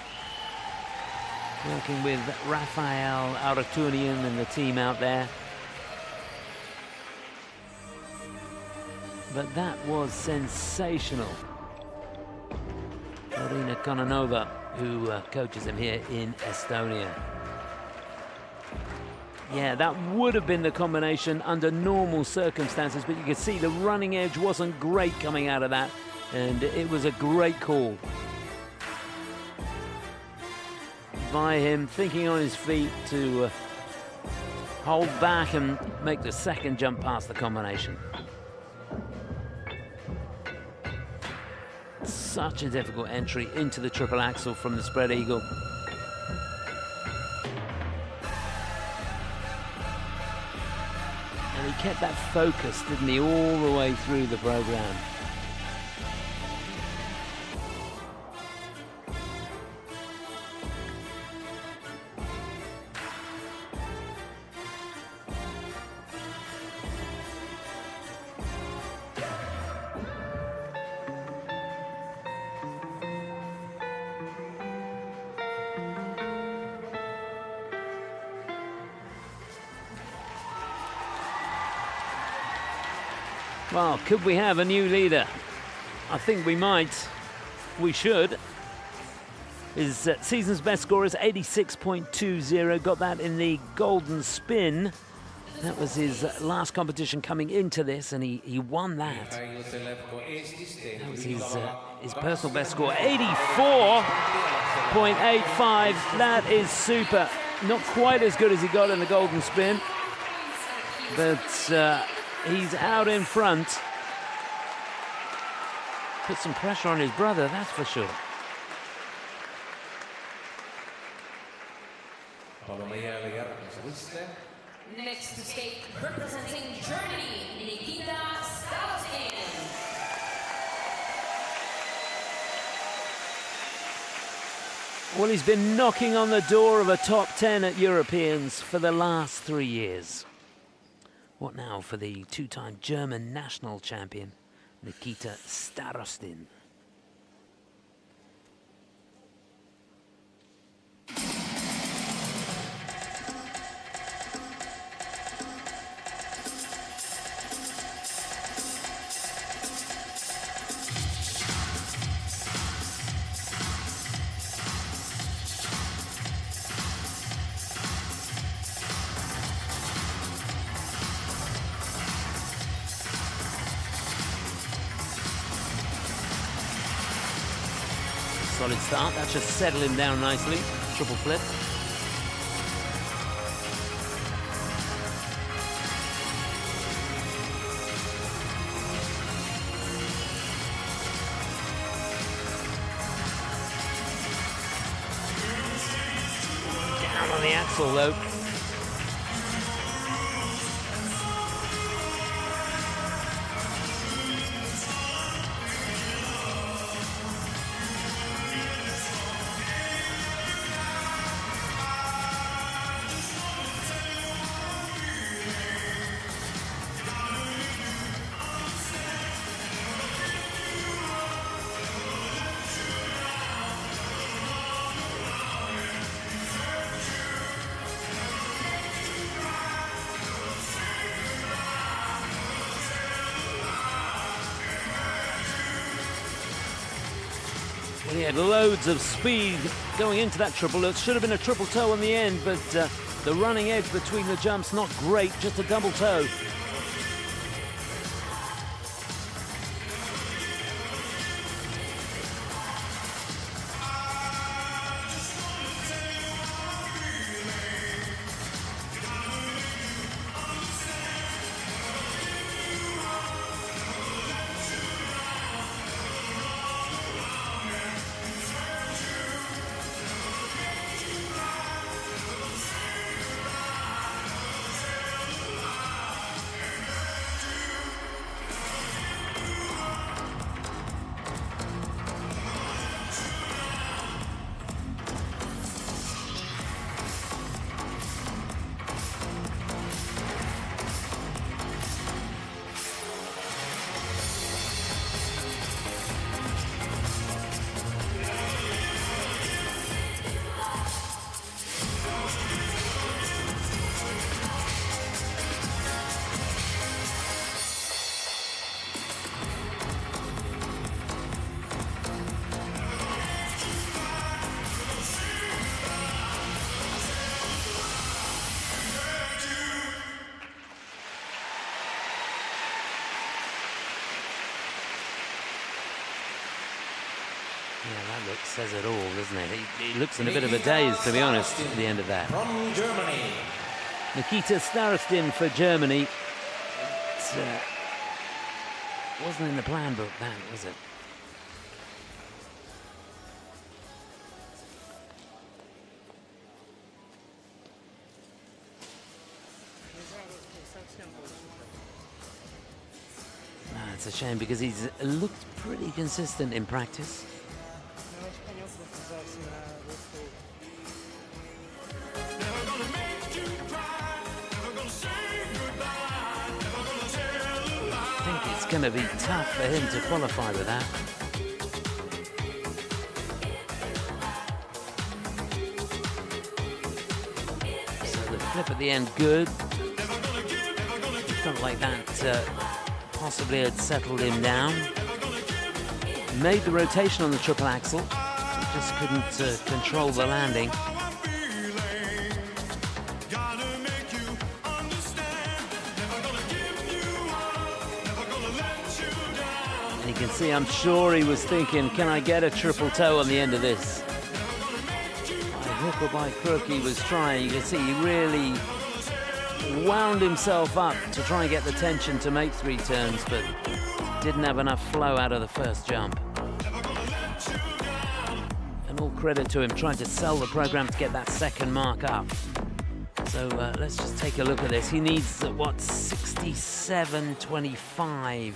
working with Rafael Aratunian and the team out there. But that was sensational. Marina Kononova, who coaches him here in Estonia. Yeah, that would have been the combination under normal circumstances, but you could see the running edge wasn't great coming out of that, and it was a great call by him, thinking on his feet to hold back and make the second jump past the combination. Such a difficult entry into the triple axel from the spread eagle. And he kept that focus, didn't he, all the way through the program. Well, could we have a new leader? I think we might. We should. His season's best score is 86.20. Got that in the golden spin. That was his last competition coming into this, and he won that. That was his personal best score, 84.85. That is super. Not quite as good as he got in the golden spin, but he's out in front. Put some pressure on his brother, that's for sure. Next to skate, representing Germany, Nikita Starostin. Well, he's been knocking on the door of a top 10 at Europeans for the last 3 years. What now for the two-time German national champion, Nikita Starostin? solid start. That should settle him down nicely. Triple flip. Down on the axle though. He had loads of speed going into that triple. It should have been a triple toe on the end, but the running edge between the jumps, not great, just a double toe. Yeah, that look says it all, doesn't it? He looks in a bit of a daze, to be honest, at the end of that. From Germany. Nikita Starostin for Germany. It wasn't in the plan book, that, was it? It's a shame because he's looked pretty consistent in practice. I think it's going to be tough for him to qualify with that. So the flip at the end, good. It felt like that possibly had settled him down. Made the rotation on the triple axel, just couldn't control the landing. And you can see, I'm sure he was thinking, can I get a triple toe on the end of this? By hook or by crook, he was trying. You can see he really wound himself up to try and get the tension to make 3 turns, but didn't have enough flow out of the first jump. And all credit to him trying to sell the program to get that second mark up. So let's just take a look at this. He needs, what, 67.25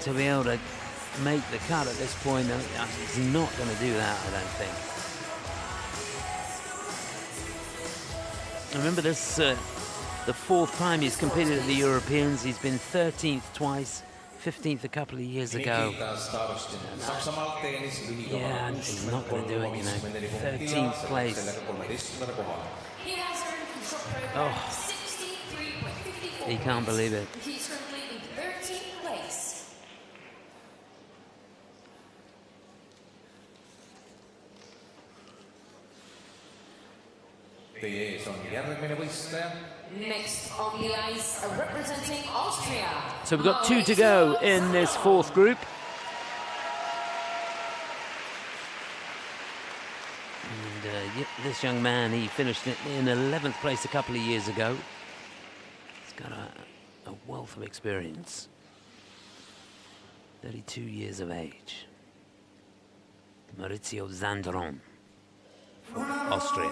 to be able to make the cut at this point. He's not going to do that, I don't think. Remember this, the 4th time he's competed at the Europeans. He's been 13th twice, 15th a couple of years ago. Yeah, he's not going to do it, you know. 13th place. Oh, he can't believe it. He's currently in 13th place. Next on the ice, representing Austria. So we've got 2 to go in this 4th group. This young man, he finished in 11th place a couple of years ago. He's got a wealth of experience. 32 years of age. Maurizio Zandron from Austria.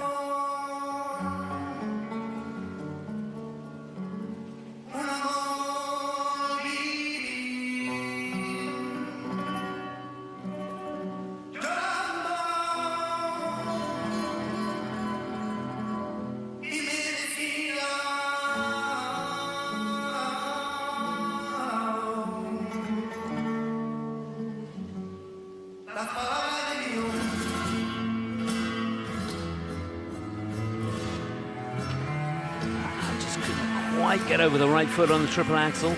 Quite get over the right foot on the triple axel. You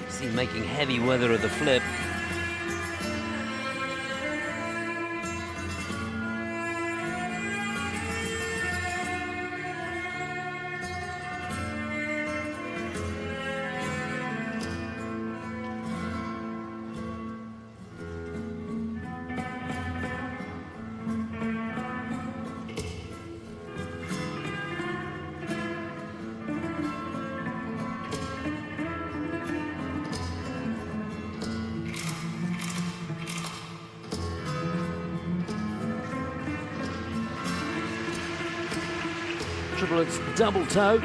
see him making heavy weather of the flip. Triplets double toe.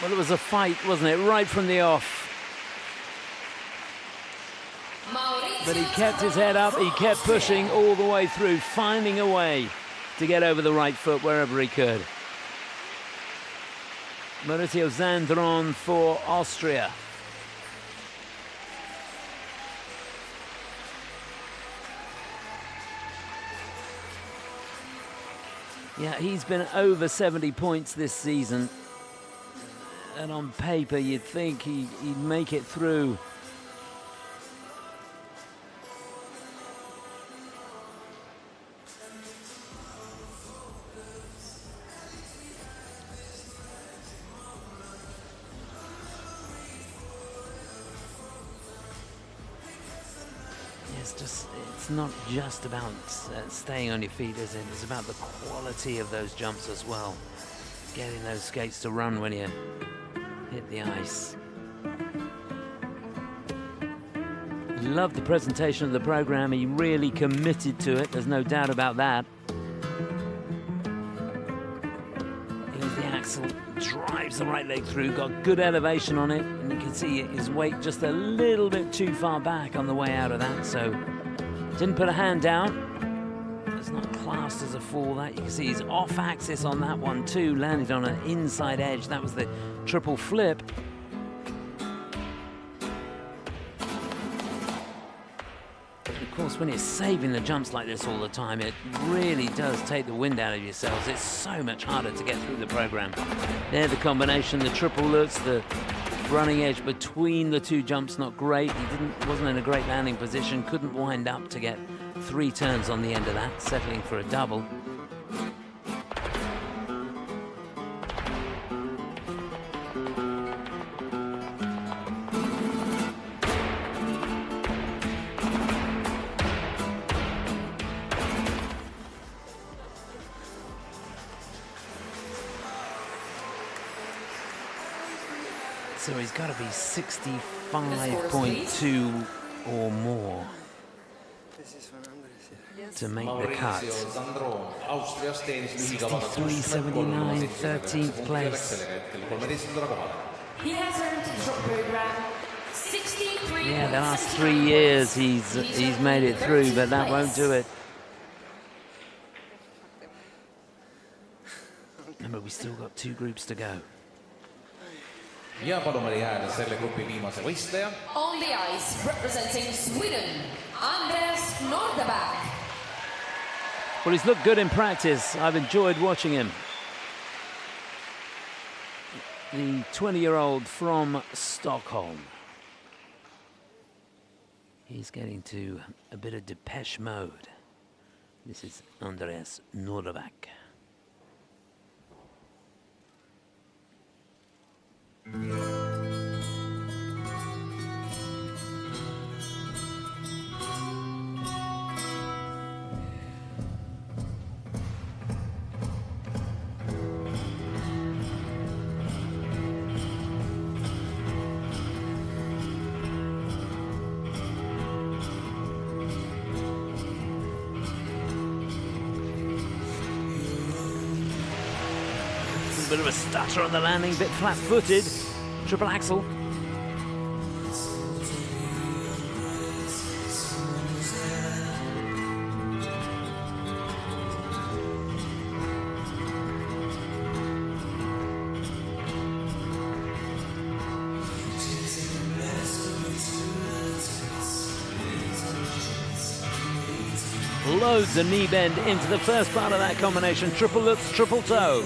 Well, it was a fight, wasn't it? Right from the off. But he kept his head up, he kept pushing all the way through, finding a way to get over the right foot wherever he could. Maurizio Zandron for Austria. Yeah, he's been over 70 points this season. And on paper, you'd think he'd make it through. It's not just about staying on your feet, is it? It's about the quality of those jumps as well. Getting those skates to run when you hit the ice. Loved the presentation of the program. He really committed to it. There's no doubt about that. Here's the axle. Drives the right leg through. Got good elevation on it. And you can see his weight just a little bit too far back on the way out of that. So didn't put a hand down. It's not classed as a fall. That you can see he's off axis on that one too. Landed on an inside edge. That was the triple flip. But of course, when you're saving the jumps like this all the time, it really does take the wind out of yourselves. It's so much harder to get through the program. There, the combination, the triple lutz, the running edge between the two jumps, not great. He wasn't in a great landing position, couldn't wind up to get 3 turns on the end of that, settling for a double. So he's got to be 65.2 or more to make the cut. 63.79, 13th place. He has earned a short program 63. Yeah, the last 3 years he's made it through, but that won't do it. Remember, we still got 2 groups to go. Ja palume jääda selle grupi viimase võistleja. On the ice, representing Sweden, Anders Nordeback. Well, he's looked good in practice. I've enjoyed watching him. The 20-year-old from Stockholm. He's getting to a bit of Depeche Mode. This is Anders Nordeback. Bit of a stutter on the landing, bit flat-footed. Triple axel. Loads of knee bend into the first part of that combination. Triple loops, triple toe.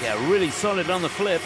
Yeah, really solid on the flip.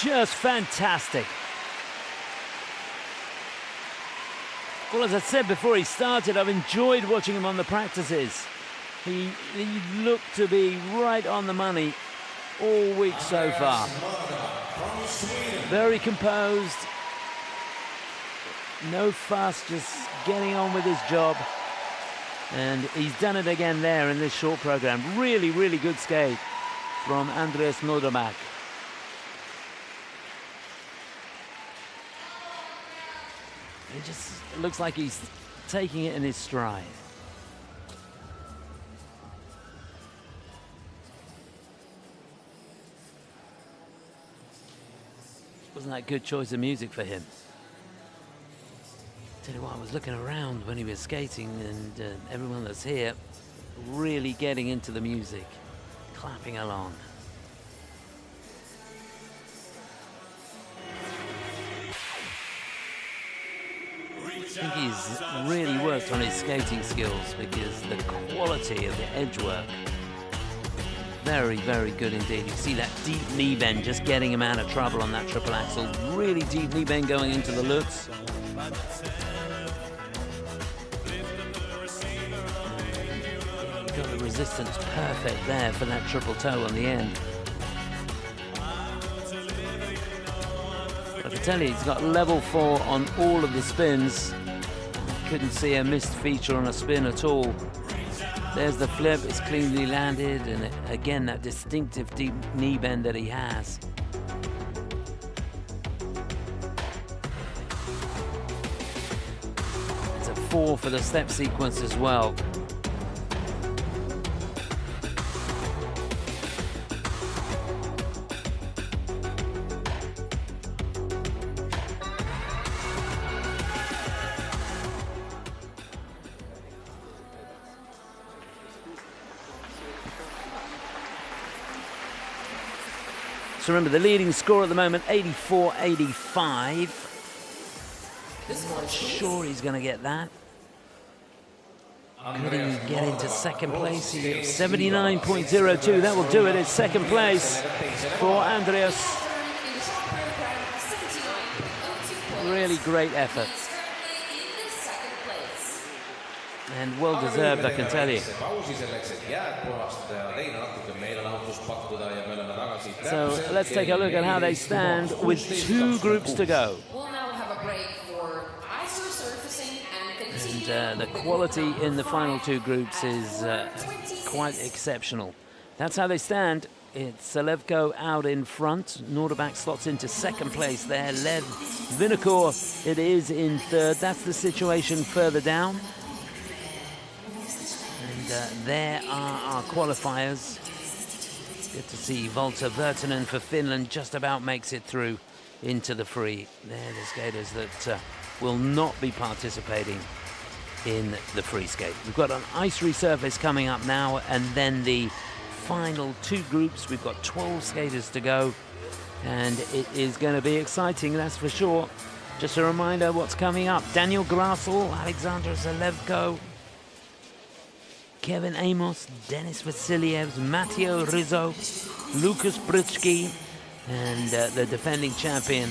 Just fantastic. Well, as I said before he started, I've enjoyed watching him on the practices. He looked to be right on the money all week so far. Very composed. No fuss, just getting on with his job. And he's done it again there in this short program. Really, really good skate from Anders Nordeback. It just looks like he's taking it in his stride. Wasn't that a good choice of music for him? Tell you what, I was looking around when he was skating, and everyone that's here really getting into the music, clapping along. I think he's really worked on his skating skills, because the quality of the edge work, very, very good indeed. You see that deep knee bend just getting him out of trouble on that triple axel. Really deep knee bend going into the lutz. Got the resistance perfect there for that triple toe on the end. I can tell you, he's got level 4 on all of the spins. Couldn't see a missed feature on a spin at all. There's the flip, it's cleanly landed, and again, that distinctive deep knee bend that he has. It's a 4 for the step sequence as well. So remember, the leading score at the moment, 84-85. Not sure he's going to get that. Could he get into second place? 79.02, that will do it. It's second place for Andreas. Really great effort. And well deserved, I can tell you. So let's take a look at how they stand with 2 groups to go. We'll now have a break for ISU surfacing and continue. And the quality in the final 2 groups is quite exceptional. That's how they stand. It's Selevko out in front. Norderbach slots into second place there. Lev Vinokur, it is in third. That's the situation further down. And there are our qualifiers. Good to see Valter Virtanen for Finland just about makes it through into the free. They're the skaters that will not be participating in the free skate. We've got an ice resurface coming up now, and then the final 2 groups. We've got 12 skaters to go, and it is going to be exciting, that's for sure. Just a reminder what's coming up. Daniel Grassel, Alexander Selevko, Kevin Amos, Denis Vasiliev, Matteo Rizzo, Lucas Britsky, and the defending champion,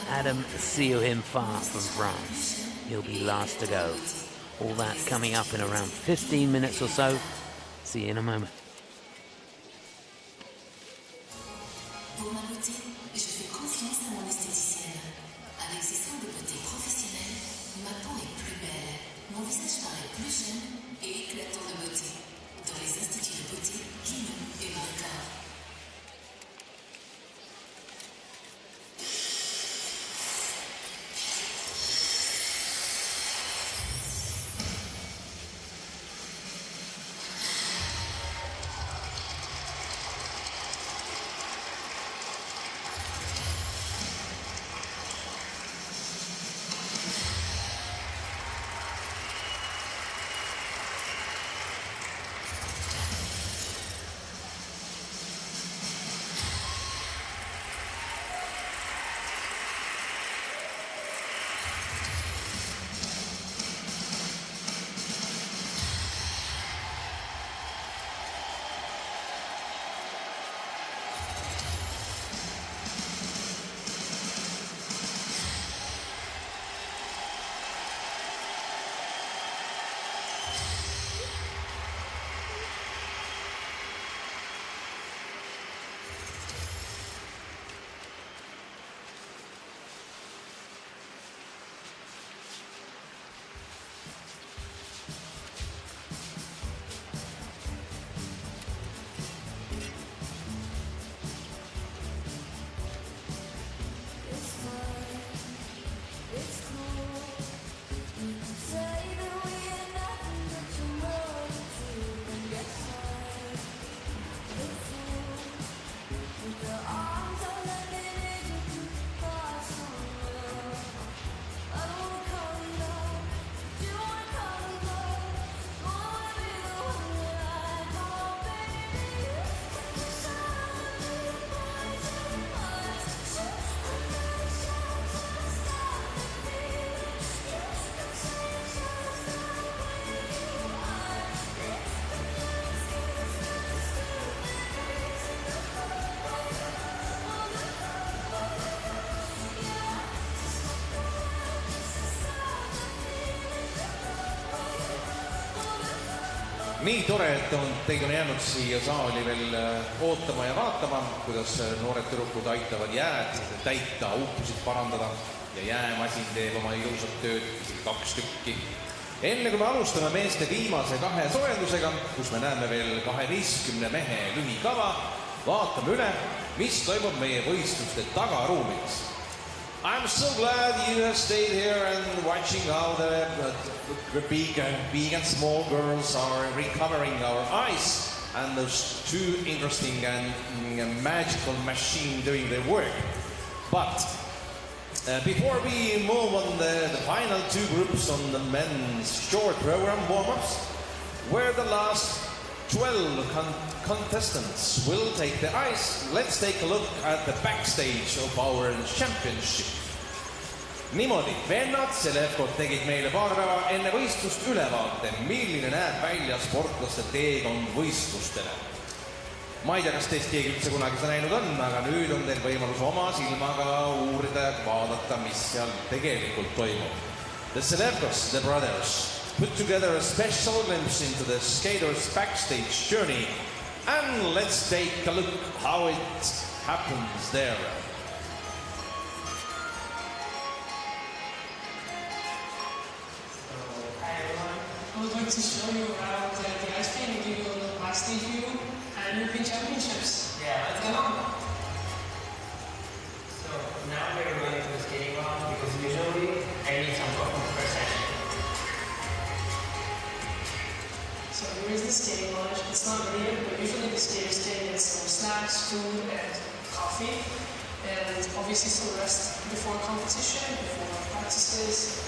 Adam Siohimfa from France. He'll be last to go. All that coming up in around 15 minutes or so. See you in a moment. Nii tore, et teid on jäänud siia saali veel ootama ja vaatama, kuidas noored tüdrukud aitavad jääd täita, uupusid parandada ja jäämasin teeb oma ilusat tööd, 2 tükki. Enne kui me alustame meeste viimase 2 soojendusega, kus me näeme veel 12 mehe lühikava, vaatame üle, mis toimub meie võistluste tagaruumides. I'm so glad you have stayed here and watching how the big and small girls are recovering our ice and those 2 interesting and magical machines doing their work. But before we move on the final 2 groups on the men's short program warm-ups, where the last 12 contestants will take the ice, let's take a look at the backstage of our championship. Niimoodi, vennad Selefkot tegid meile paar päeva enne võistlust ülevaate, milline näeb välja sportlaste teekond võistlustele. Ma ei tea, kas teist keegi üldse kunagi seda näinud on, aga nüüd on teil võimalus oma silmaga uurida ja vaadata, mis seal tegelikult toimub. The Selefkots, the brothers, put together a special glimpse into the skaters' backstage journey, and let's take a look how it happens there. I would like to show you around the ice cream and give you a little backstage view and European Championships. Yeah, let's go. So now we're going to the skating wall because usually I need some coffee per session. So here is the skating launch. It's not needed, but usually the skaters can get some snacks, food, and coffee, and obviously some rest before competition, before practices.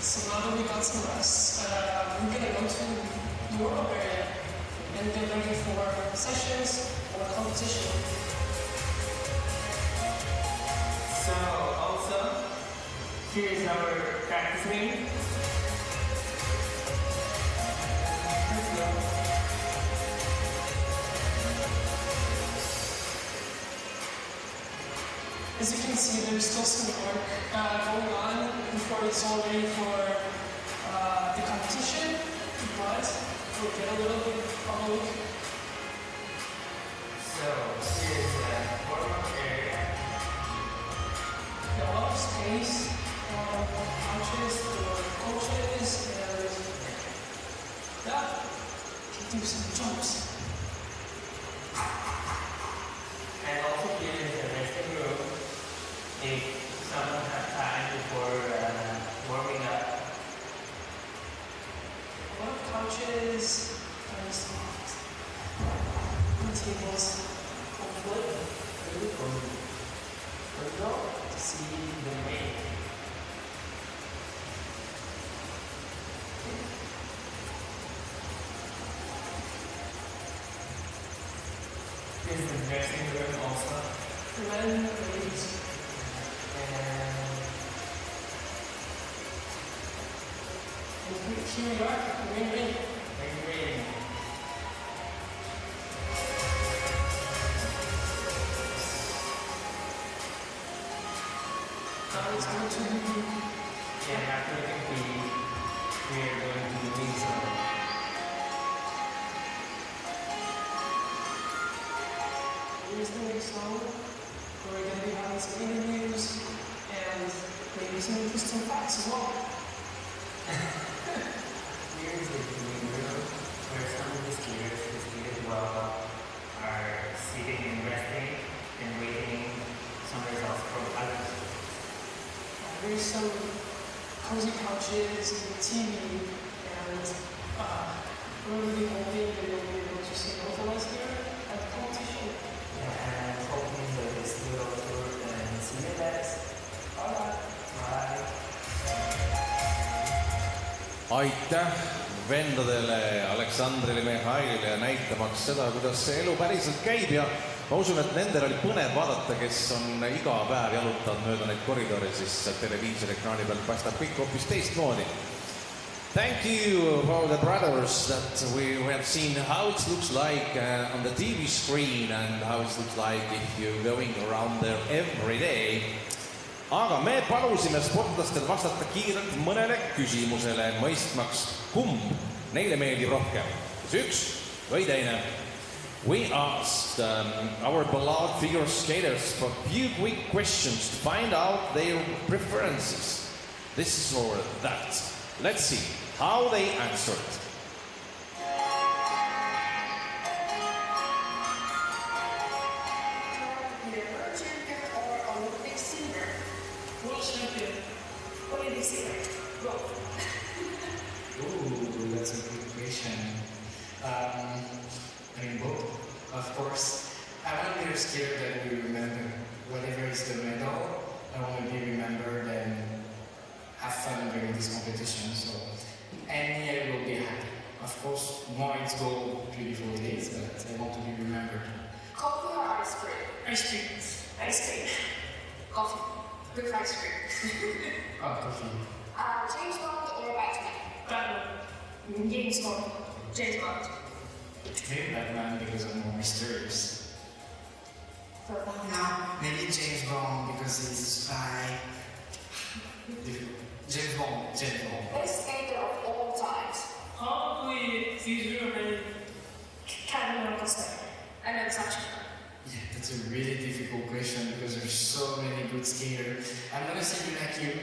So now that we got some rest, we're going to go to the warm-up area and get ready for sessions or competition. So also, here is our practice ring. Let's go. As you can see, there's still some work going on before it's all ready for the competition, but we'll get a little bit of a look. So here's the warm-up area. A lot of space, couches for coaches, and yeah, do some jumps. And also here is the resting room. If someone has time before warming up. A lot of couches, and tables, hopefully. Let's go to see the main. This is the dressing room also. And then ladies. And here we are, the main ring. Now it's going to be... Yeah, after we are going to the wing zone. Here's the wing zone, where we're going to be having some interviews and maybe some interesting facts as well. Here is the wing room, where some of the skaters who skated well are sitting and resting and waiting some results from others. There's some cozy couches and TV, and we're really hoping that you'll be able to see both of us here at the competition. aitäh vendadele Aleksandrile, Mihhailile ja näitamaks seda, kuidas see elu päriselt käib ja ma usun, et nendel oli põnev vaadata, kes on iga päev jalutanud mööda neid koridore, siis televiisori ekraani pealt paistab kõik hoopis teistmoodi. Thank you for the brothers that we have seen how it looks like on the TV screen and how it looks like if you're going around there every day. Aga me palusime sportlastel vastata kiirelt mõnele küsimusele, mõistmaks, kumb neile meeldib rohkem. Kas üks või teine? We asked our beloved figure skaters for a few quick questions to find out their preferences. This is or that. Let's see how they answered. Ooh, that's a good question. I mean, both, of course. I want to be scared that we remember whatever is the medal. I want to be remembered and have fun during this competition. So, any I will be happy. Of course, more it's gold, beautiful days, but I want to be remembered. Coffee or ice cream? Ice cream. Ice cream. Coffee. With ice cream. Coffee. James Bond or Batman? Batman. James Bond. James Bond. Maybe Batman because I'm more mysterious. For Batman. No, maybe James Bond because he's a spy. James Bond. Best skater of all times. Probably Caesar and Kevin Costa. And then Sancho. Yeah, that's a really difficult question because there's so many good skaters. I'm gonna say Yunakim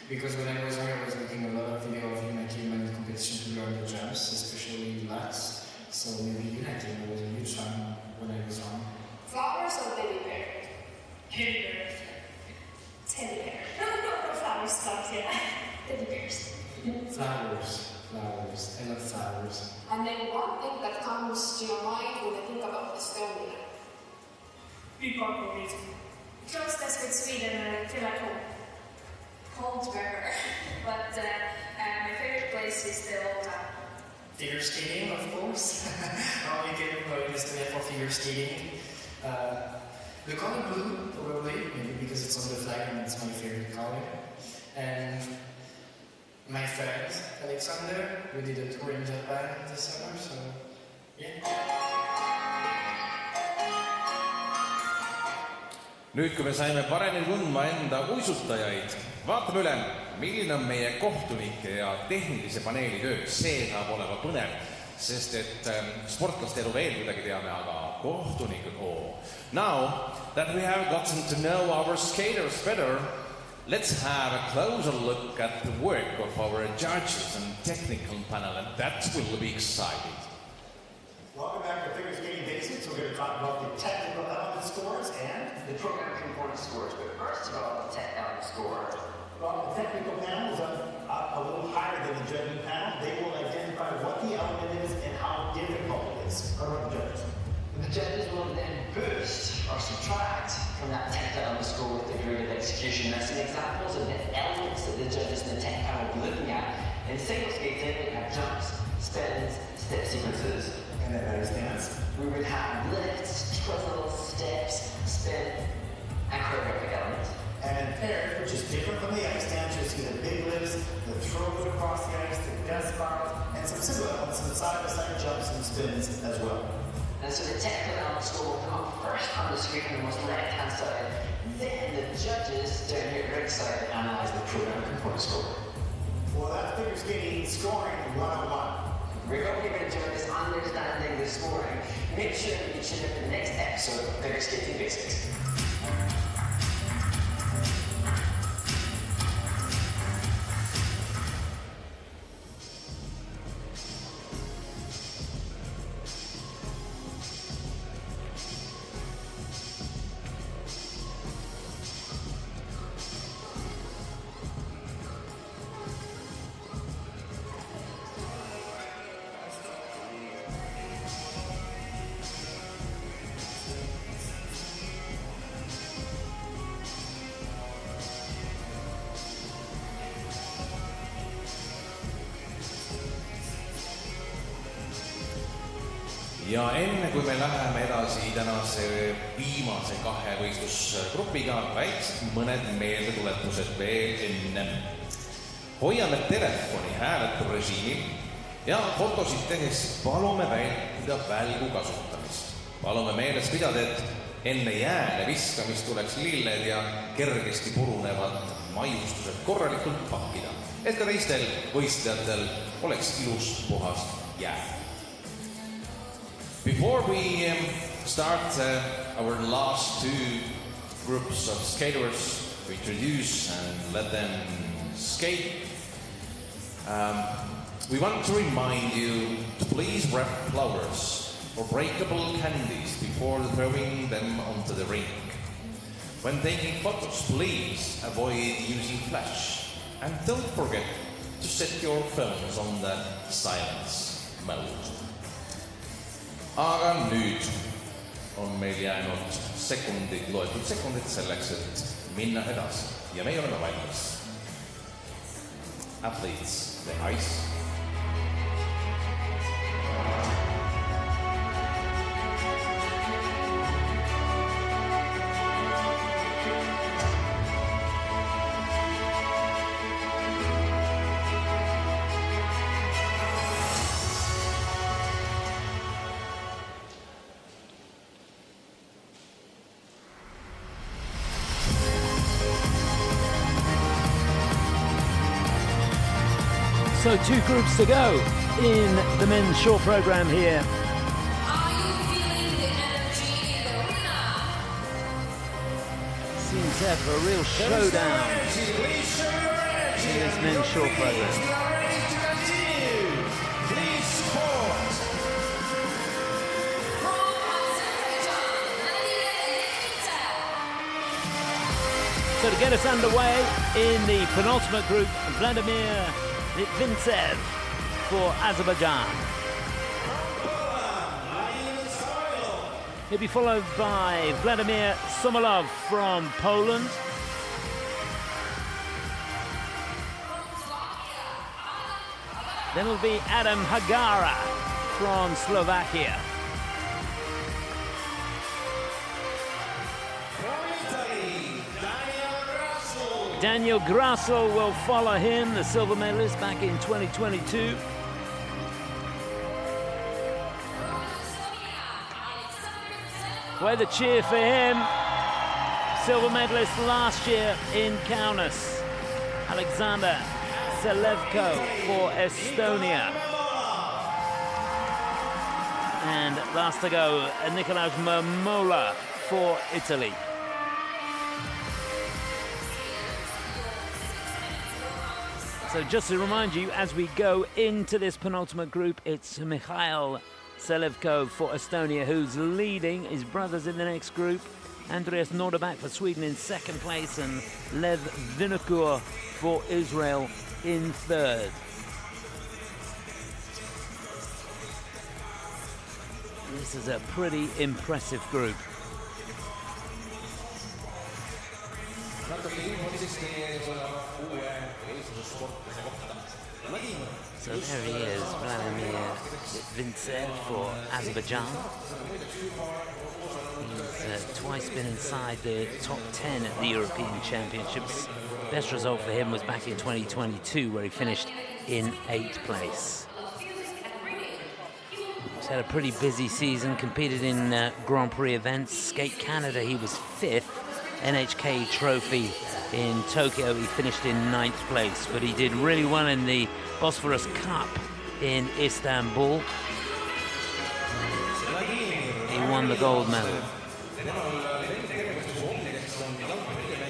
because when I was here, I was making a lot of video of Yunakim and the competition to learn the jumps, especially lats. So maybe Yunakim was a huge fan when I was on. Flowers or teddy bear? Teddy bear. Teddy bear. No flower stuff, yeah. Teddy bears. Flowers. I love flowers. And then one thing that comes to your mind when you think about Estonia. People for me. Closeness with Sweden, I feel like home. Cold weather. But my favorite place is the old town. Figure skating, of course. Only came in Estonia for figure skating. The color blue, probably, maybe because it's on the flag and it's my favorite color. And my friend, Alexander, we did a tour in Japan this summer, so yeah. Nüüd, kui me saime paremini tundma enda uisutajaid, vaatame üle, milline on meie kohtunike ja tehnilise paneeli töö. See saab olema põnev, sest et sportlaste elu veel midagi teame, aga kohtunikud, Now that we have gotten to know our skaters better, let's have a closer look at the work of our judges and technical panel, and that will be exciting. Welcome back to Figure Skating Basics. We're going to talk about the technical element scores and the program component scores. But first of all, the tech element score. Well, the technical panel is a little higher than the judging panel. They will identify what the element is and how difficult it is. Or the judges. The judges will then boost or subtract from that tech element score with the grade of execution. Now, some examples of the elements that the judges in the tech panel will be looking at. In single skating, we have jumps, spins, step sequences. And then that is dance. We would have lifts, twizzles, steps, spin, and choreographic elements. And pairs, which is different from the ice dance, you'll see the big lifts, the throws across the ice, the death spirals, and some simple elements, some side-by-side jumps and spins as well. And so the technical element score will come up first on the screen on the most left-hand side. Then the judges down here at the right side analyze the program component score. Well, that's figure skating scoring 101. We hope you're going to enjoy this understanding the scoring. Make sure that you tune in to the next episode of Figure Skating Basics. ja enne kui me läheme edasi tänase viimase 2 võistlusgrupiga, väiksed mõned meeldetuletused veel enne. Hoiame telefoni hääleturežiimi ja fotosid tehes palume vältida välgu kasutamist. Palume meeles pidada, et enne jääle viskamist tuleks lilled ja kergesti purunevad maiustused korralikult pakkida, et ka teistel võistlejatel oleks ilus puhas jää. Before we start our last 2 groups of skaters to introduce and let them skate, we want to remind you to please wrap flowers or breakable candies before throwing them onto the rink. When taking photos, please avoid using flash and don't forget to set your phones on the silence mode. Aga nüüd on meil jäänud sekundid, loetud sekundid selleks, et minna edasi. Ja meie oleme valmis. Athletes, the ice. So 2 groups to go in the men's short program here. Are you feeling the energy in the arena? Seems to have a real showdown in this men's short program. So to get us underway in the penultimate group, Vladimir Litvintsev for Azerbaijan. He'll be followed by Vladimir Somolov from Poland. Then it'll be Adam Hagara from Slovakia. Daniel Grassel will follow him, the silver medalist back in 2022. Where the cheer for him, silver medalist last year in Kaunas, Alexander Selevko for Estonia. And last to go, Nikolaus Momola for Italy. So just to remind you, as we go into this penultimate group, it's Mikhail Selevko for Estonia who's leading. His brothers in the next group, Andreas Norderback for Sweden in 2nd place and Lev Vinokur for Israel in 3rd. This is a pretty impressive group. So there he is, Vladimir Litvintsev for Azerbaijan. He's twice been inside the top 10 at the European Championships. Best result for him was back in 2022, where he finished in 8th place. He's had a pretty busy season, competed in Grand Prix events. Skate Canada, he was 5th. NHK Trophy in Tokyo, he finished in 9th place, but he did really well in the Bosphorus Cup in Istanbul. He won the gold medal.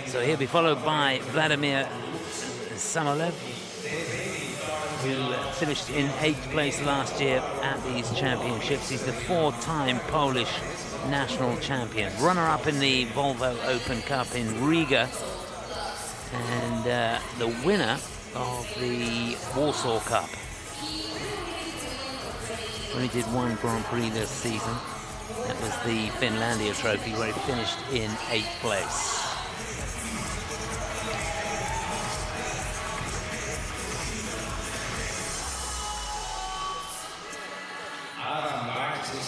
So he'll be followed by Vladimir Samolev, who finished in 8th place last year at these championships. He's the 4-time Polish national champion, runner-up in the Volvo Open Cup in Riga, and the winner of the Warsaw Cup. Only did 1 Grand Prix this season. That was the Finlandia Trophy, where he finished in 8th place.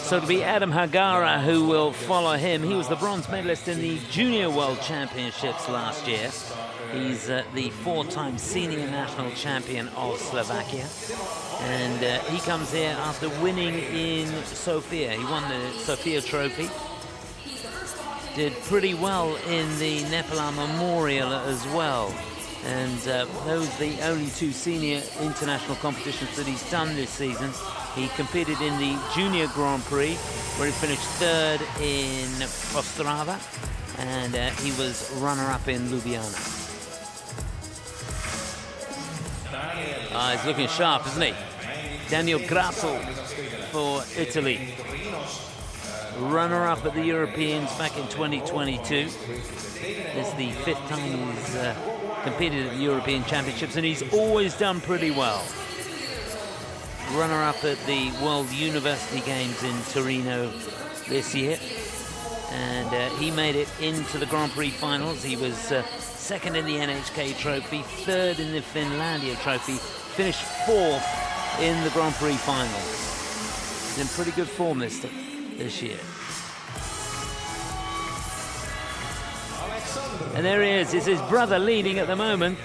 So it'll be Adam Hagara who will follow him. He was the bronze medalist in the Junior World Championships last year. He's the four-time senior national champion of Slovakia. And he comes here after winning in Sofia. He won the Sofia Trophy. Did pretty well in the Nepal Memorial as well. And those are the only two senior international competitions that he's done this season. He competed in the Junior Grand Prix, where he finished third in Ostrava, and he was runner-up in Ljubljana. He's looking sharp, isn't he? Daniel Grasso for Italy. Runner-up at the Europeans back in 2022. This is the fifth time he's competed at the European Championships, and he's always done pretty well. Runner-up at the World University Games in Torino this year, and he made it into the Grand Prix finals. He was second in the NHK Trophy, third in the Finlandia Trophy, finished fourth in the Grand Prix finals. He's in pretty good form this year. And there he is. It's his brother leading at the moment.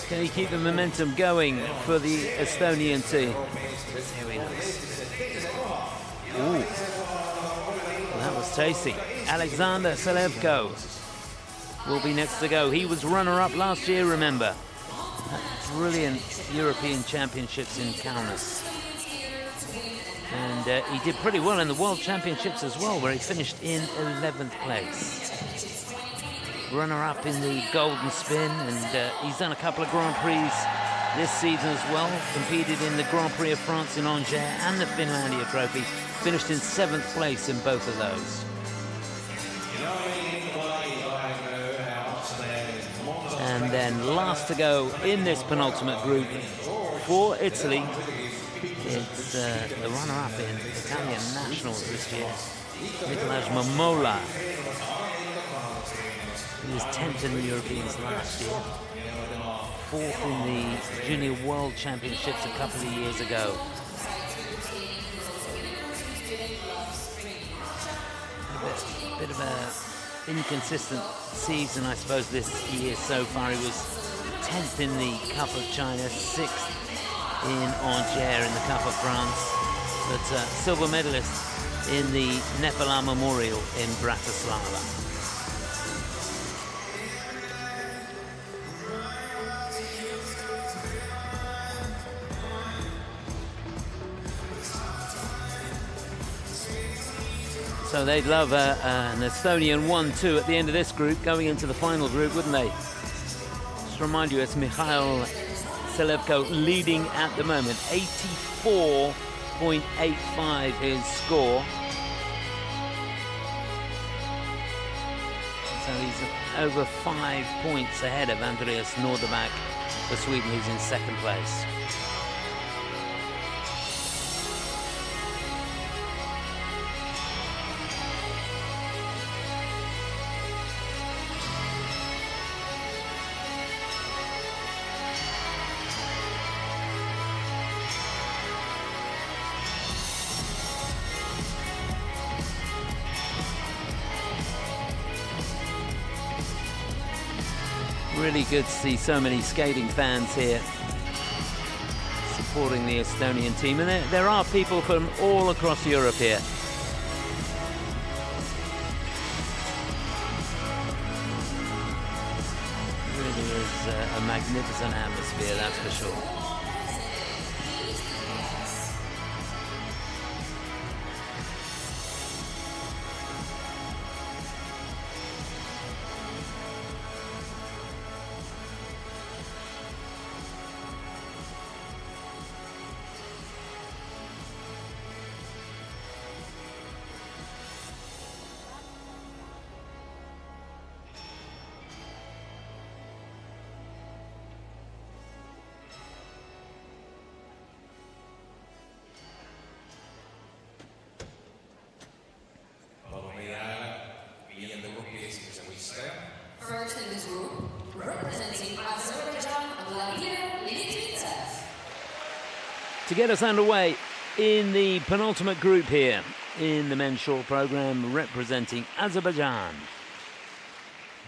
Can he keep the momentum going for the Estonian team? Let's see how he looks. Ooh. Well, that was tasty. Alexander Selevko will be next to go. He was runner-up last year, remember. Brilliant European Championships in Kaunas. And he did pretty well in the World Championships as well, where he finished in 11th place. Runner-up in the Golden Spin, and he's done a couple of Grand Prix this season as well. Competed in the Grand Prix of France in Angers and the Finlandia Trophy. Finished in 7th place in both of those. And then last to go in this penultimate group for Italy, it's the runner-up in Italian Nationals this year, Nicolas Momola. He was 10th in the Europeans last year, 4th in the Junior World Championships a couple of years ago. A bit of a inconsistent season, I suppose, this year so far. He was 10th in the Cup of China, 6th in Angers in the Cup of France, but silver medalist in the Nepal Memorial in Bratislava. So they'd love an Estonian 1-2 at the end of this group, going into the final group, wouldn't they? Just to remind you, it's Mikhail Selevko leading at the moment, 84.85 his score. So he's over 5 points ahead of Andreas Norderback for Sweden, who's in second place. Really good to see so many skating fans here supporting the Estonian team, and there are people from all across Europe here. Really is a magnificent atmosphere, that's for sure. First in this group, representing Azerbaijan, Vladimir Litvintsov. To get us underway in the penultimate group here in the men's short program, representing Azerbaijan,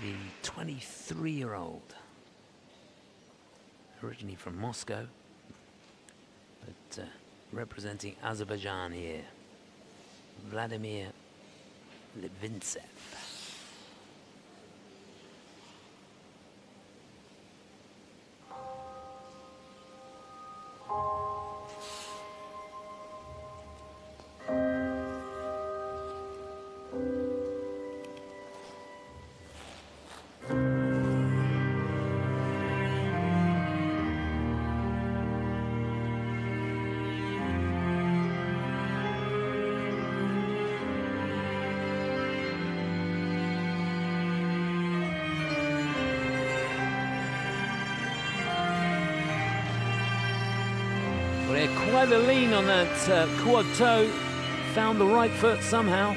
the 23-year-old, originally from Moscow, but representing Azerbaijan here, Vladimir Litvintsev. Quite a lean on that quad toe, found the right foot somehow.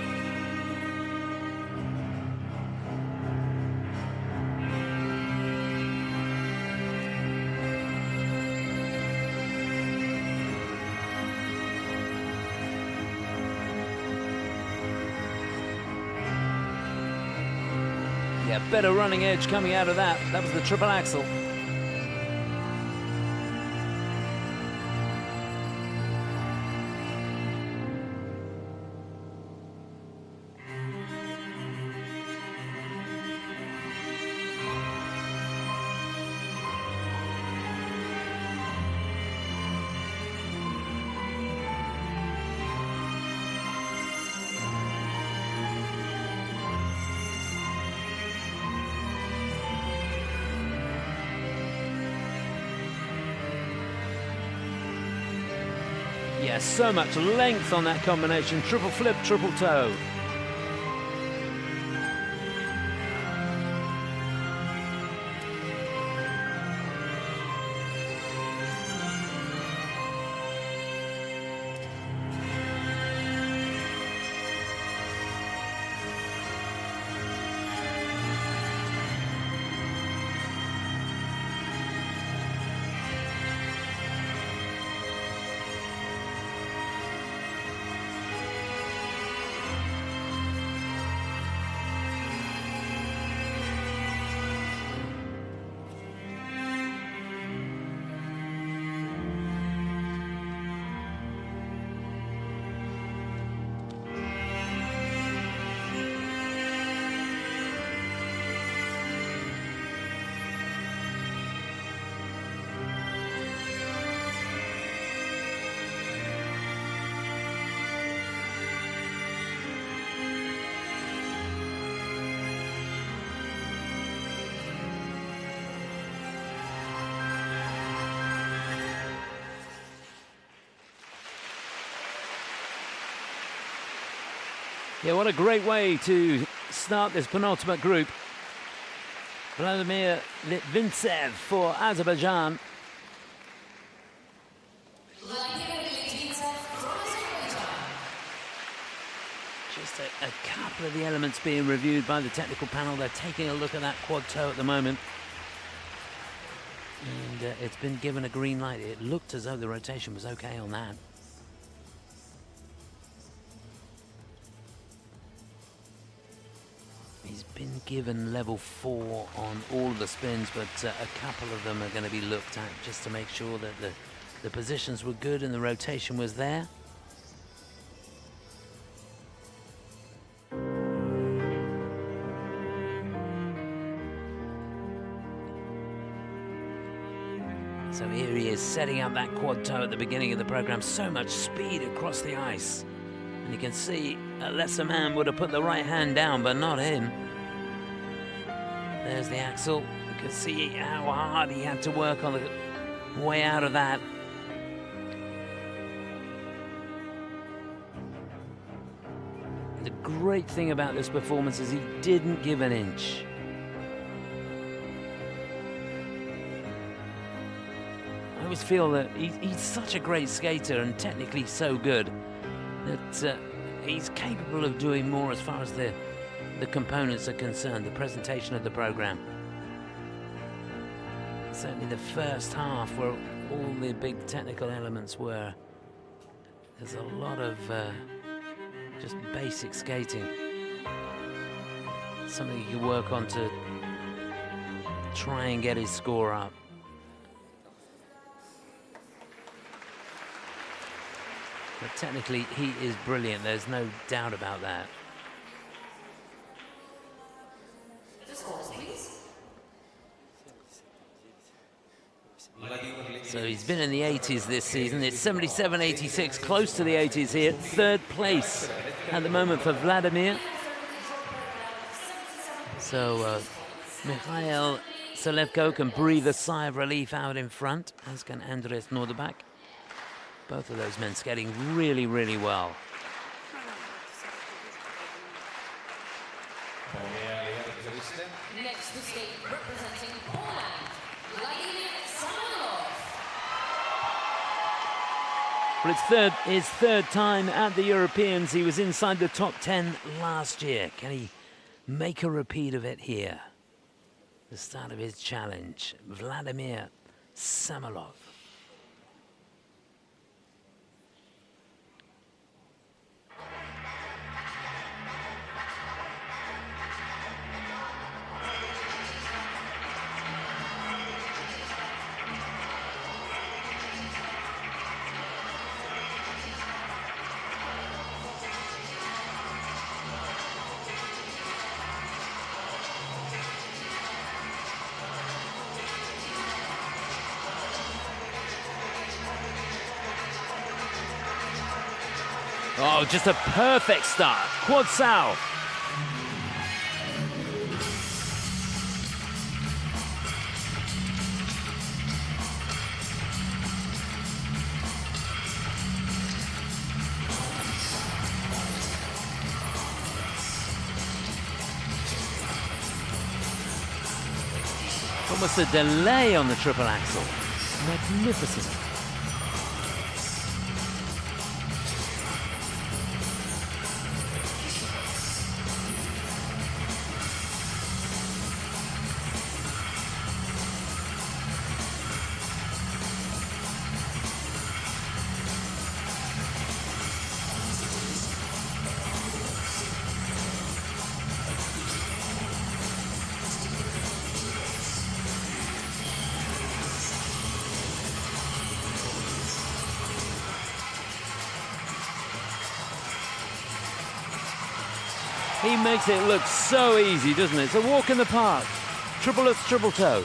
Yeah, better running edge coming out of that. That was the triple axel. Yeah, so much length on that combination. Triple flip, triple toe. Yeah, what a great way to start this penultimate group. Vladimir Litvintsev for Azerbaijan. Just a couple of the elements being reviewed by the technical panel. They're taking a look at that quad toe at the moment. And it's been given a green light. It looked as though the rotation was okay on that. He's been given level 4 on all of the spins, but a couple of them are going to be looked at just to make sure that the positions were good and the rotation was there. So here he is setting up that quad toe at the beginning of the program. So much speed across the ice. And you can see a lesser man would have put the right hand down, but not him. There's the axle. You can see how hard he had to work on the way out of that. The great thing about this performance is he didn't give an inch. I always feel that he's such a great skater and technically so good that he's capable of doing more as far as the components are concerned, the presentation of the program. Certainly the first half, where all the big technical elements were There's a lot of just basic skating. Something you can work on to try and get his score up. But technically, he is brilliant. There's no doubt about that. So he's been in the 80s this season. It's 77-86, close to the 80s here. Third place at the moment for Vladimir. So Mikhail Selevko can breathe a sigh of relief out in front, as can Andres Norderbach. Both of those men skating really, really well. Next to skate representing Poland, Vladimir Samalov. Well, it's his third time at the Europeans. He was inside the top 10 last year. Can he make a repeat of it here? The start of his challenge, Vladimir Samalov. Oh, just a perfect start. Quad sow. Almost a delay on the triple axel. Magnificent. He makes it look so easy, doesn't it? It's a walk in the park. Triple lutz, triple toe.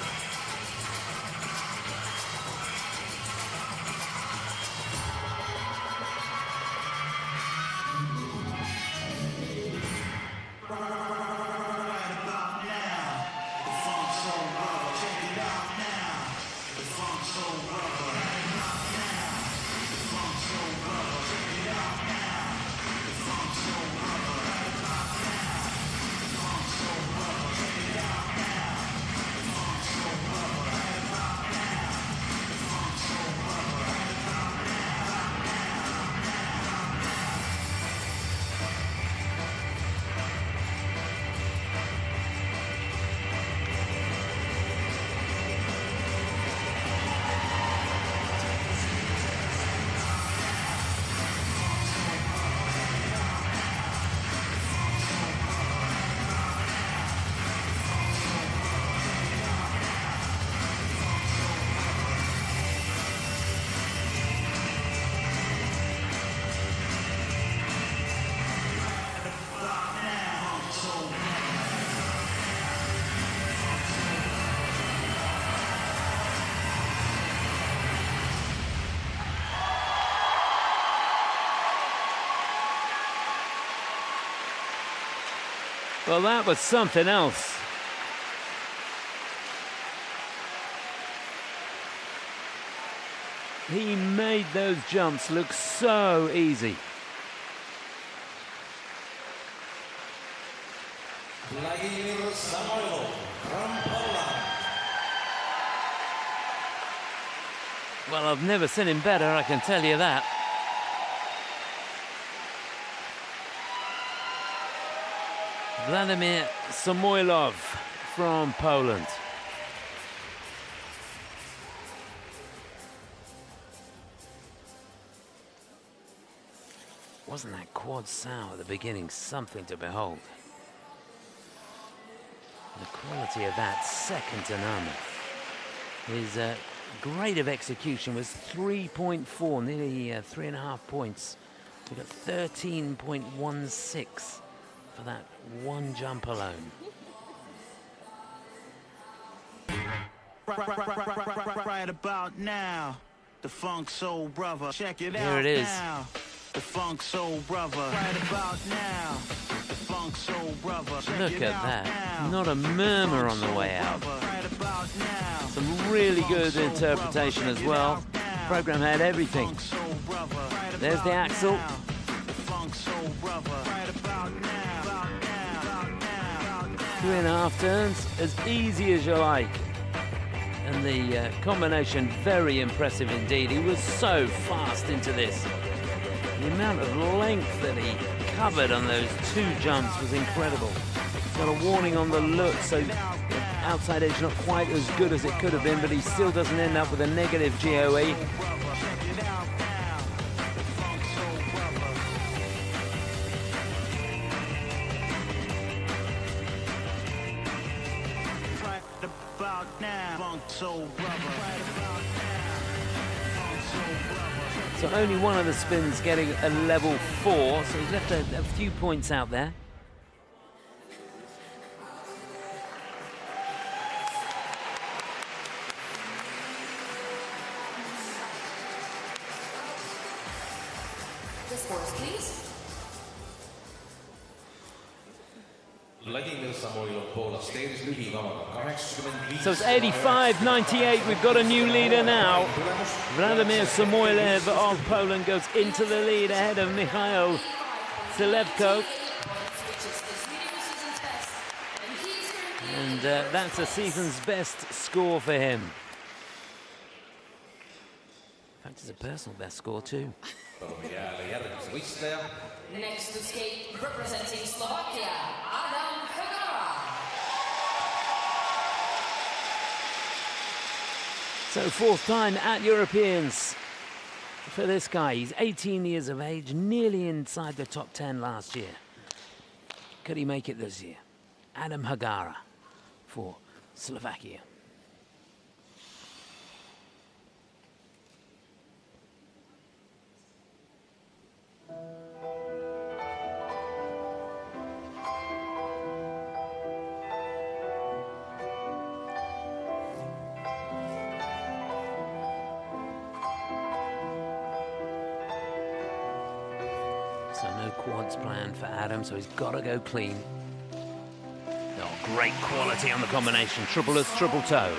Well, that was something else. He made those jumps look so easy. Vladimir Samalov from Poland. Well, I've never seen him better, I can tell you that. Vladimir Samoilov from Poland. Wasn't that quad sow at the beginning something to behold? The quality of that, second to none. His grade of execution was 3.4, nearly 3.5 points. We got 13.16 for that one jump alone. Right about now, the Funk Soul Brother. Check it Here out it is. now. The Funk Soul Brother. Right about now, the Funk Soul Brother. Check Look it at out that. now. Not a murmur on the way out. Right about now. Some really good interpretation as well. Program had everything. There's the axle. The Funk Soul Brother. Right about now. 3.5 turns, as easy as you like. And the combination, very impressive indeed. He was so fast into this. The amount of length that he covered on those 2 jumps was incredible. Got a warning on the look, so the outside edge not quite as good as it could have been, but he still doesn't end up with a negative GOE. So only one of the spins getting a level 4, so he's left a few points out there. The scores, please. Vladimir Samoilov Poolast teenis lühikavaga 85. So it's 85-98. We've got a new leader now. Vladimir Samoilov of Poland goes into the lead ahead of Mikhail Selevko. And that's a season's best score for him. In fact, it's a personal best score too. Next to skate, representing Slovakia, Adam Hagara. So 4th time at Europeans for this guy. He's 18 years of age, nearly inside the top 10 last year. Could he make it this year? Adam Hagara for Slovakia. So no quads planned for Adam, so he's got to go clean. Oh, great quality on the combination. Triple triple toe.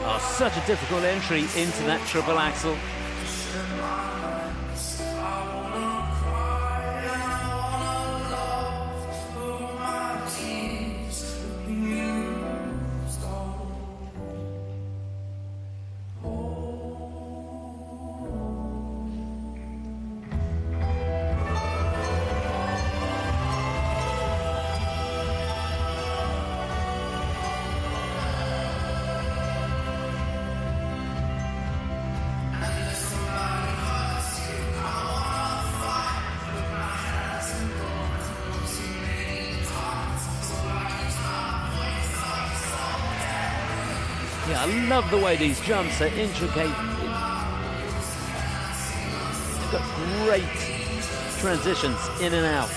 Oh, such a difficult entry into that triple axel. Yeah, I love the way these jumps are intricate. They've got great transitions in and out.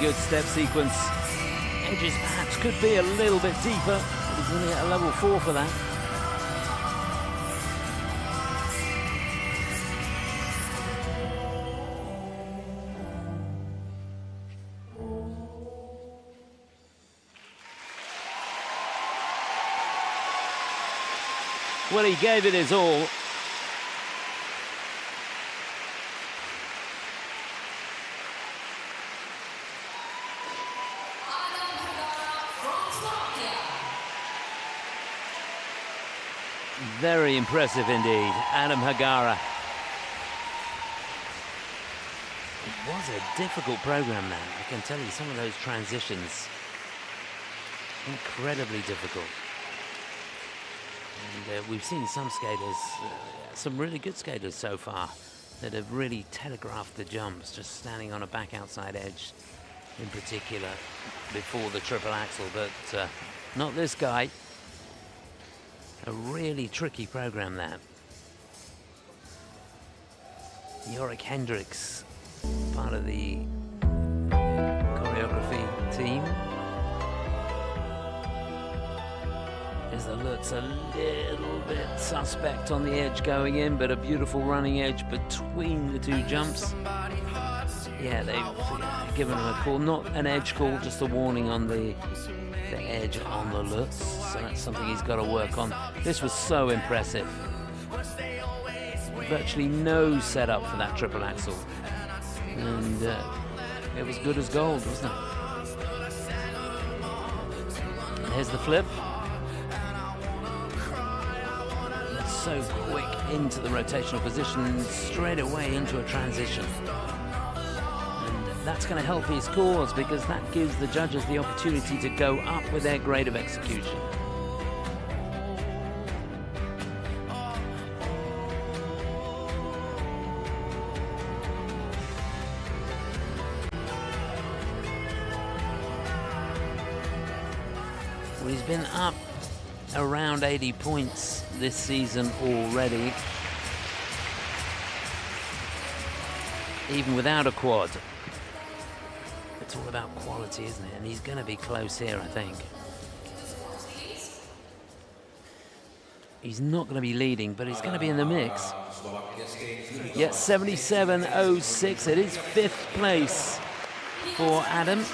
good step sequence. Edges perhaps could be a little bit deeper, but he's going to get a level 4 for that. Well, he gave it his all. Very impressive indeed, Adam Hagara. It was a difficult program that, I can tell you, some of those transitions, incredibly difficult. And we've seen some skaters, some really good skaters so far, that have really telegraphed the jumps, just standing on a back outside edge in particular before the triple axel, but not this guy. A really tricky program, that. Yorick Hendricks, part of the choreography team. As the Lutz a little bit suspect on the edge going in, but a beautiful running edge between the two jumps. Yeah, they've given him a call, not an edge call, just a warning on the edge on the Lutz. So that's something he's got to work on. This was so impressive. Virtually no setup for that triple axel. And it was good as gold, wasn't it? Here's the flip. So quick into the rotational position, straight away into a transition. And that's going to help his cause, because that gives the judges the opportunity to go up with their grade of execution. Well, he's been up around 80 points this season already, even without a quad. It's all about quality, isn't it? And he's going to be close here, I think. He's not going to be leading, but he's going to be in the mix. Yeah, 77.06. It is 5th place for Adam.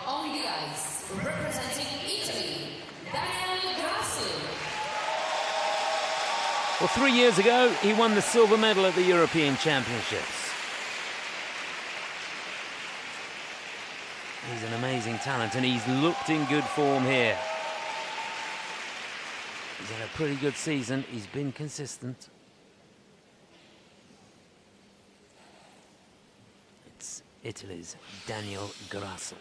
On the ice, representing Italy, Daniel Grasso. Well, 3 years ago, he won the silver medal at the European Championships. He's an amazing talent, and he's looked in good form here. He's had a pretty good season. He's been consistent. It's Italy's Daniel Grasso.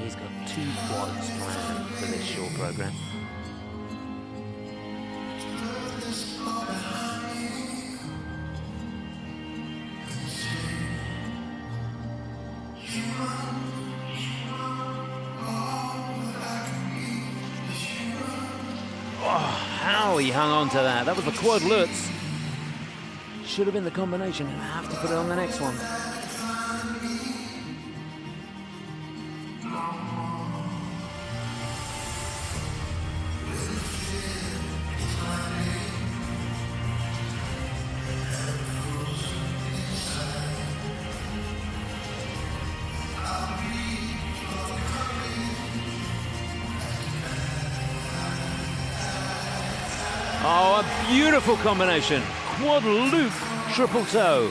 He's got 2 quads planned for this short program. How he hung on to that. That was the quad Lutz. Should have been the combination. He'll have to put it on the next one. Oh, a beautiful combination. Quad loop, triple toe.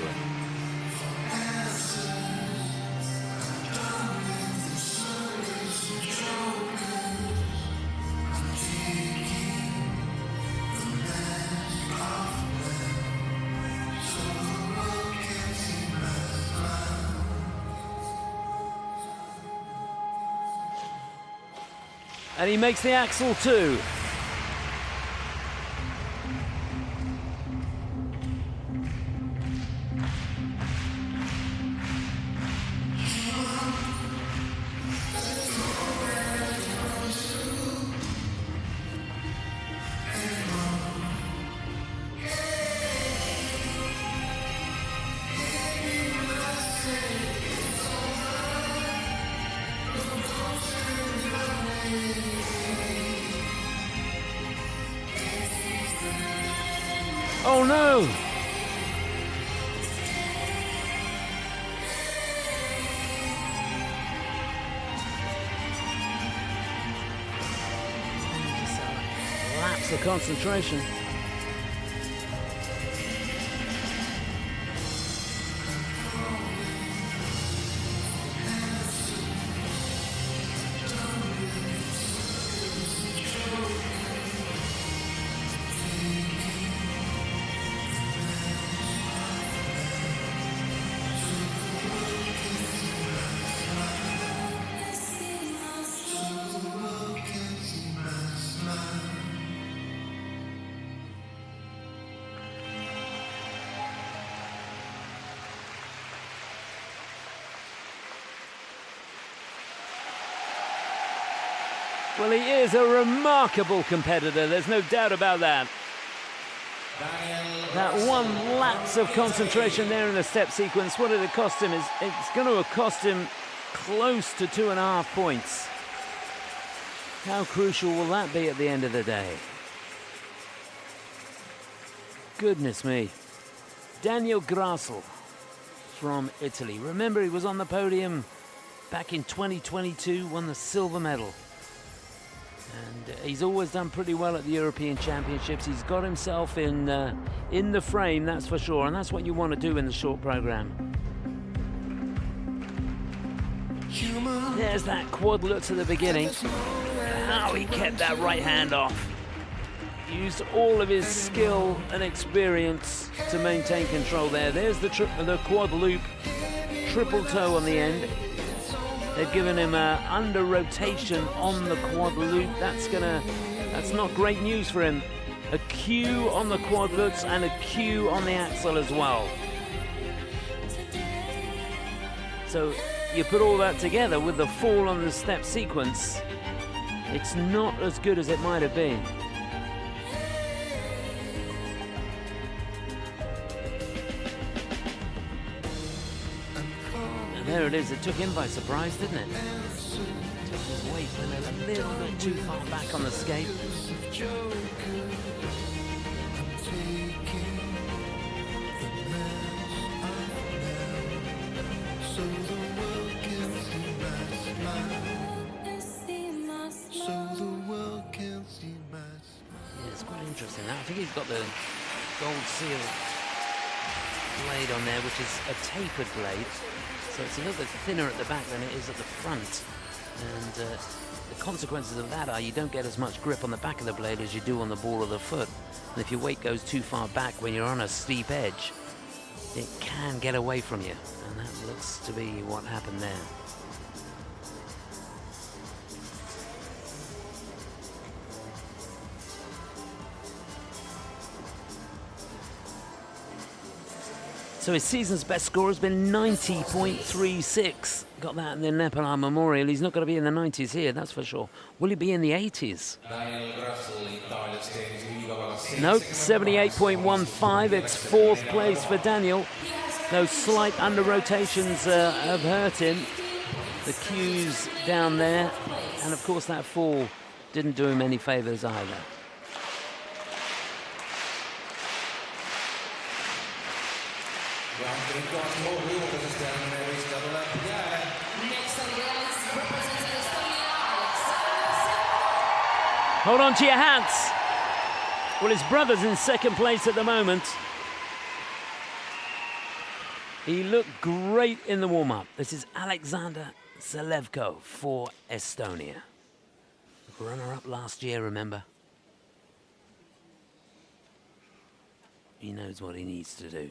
And he makes the axle too. Oh no! Lapse of concentration. Well, he is a remarkable competitor, there's no doubt about that. That one lapse of concentration there in the step sequence, what did it cost him? It's going to have cost him close to 2.5 points. How crucial will that be at the end of the day? Goodness me. Daniel Grassl from Italy. Remember, he was on the podium back in 2022, won the silver medal. And he's always done pretty well at the European Championships. He's got himself in the frame, that's for sure, and that's what you want to do in the short program. There's that quad lutz at the beginning. How he kept that right hand off. Used all of his skill and experience to maintain control there. There's the quad loop, triple toe on the end. They've given him a under rotation on the quad loop. That's not great news for him. A Q on the quad lutz and a Q on the axle as well. So you put all that together with the fall on the step sequence, it's not as good as it might have been. There it is, it took him by surprise, didn't it? Took his weight, went a little bit too far back on the skate. Yeah, it's quite interesting. I think he's got the gold seal blade on there, which is a tapered blade. So it's a little bit thinner at the back than it is at the front. And the consequences of that are you don't get as much grip on the back of the blade as you do on the ball of the foot. And if your weight goes too far back when you're on a steep edge, it can get away from you. And that looks to be what happened there. So his season's best score has been 90.36. Got that in the Nepal Memorial. He's not going to be in the 90s here, that's for sure. Will he be in the 80s? Nope, 78.15. It's fourth place for Daniel. Those slight under rotations have hurt him. The cues down there. And of course that fall didn't do him any favours either. Hold on to your hats. Well, his brother's in second place at the moment. He looked great in the warm-up. This is Alexander Zalevko for Estonia. Runner-up last year, remember? He knows what he needs to do.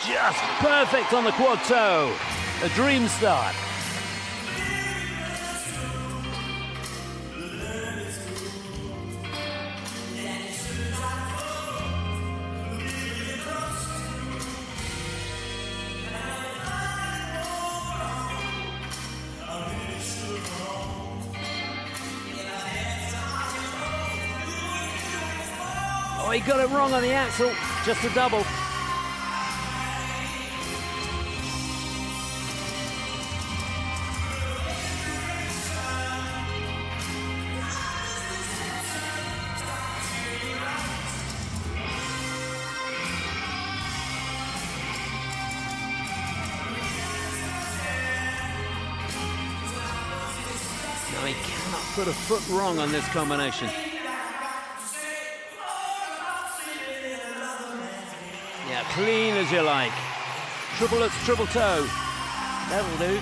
Just perfect on the quad toe. A dream start. Oh, he got it wrong on the axle. Just a double. No, he cannot put a foot wrong on this combination. Yeah, clean as you like. Triple toe. That'll do.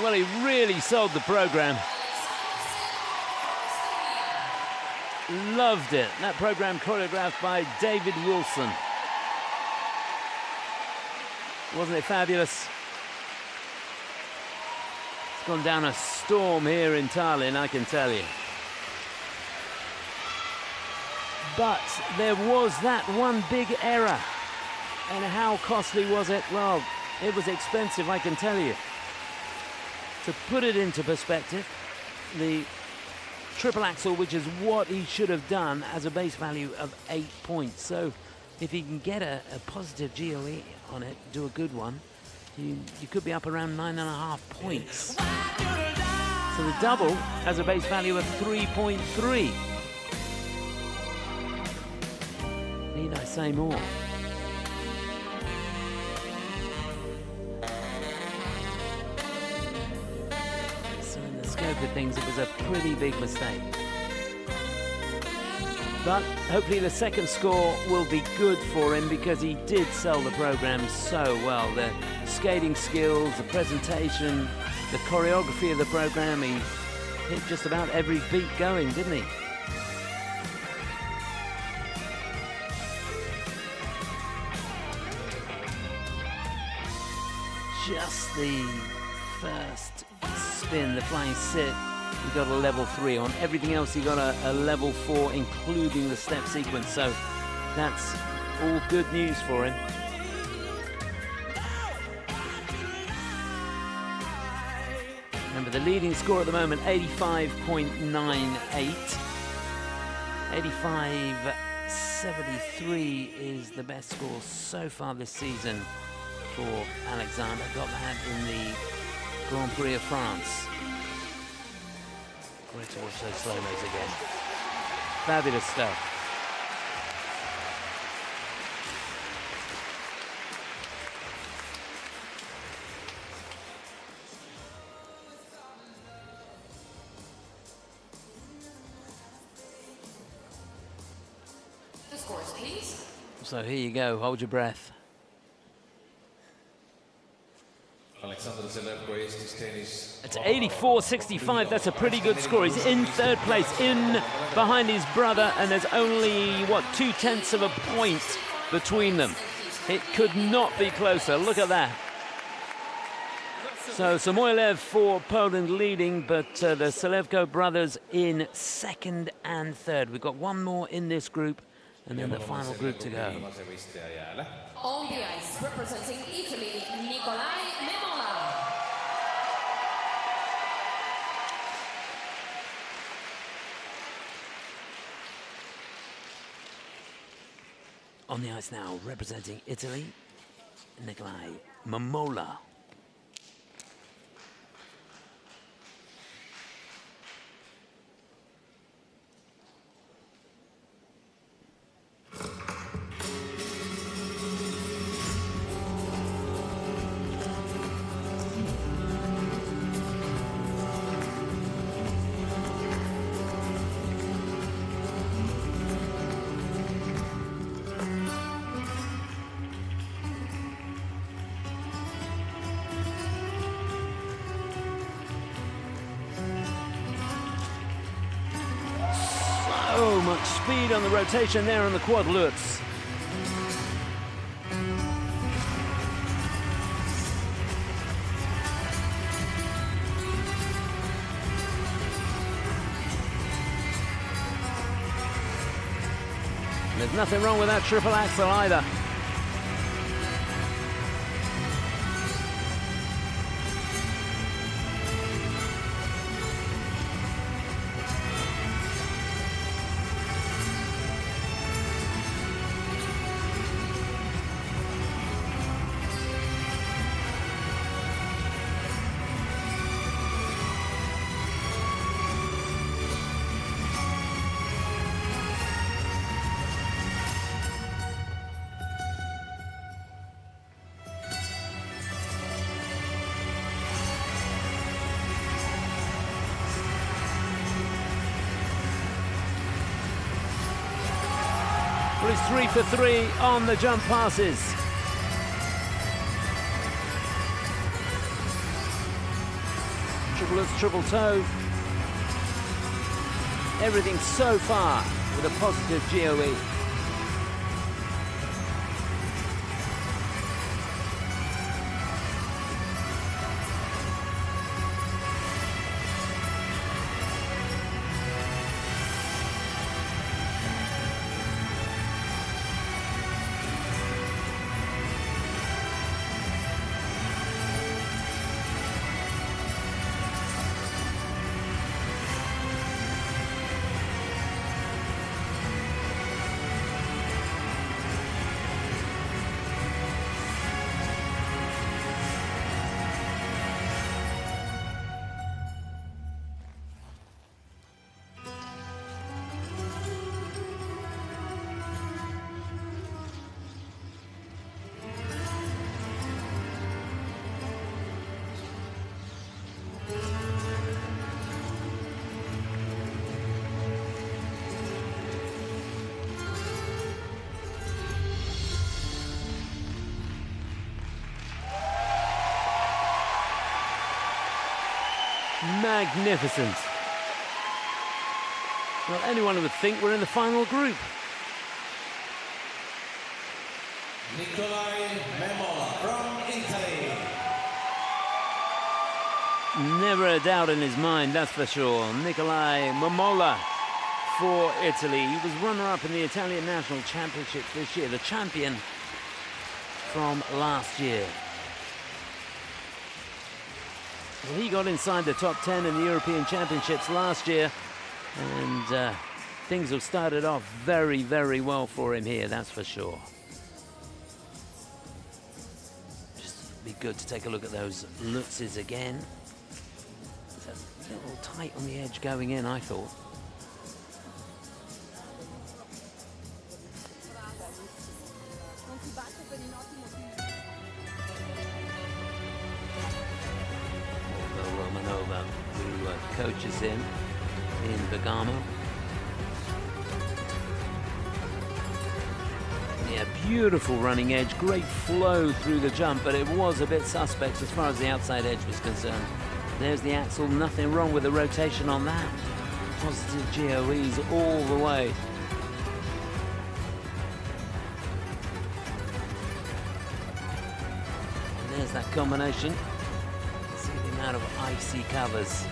Well, he really sold the program. Loved it. That program choreographed by David Wilson. Wasn't it fabulous? It's gone down a storm here in Tallinn, I can tell you. But there was that one big error. And how costly was it? Well, it was expensive, I can tell you. To put it into perspective, the triple axel, which is what he should have done, has a base value of 8 points. So if he can get a positive GOE on it, do a good one, you could be up around 9.5 points. So the double has a base value of 3.3. Need I say more? Scope of things, it was a pretty big mistake. But hopefully the second score will be good for him because he did sell the program so well. The skating skills, the presentation, the choreography of the program, he hit just about every beat going, didn't he? Just the first spin, the flying sit, he got a level 3 on. Everything else he got a level 4, including the step sequence. So that's all good news for him. Remember, the leading score at the moment, 85.98. 85.73 is the best score so far this season for Alexander. Got that in the Grand Prix of France. Great to watch those slow-mos again. Fabulous stuff. The scores, please. So here you go, hold your breath. It's 84-65. That's a pretty good score. He's in third place, in behind his brother, and there's only, what, 0.2 of a point between them. It could not be closer. Look at that. So Samoilev for Poland leading, but the Selevko brothers in second and third. We've got one more in this group, and then the final group to go. On the ice, representing Italy, Nicolai Memola. On the ice now, representing Italy, Nicolai Memola. So much speed on the rotation there on the quad lutz. There's nothing wrong with that triple axel either. Well, he's 3 for 3 on the jump passes. Triple lutz, triple toe. Everything so far with a positive GOE. Magnificent. Well, anyone would think we're in the final group. Nicolai Memola from Italy. Never a doubt in his mind, that's for sure. Nicolai Memola for Italy. He was runner-up in the Italian National Championships this year, the champion from last year. Well, he got inside the top 10 in the European Championships last year, and things have started off very, very well for him here, that's for sure. Just be good to take a look at those lutzes again. It's a little tight on the edge going in, I thought. Coaches in Bergamo. Yeah, Beautiful running edge, great flow through the jump, but it was a bit suspect as far as the outside edge was concerned. There's the axle, nothing wrong with the rotation on that. Positive GOEs all the way. And there's that combination. See the amount of icy covers.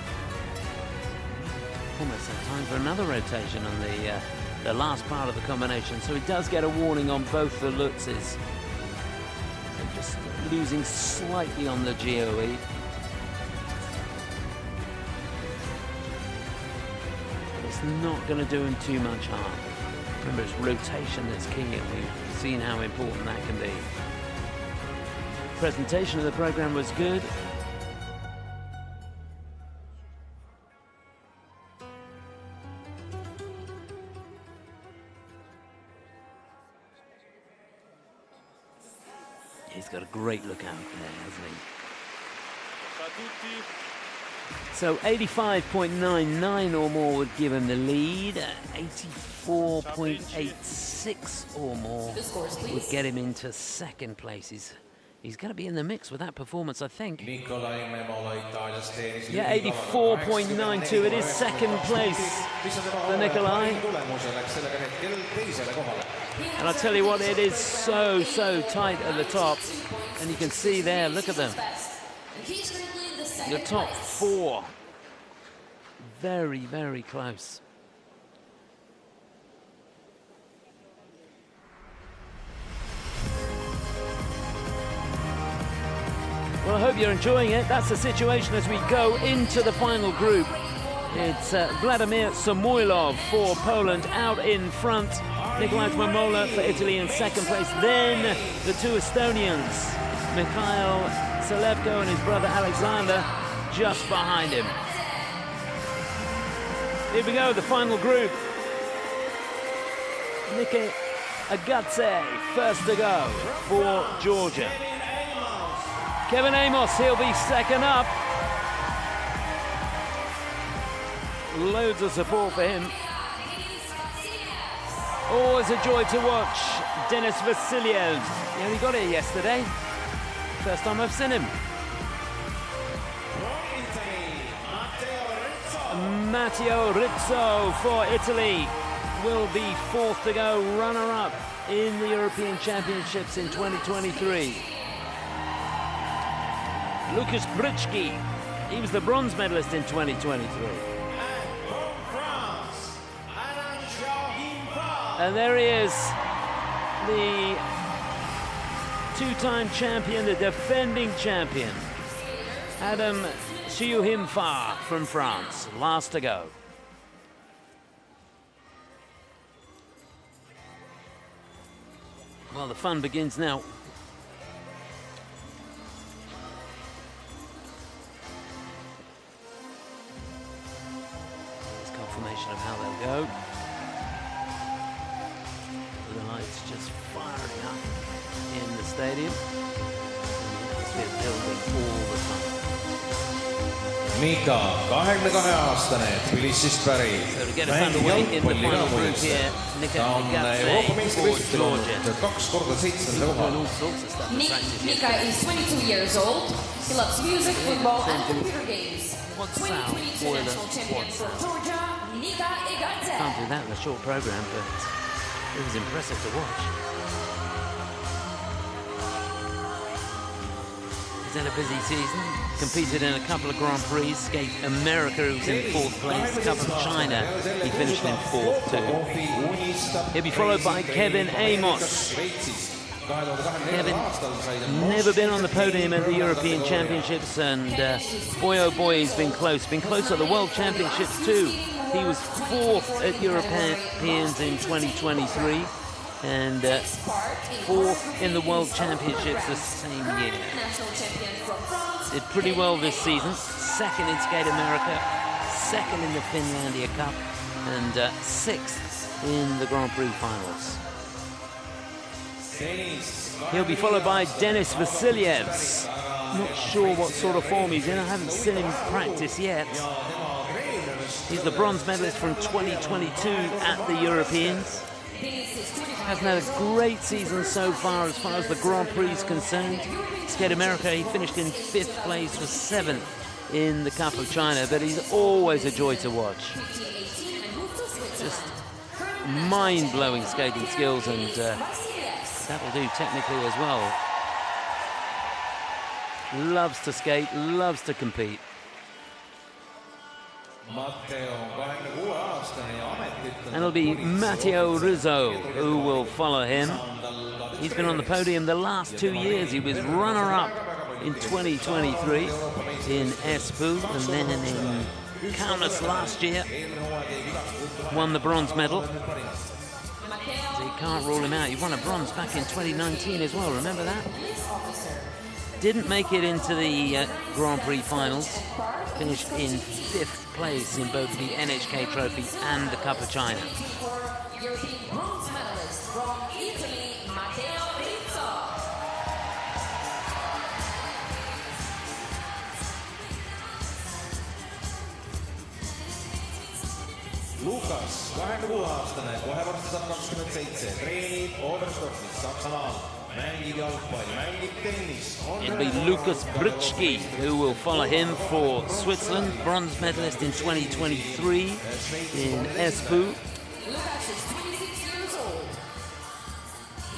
Almost have time for another rotation on the last part of the combination. So he does get a warning on both the Lutzes. So just losing slightly on the GOE. But it's not going to do him too much harm. Remember, it's rotation that's key, and we've seen how important that can be. Presentation of the program was good. He's got a great look out there, hasn't he? So 85.99 or more would give him the lead. 84.86 or more would get him into second place. He's going to be in the mix with that performance, I think. Yeah, 84.92. It is second place for Nikolai. And I'll tell you what, it is so tight at the top. And you can see there, look at them. The top four. Very, very close. Well, I hope you're enjoying it. That's the situation as we go into the final group. It's Vladimir Samoylov for Poland out in front. Nikolai Mamola for Italy in second place. Then the two Estonians, Mikhail Selevko and his brother Alexander, just behind him. Here we go, the final group. Niki Agatze, first to go for Georgia. Kevin Amos, he'll be second up. Loads of support for him. Always a joy to watch. Denis Vasilyev. Yeah, he got here yesterday. First time I've seen him. Matteo Rizzo for Italy will be fourth to go, runner-up in the European Championships in 2023. Lukas Brycki, he was the bronze medalist in 2023. And there he is, the two-time champion, the defending champion, Adam Siouhimfa from France, last to go. Well, the fun begins now. There's confirmation of how they'll go. The lights just firing up in the stadium. Atmosphere building all the time. Mika, 22-aastane, Tbilisist pärit, mängib jalgpalli ka muuseas. Ta on Euroopa meistrivõistlustel olnud 2 korda 7. kohal. Mika is 22 years old. He loves music, football, and computer games. 2022 national champion for Georgia, Nika Agatze. Can't do that in a short program, but it was impressive to watch. He's had a busy season, competed in a couple of Grand Prix, escaped America, who was in 4th place, a couple of China, he finished in 4th too. He'll be followed by Kevin Amos. Kevin, never been on the podium at the European Championships, and boy oh boy, he's been close at the World Championships too. He was 4th at Europeans in 2023. And 4th in the World Championships the same year. Did pretty well this season. 2nd in Skate America, 2nd in the Finlandia Cup, and 6th in the Grand Prix finals. He'll be followed by Denis Vasilyev. Not sure what sort of form he's in. I haven't seen him practice yet. He's the bronze medalist from 2022 at the Europeans. Hasn't had a great season so far as the Grand Prix is concerned. Skate America, he finished in 5th place, was 7th in the Cup of China, but he's always a joy to watch. Just mind-blowing skating skills, and that'll do technically as well. Loves to skate, loves to compete. And it'll be Matteo Rizzo who will follow him. He's been on the podium the last 2 years. He was runner-up in 2023 in Espoo, and then in Kaunas last year. Won the bronze medal. So you can't rule him out. He won a bronze back in 2019 as well, remember that? Didn't make it into the Grand Prix finals. Finished in 5th place in both the NHK Trophy and the Cup of China. European bronze medalist from Italy, Matteo Rizzo. Lukas, 26-aastane, kohe varsti saab 27, treenib Oberstdorfis, Saksamaal. It'll be Lukas Bryczki who will follow him for Switzerland, bronze medalist in 2023 in Espoo. Lukas is 26 years old.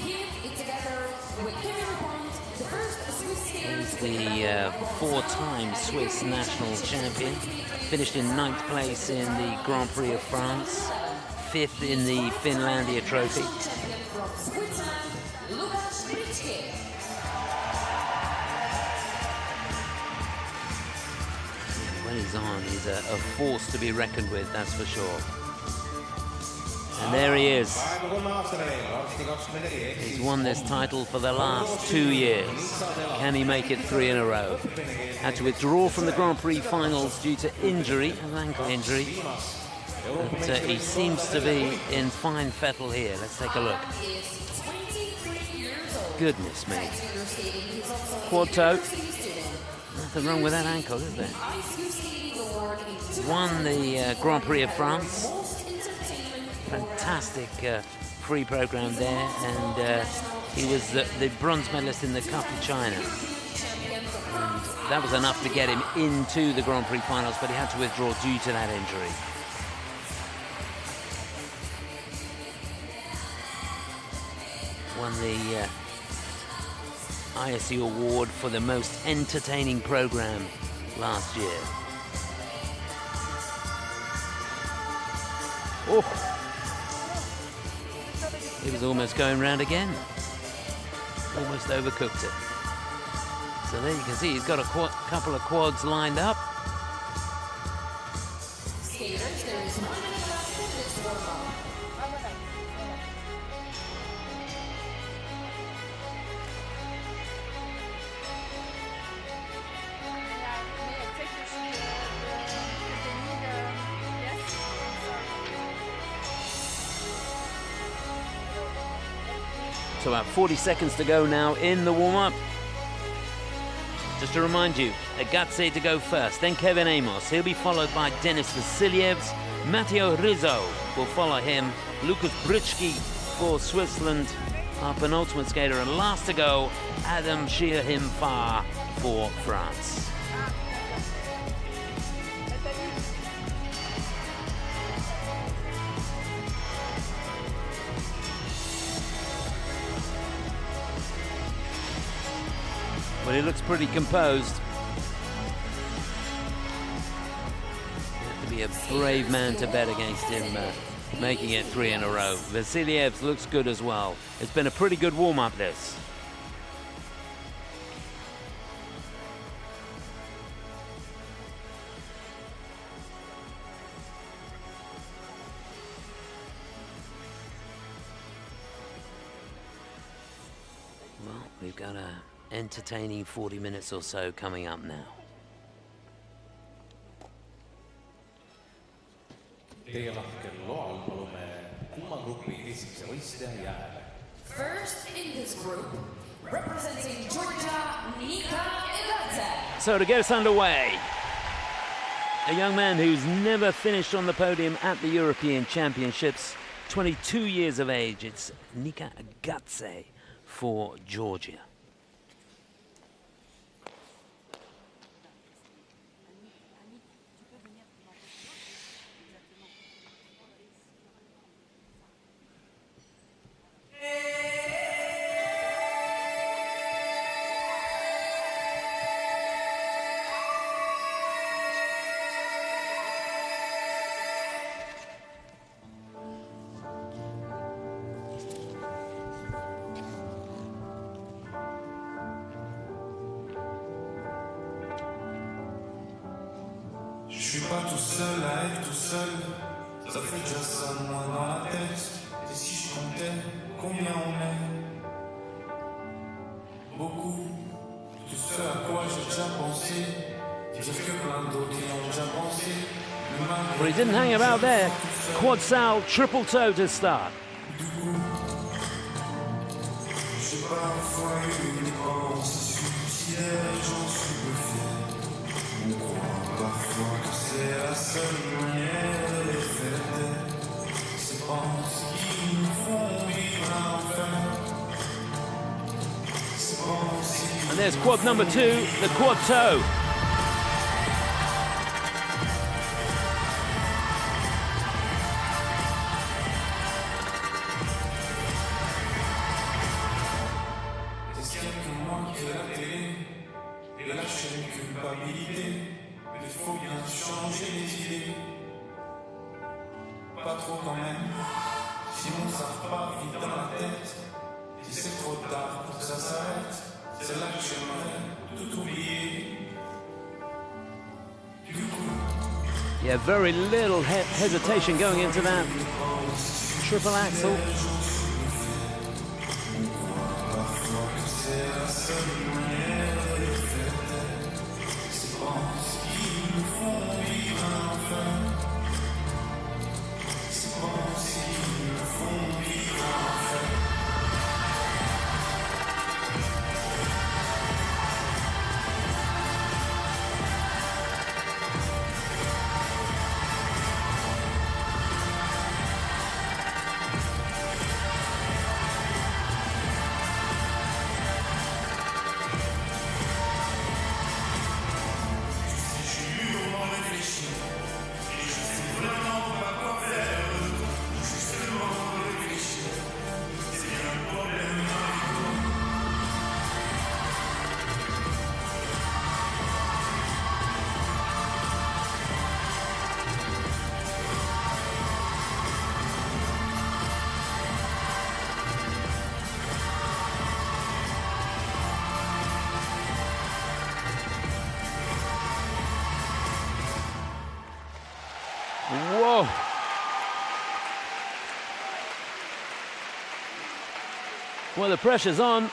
He is together with Kevin Pont, the first Swiss skaters. He's the 4-time Swiss national champion. Finished in 9th place in the Grand Prix of France, 5th in the Finlandia Trophy. When he's on, he's a force to be reckoned with, that's for sure. And there he is. He's won this title for the last 2 years. Can he make it 3 in a row? Had to withdraw from the Grand Prix finals due to injury, an ankle injury. But he seems to be in fine fettle here. Let's take a look. Goodness me. Quad toe. Nothing wrong with that ankle, is there? Won the Grand Prix of France. Fantastic free program there, and he was the bronze medalist in the Cup of China. And that was enough to get him into the Grand Prix finals, but he had to withdraw due to that injury. Won the ISU award for the most entertaining program last year. Oh! He was almost going round again. Almost overcooked it. So there you can see he's got a couple of quads lined up. Skaters, there is 1 minute left in this warm-up. So about 40 seconds to go now in the warm-up. Just to remind you, Agatze to go first, then Kevin Amos. He'll be followed by Denis Vasilievs. Matteo Rizzo will follow him. Lukas Bryczki for Switzerland, our penultimate skater. And last to go, Adam Sheerhimfar for France. Well, he looks pretty composed. You have to be a brave man to bet against him making it 3 in a row. Vasilievs looks good as well. It's been a pretty good warm-up, this. Well, we've got a entertaining 40 minutes or so coming up now. First in this group, representing Georgia, Nika Iladze. So to get us underway, a young man who's never finished on the podium at the European Championships, 22 years of age. It's Nika Agatse for Georgia. Je suis pas tout seul à être tout seul, ça fait déjà ça de moi dans la tête. Et si je comptais combien on est, beaucoup, tout ce à quoi j'ai déjà pensé, dire que plein d'autres y ont déjà pensé. Well, he didn't hang about there. Quad sal, triple toe to start. J'ai parfois eu des pensées suicidaires, j'en suis bluffé. On croit parfois que c'est la seule manière de les faire taire. Ces pensées qui nous font vivre l'enfer. Ces pensées. And there's quad number 2, the quad toe. Est-ce qu'il y a que moi qui ai la télé et lâcher une culpabilité? Il faut bien changer les idées. Pas trop quand même, sinon ça repart vite dans la tête. Et c'est trop tard pour que ça s'arrête. C'est là que j'aimerais tout oublier. Du coup, Yeah, very little hesitation going into that triple axel. parfois que c'est la seule manière de les faire taire. Ces pensées qui nous font vivre l'enfer. Ces pensées qui nous font vivre l'enfer. Whoa. Well, the pressure's on.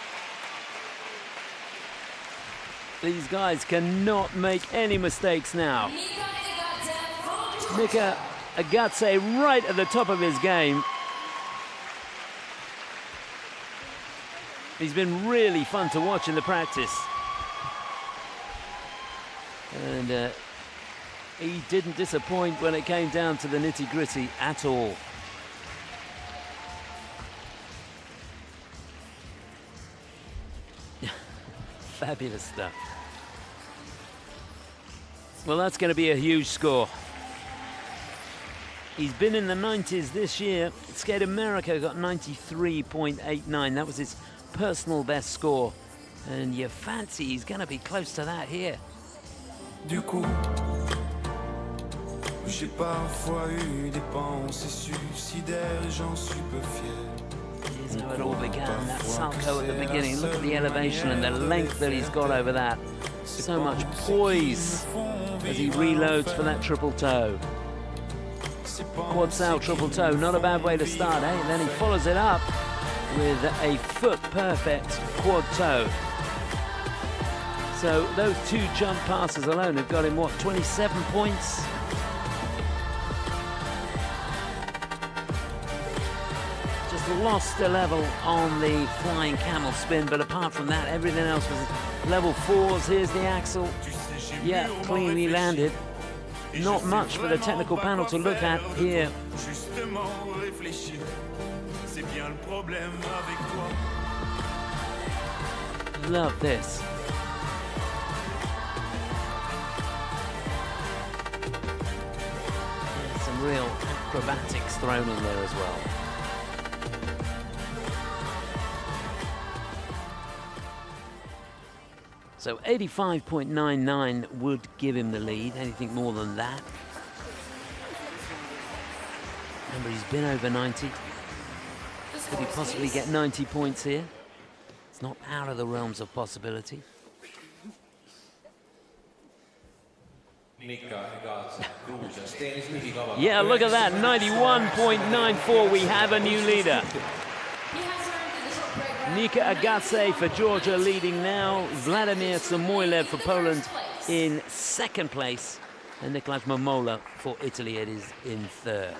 These guys cannot make any mistakes now. Nika Agatse right at the top of his game. He's been really fun to watch in the practice. And he didn't disappoint when it came down to the nitty-gritty at all. Fabulous stuff. Well, that's going to be a huge score. He's been in the 90s this year. Skate America got 93.89. That was his personal best score. And you fancy he's going to be close to that here. Du coup, j'ai parfois eu des pensées suicidaires et j'en suis peu fier. Here's how it all began, that salto at the beginning. Look at the elevation and the length that he's got over that. So much poise as he reloads for that triple toe. Quad sal triple toe, not a bad way to start, eh? And then he follows it up with a foot perfect quad toe. So those two jump passes alone have got him, what, 27 points? Just lost a level on the flying camel spin, but apart from that, everything else was level 4s. Here's the axle. Yeah, cleanly landed. Not much for the technical panel to look at here. vraiment réfléchir. C'est bien le problème avec toi. Love this. Some real acrobatics thrown in there as well. So 85.99 would give him the lead. Anything more than that? Remember, he's been over 90. Could he possibly get 90 points here? It's not out of the realms of possibility. Yeah, look at that, 91.94. We have a new leader. Nika Agatse for Georgia leading now. Vladimir Samoilev for Poland in second place. And Nicolas Momola for Italy, it is in third.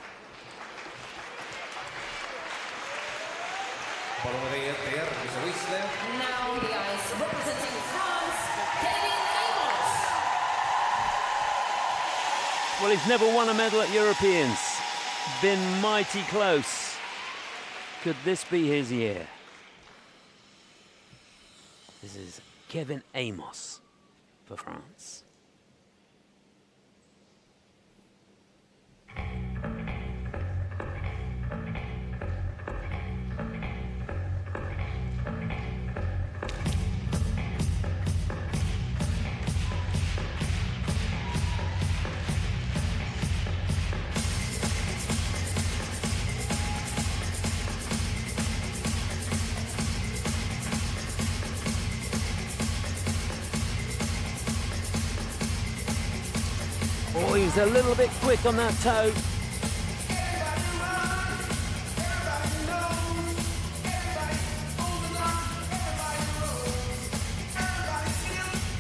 Now the ice representing France, Kevin Amos. Well, he's never won a medal at Europeans. Been mighty close. Could this be his year? This is Kevin Amos for France. Oh, he's a little bit quick on that toe.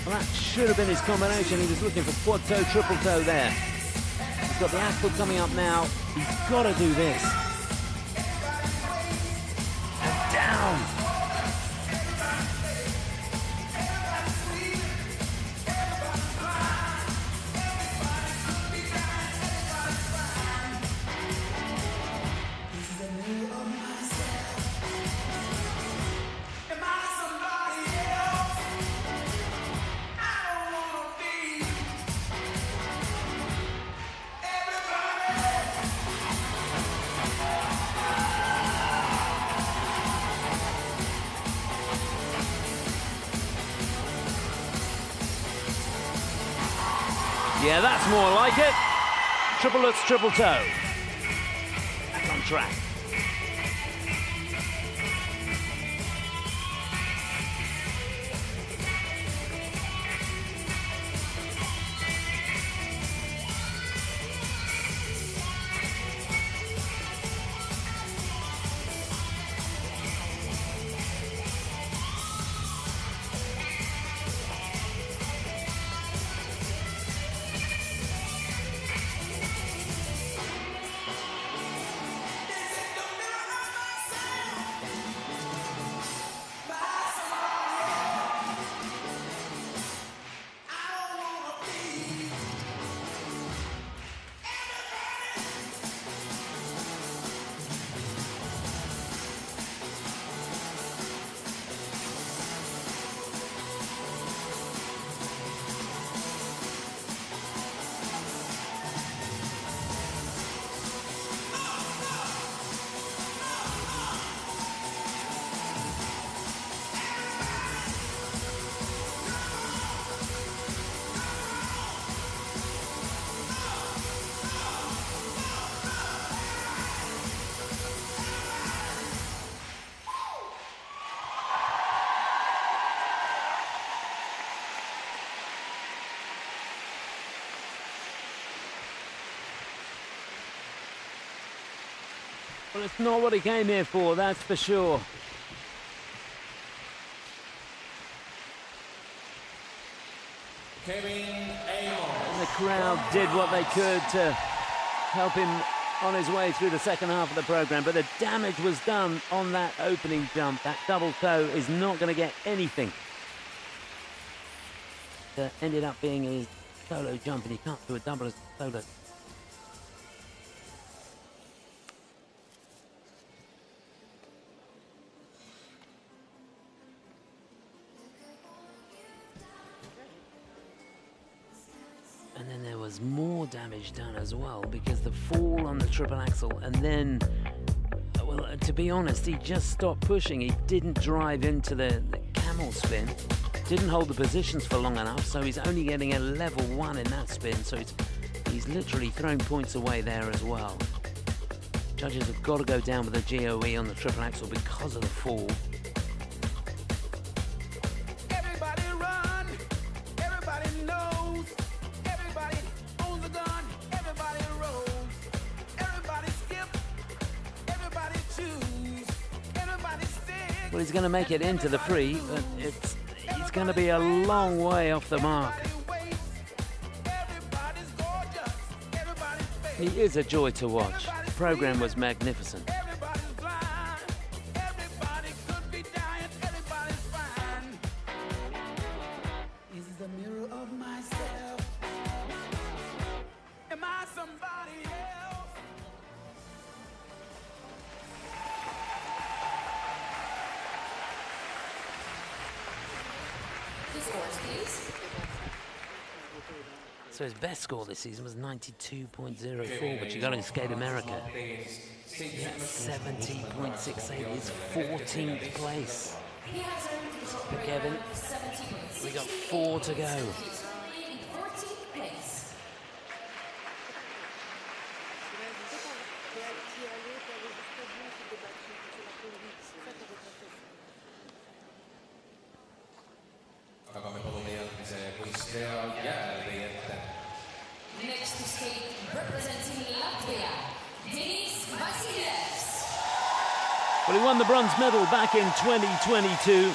Well, that should have been his combination. He was looking for quad toe, triple toe there. He's got the axel coming up now. He's got to do this. And down. Yeah, that's more like it. Triple lutz, triple toe. Back on track. Well, it's not what he came here for, that's for sure. Kevin Amos. And the crowd did what they could to help him on his way through the second half of the program, but the damage was done on that opening jump. That double toe is not going to get anything. That ended up being his solo jump, and he can't do a double as solo. And then there was more damage done as well because the fall on the triple axel, and then, well, to be honest, he just stopped pushing. He didn't drive into the camel spin, didn't hold the positions for long enough, so he's only getting a level 1 in that spin, so he's literally thrown points away there as well. Judges have got to go down with the GOE on the triple axel because of the fall. Everybody run, everybody knows, everybody owns a gun, everybody rolls, everybody skip, everybody choose, everybody sticks. Well, he's going to make it into the free, but he's going to be a long way off the mark. He is a joy to watch. The program was magnificent. Is the mirror of myself? Am I somebody else? The scores, please. So his best score this season was 92.04, but you got to skate America. That's 70.68, his 14th place. But Kevin, we got 4 to go. Aga me palume järgmise võistleja jääle teie ette. Next to skate, representing Latvia, Denis Vasiljevs. Well, he won the bronze medal back in 2022.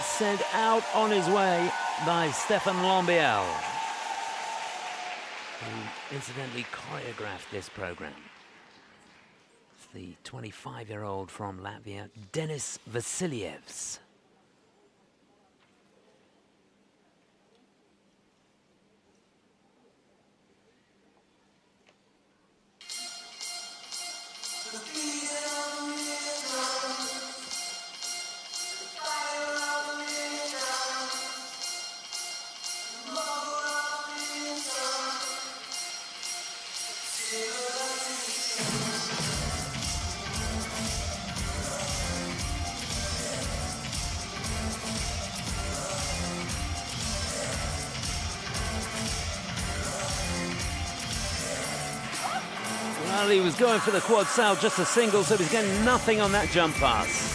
Sent out on his way by Stefan Lombiel, who incidentally choreographed this program. It's the 25-year-old from Latvia, Denis Vasiljevs. Well, he was going for the quad sail, just a single, so he's getting nothing on that jump pass.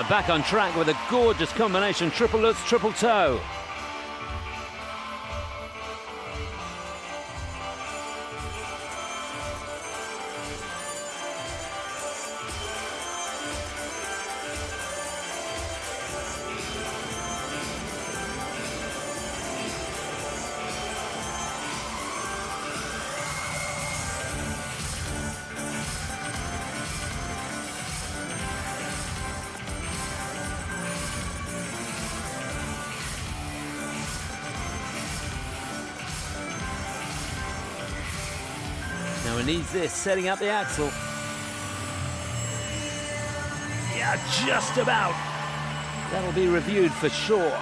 Back on track with a gorgeous combination, triple lutz, triple toe. Now he needs this, setting up the axle. Yeah, just about. That'll be reviewed for sure.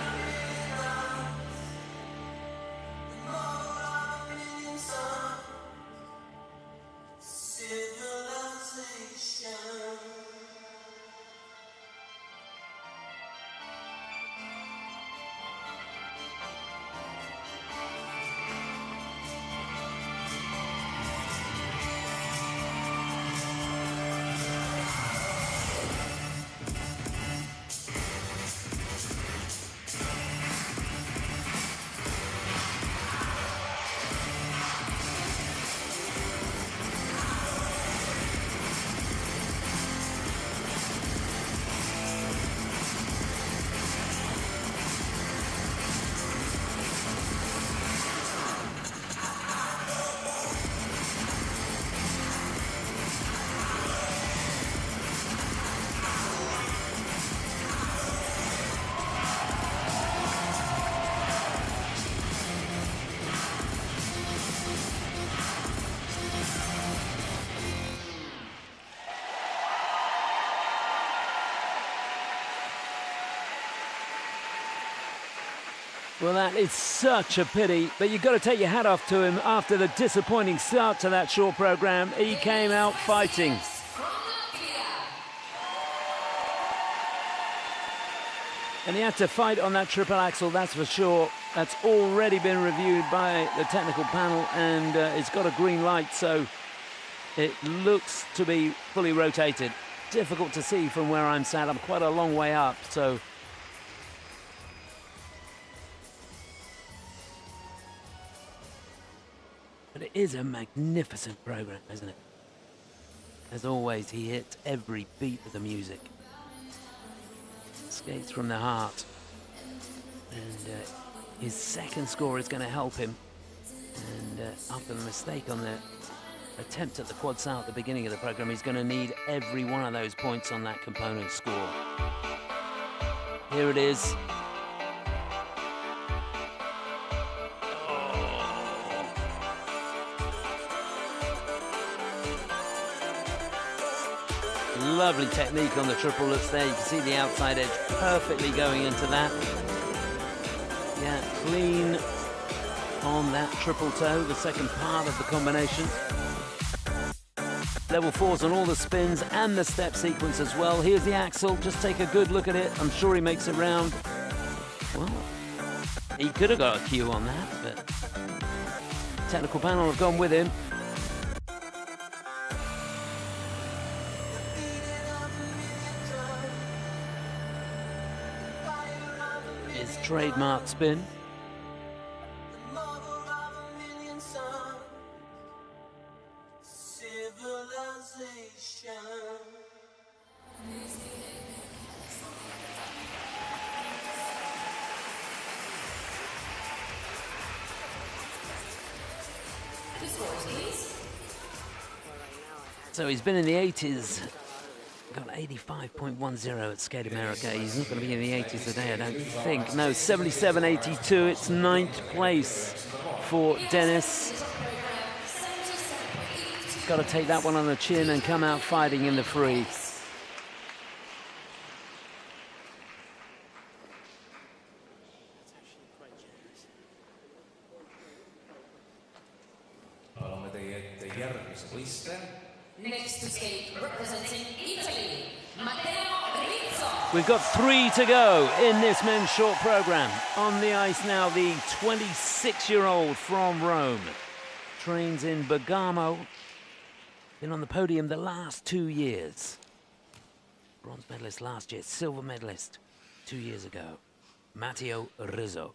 Well, that is such a pity, but you've got to take your hat off to him after the disappointing start to that short program. He came out fighting. And he had to fight on that triple axel, that's for sure. That's already been reviewed by the technical panel, and it's got a green light, so it looks to be fully rotated. Difficult to see from where I'm sat. I'm quite a long way up, so... But it is a magnificent program, isn't it? As always, he hits every beat of the music. Skates from the heart. And his second score is going to help him. And after the mistake on the attempt at the quad sound at the beginning of the program, he's going to need every one of those points on that component score. Here it is. Lovely technique on the triple lutz there. You can see the outside edge perfectly going into that. Yeah, clean on that triple toe, the second part of the combination. Level 4s on all the spins and the step sequence as well. Here's the axel. Just take a good look at it. I'm sure he makes it round. Well, he could have got a cue on that, but technical panel have gone with him. His trademark spin. So he's been in the 80s, got 85.10 at Skate America. He's not going to be in the 80s today, I don't think. No, 77.82, it's 9th place for Dennis. Got to take that one on the chin and come out fighting in the free. Next to skate, representing Italy, Matteo Rizzo. We've got 3 to go in this men's short program. On the ice now, the 26-year-old from Rome. Trains in Bergamo. Been on the podium the last 2 years. Bronze medalist last year, silver medalist 2 years ago. Matteo Rizzo.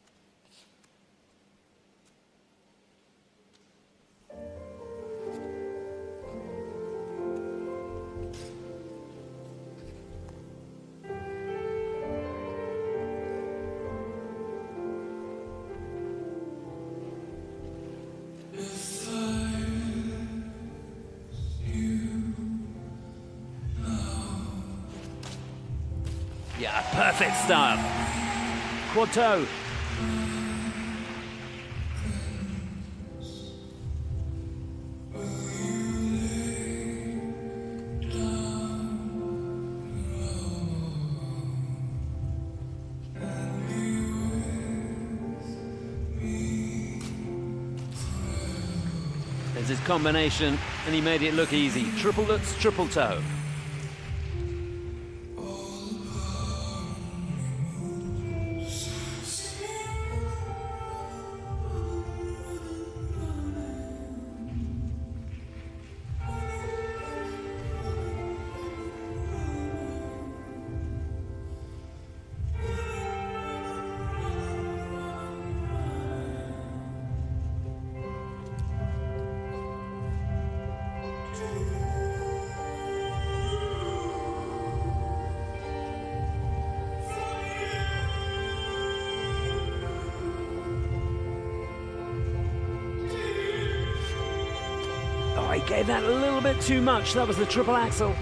Yeah, perfect start. Quad toe. There's his combination, and he made it look easy. Triple lutz, triple toe. He gave that a little bit too much. That was the triple axel.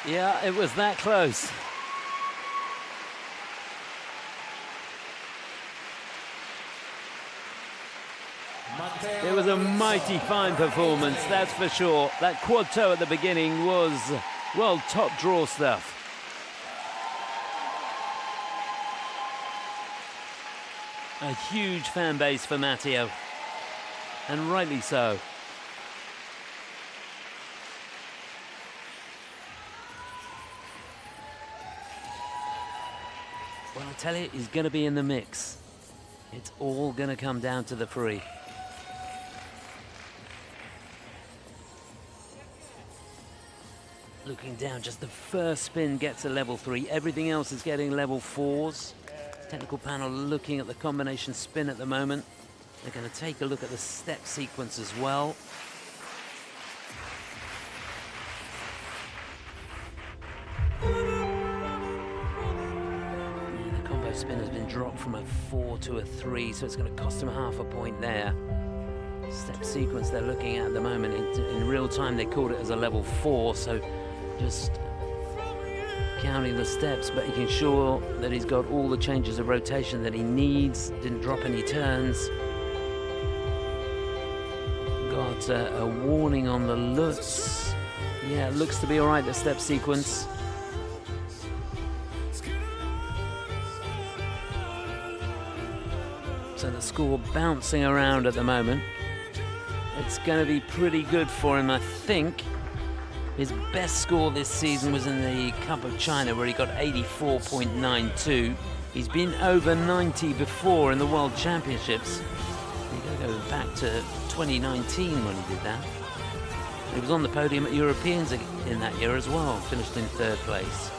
Yeah, it was that close. It was a mighty fine performance, that's for sure. That quad toe at the beginning was, well, top draw stuff. A huge fan base for Matteo, and rightly so. Well, I tell you, he's going to be in the mix. It's all going to come down to the free. Looking down, just the first spin gets a level 3. Everything else is getting level 4s. Technical panel looking at the combination spin at the moment. They're going to take a look at the step sequence as well. And the combo spin has been dropped from a 4 to a 3, so it's going to cost him half a point there. Step sequence they're looking at the moment. In real time, they called it as a level 4, so just counting the steps, but making sure that he's got all the changes of rotation that he needs, didn't drop any turns. Got a warning on the Lutz. Yeah, it looks to be all right, the step sequence. So the score bouncing around at the moment. It's going to be pretty good for him, I think. His best score this season was in the Cup of China, where he got 84.92. He's been over 90 before in the World Championships. You gotta go back to 2019 when he did that. He was on the podium at Europeans in that year as well, finished in 3rd place.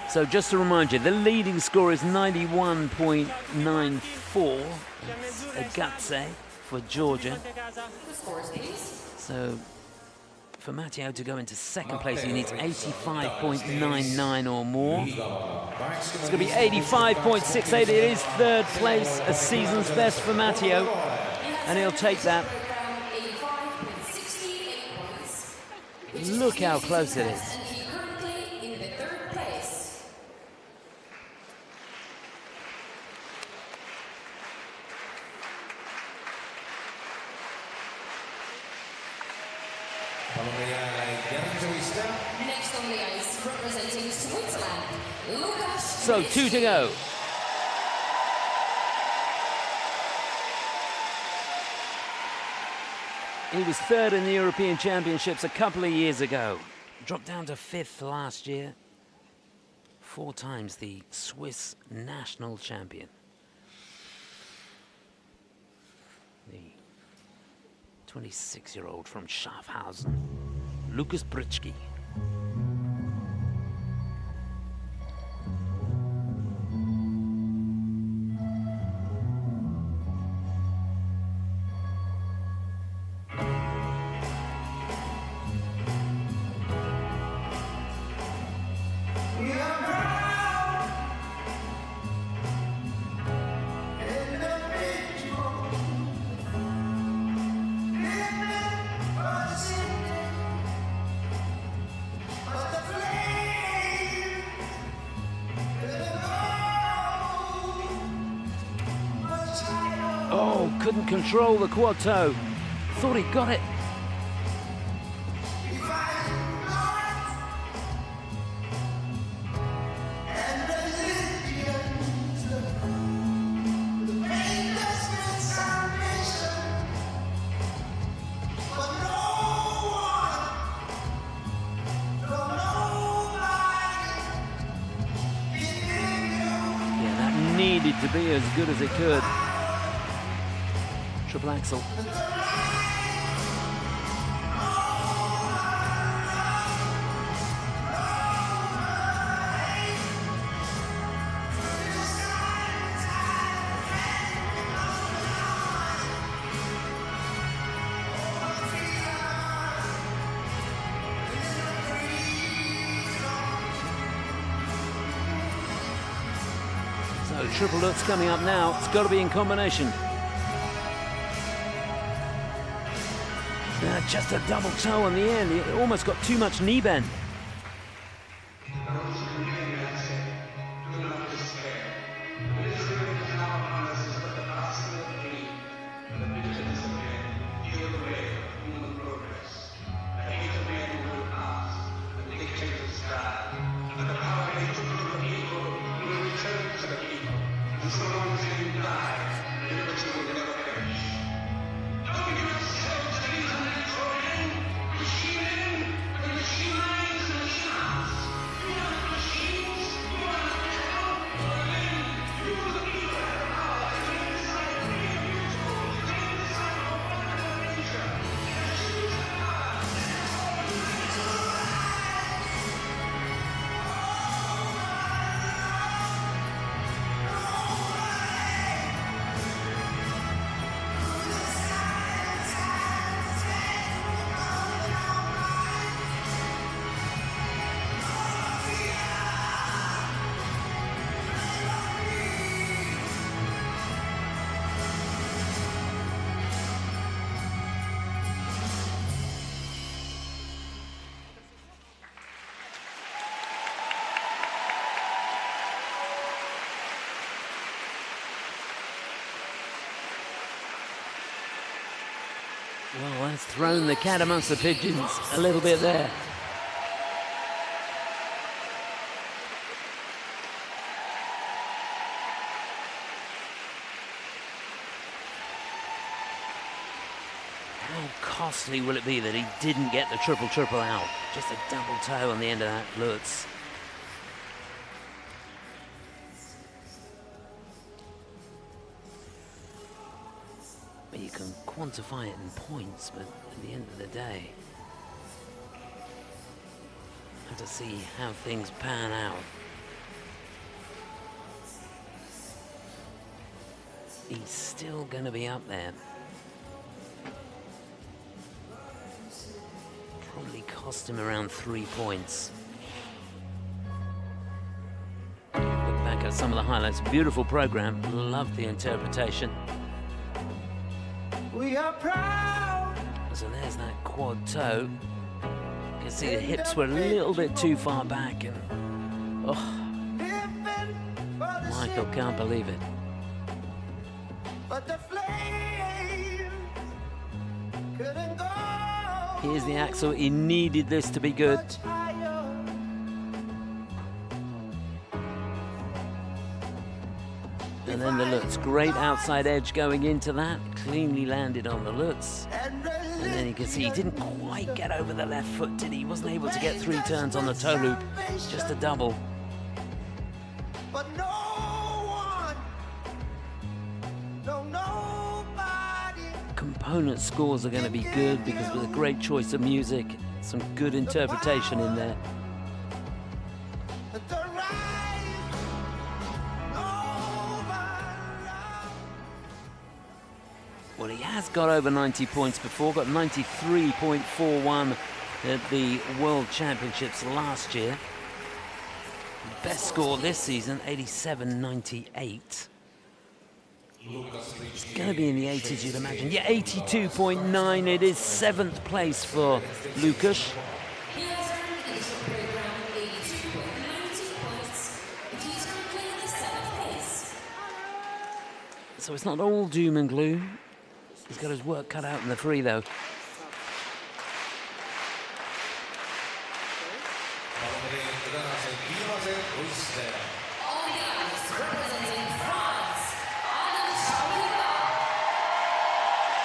So just to remind you, the leading score is 91.94. It's a Gatse for Georgia. So for Matteo to go into 2nd place, he needs 85.99 or more. It's going to be 85.68. It is 3rd place, a season's best for Matteo, and he'll take that. Look how close it is. Next on the ice, representing Switzerland, Lucas. So 2 to go. He was 3rd in the European Championships a couple of years ago. Dropped down to 5th last year. 4 times the Swiss national champion. The 26-year-old from Schaffhausen, Lukas Britschke. Couldn't control the quad toe. Thought he got it. Yeah, that needed to be as good as it could. Triple axel. So triple Lutz coming up now. It's got to be in combination. Just a double toe on the end. He almost got too much knee bend. Well, that's thrown the cat amongst the pigeons a little bit there. How costly will it be that he didn't get the triple out? Just a double toe on the end of that Lutz. You can quantify it in points, but at the end of the day, have to see how things pan out. He's still going to be up there. Probably cost him around 3 points. Look back at some of the highlights. Beautiful program. Love the interpretation. We are proud. So there's that quad toe. You can see the hips were a little bit too far back, and Michael can't believe it. But the flame couldn't go. Here's the axle. He needed this to be good. And then the Lutz, great outside edge going into that, cleanly landed on the Lutz. And then you can see he didn't quite get over the left foot, did he? He wasn't able to get 3 turns on the toe loop, just a double. But no one, no nobody. Component scores are going to be good because with a great choice of music, some good interpretation in there. Well, he has got over 90 points before, got 93.41 at the World Championships last year. Best score this season, 87.98. It's going to be in the 80s, you'd imagine. Yeah, 82.9. It is 7th place for Lukas. So it's not all doom and gloom. He's got his work cut out in the free, though.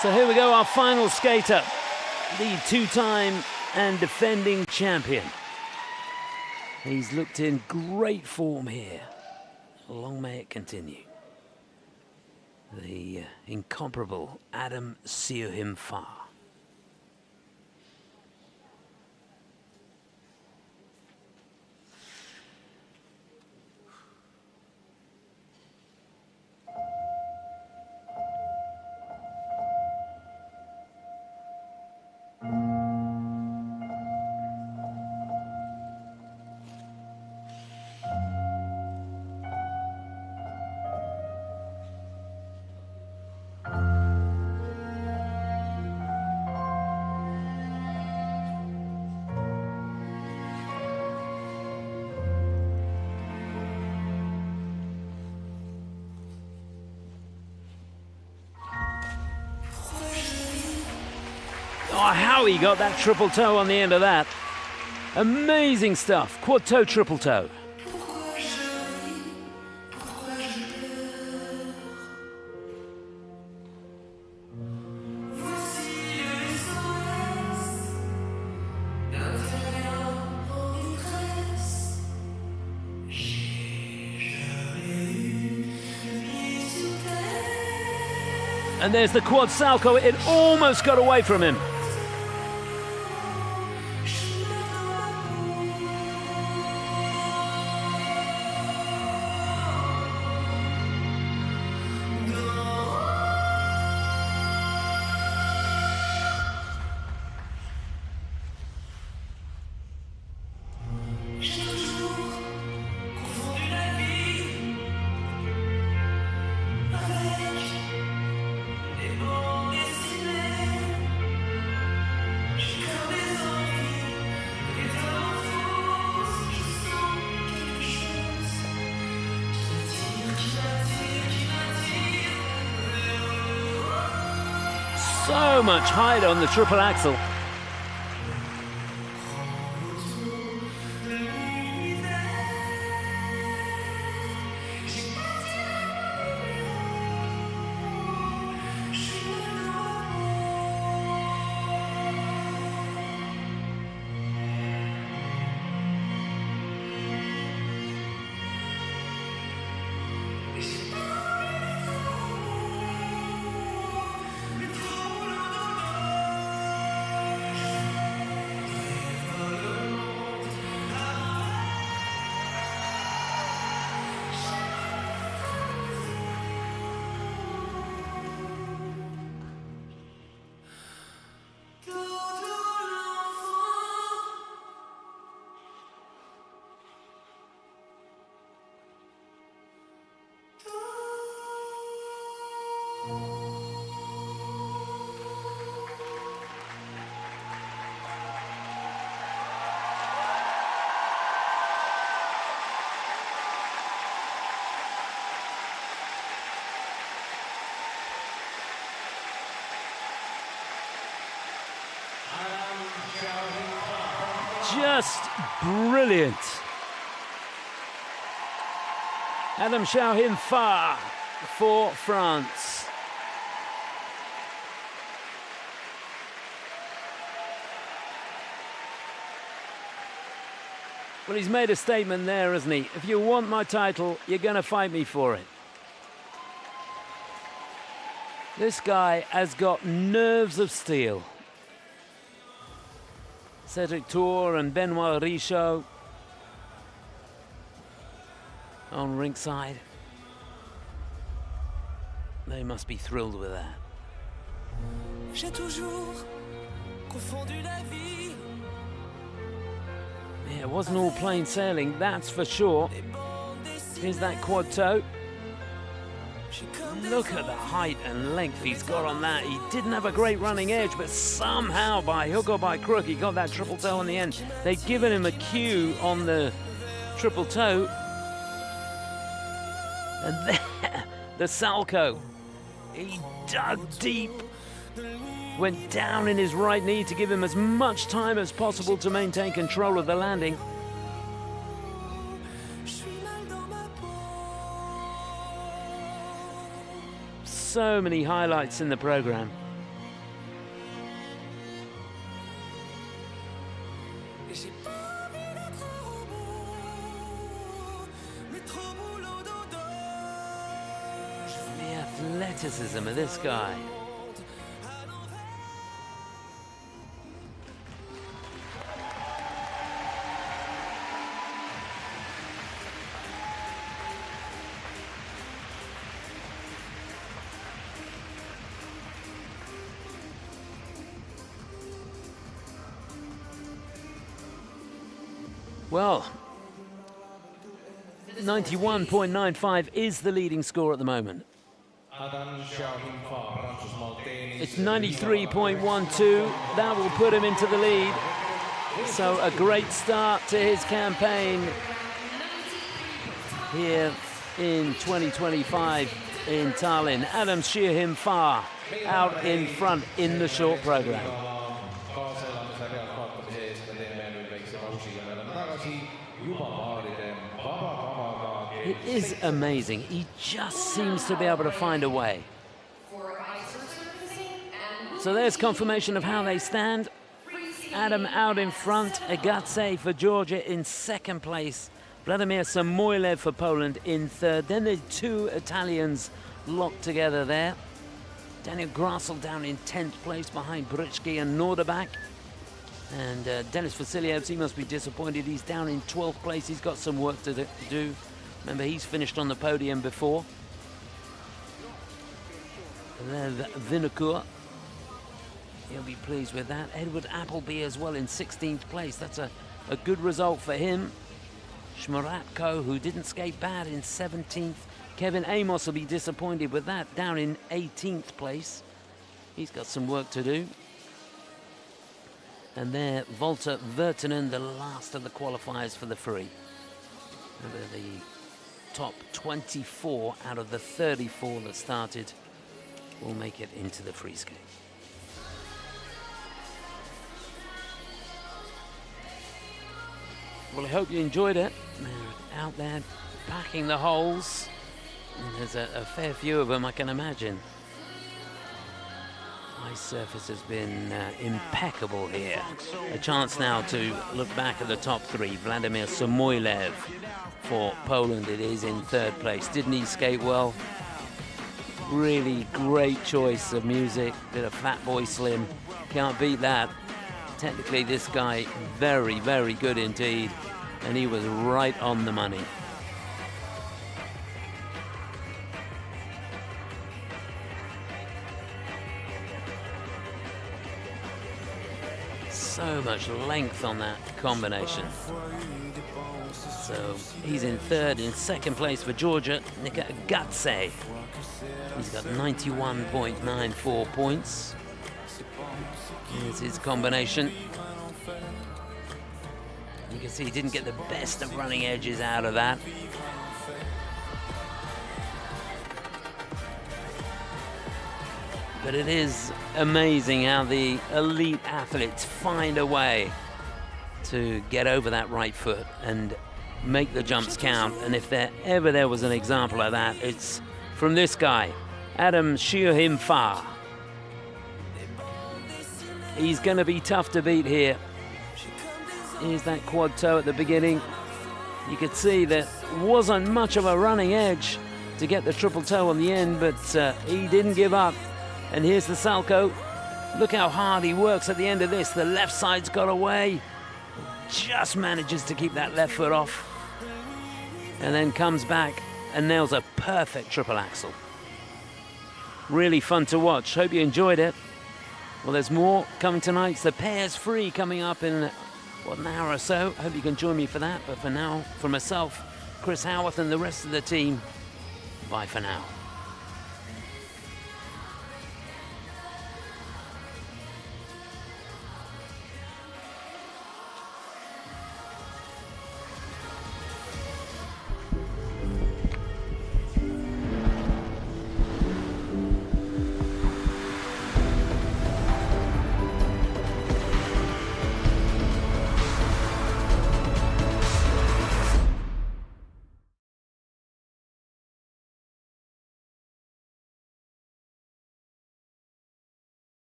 So here we go, our final skater, the 2-time and defending champion. He's looked in great form here. Long may it continue. The incomparable Adam Siuhimfa. Oh, how he got that triple toe on the end of that. Amazing stuff. Quad toe, triple toe. And there's the quad salco. It almost got away from him. So much height on the triple axel. Just brilliant. Adam Chao-Hin-Fa for France. Well, he's made a statement there, hasn't he? If you want my title, you're going to fight me for it. This guy has got nerves of steel. Cedric Tour and Benoit Richaud on ringside. They must be thrilled with that. J'ai toujours confondu la vie. Yeah, it wasn't all plain sailing, that's for sure. Here's that quad toe. Look at the height and length he's got on that. He didn't have a great running edge, but somehow, by hook or by crook, he got that triple toe on the end. They'd given him a cue on the triple toe. And there, the salco. He dug deep. Went down in his right knee to give him as much time as possible to maintain control of the landing. So many highlights in the program. The athleticism of this guy. Well, 91.95 is the leading score at the moment. It's 93.12. That will put him into the lead. So a great start to his campaign here in 2025 in Tallinn. Adam Chao-Hin-Fa out in front in the short program. It is amazing. He just seems to be able to find a way. So there's confirmation of how they stand. Adam out in front, Agatse for Georgia in second place, Vladimir Samoilev for Poland in third. Then the two Italians locked together there. Daniel Grassel down in 10th place behind Bryczki and Norderbach. And Denis Vasilievs, he must be disappointed. He's down in 12th place. He's got some work to do. Remember, he's finished on the podium before. Lev Vinokur, he'll be pleased with that. Edward Appleby as well in 16th place. That's a good result for him. Shmaratko, who didn't skate bad, in 17th. Kevin Amos will be disappointed with that, down in 18th place. He's got some work to do. And there, Walter Virtanen, the last of the qualifiers for the free. Remember, the top 24 out of the 34 that started will make it into the free skate. Well, I hope you enjoyed it. They're out there packing the holes. And there's a fair few of them, I can imagine. Ice surface has been impeccable here. A chance now to look back at the top three. Vladimir Samoilev for Poland, it is in third place. Didn't he skate well? Really great choice of music. Bit of Fatboy Slim. Can't beat that. Technically, this guy, very, very good indeed. And he was right on the money. So much length on that combination. So he's in third. In second place for Georgia, Nika Agatse. He's got 91.94 points. Here's his combination. You can see he didn't get the best of running edges out of that. But it is amazing how the elite athletes find a way to get over that right foot and make the jumps count. And if there was an example of that, it's from this guy, Adam Shiohimfa. He's going to be tough to beat here. Here's that quad toe at the beginning. You could see there wasn't much of a running edge to get the triple toe on the end, but he didn't give up. And here's the Salchow. Look how hard he works at the end of this. The left side's got away. Just manages to keep that left foot off. And then comes back and nails a perfect triple axel. Really fun to watch. Hope you enjoyed it. Well, there's more coming tonight. It's the pairs free coming up in, an hour or so. Hope you can join me for that. But for now, for myself, Chris Howarth and the rest of the team, bye for now.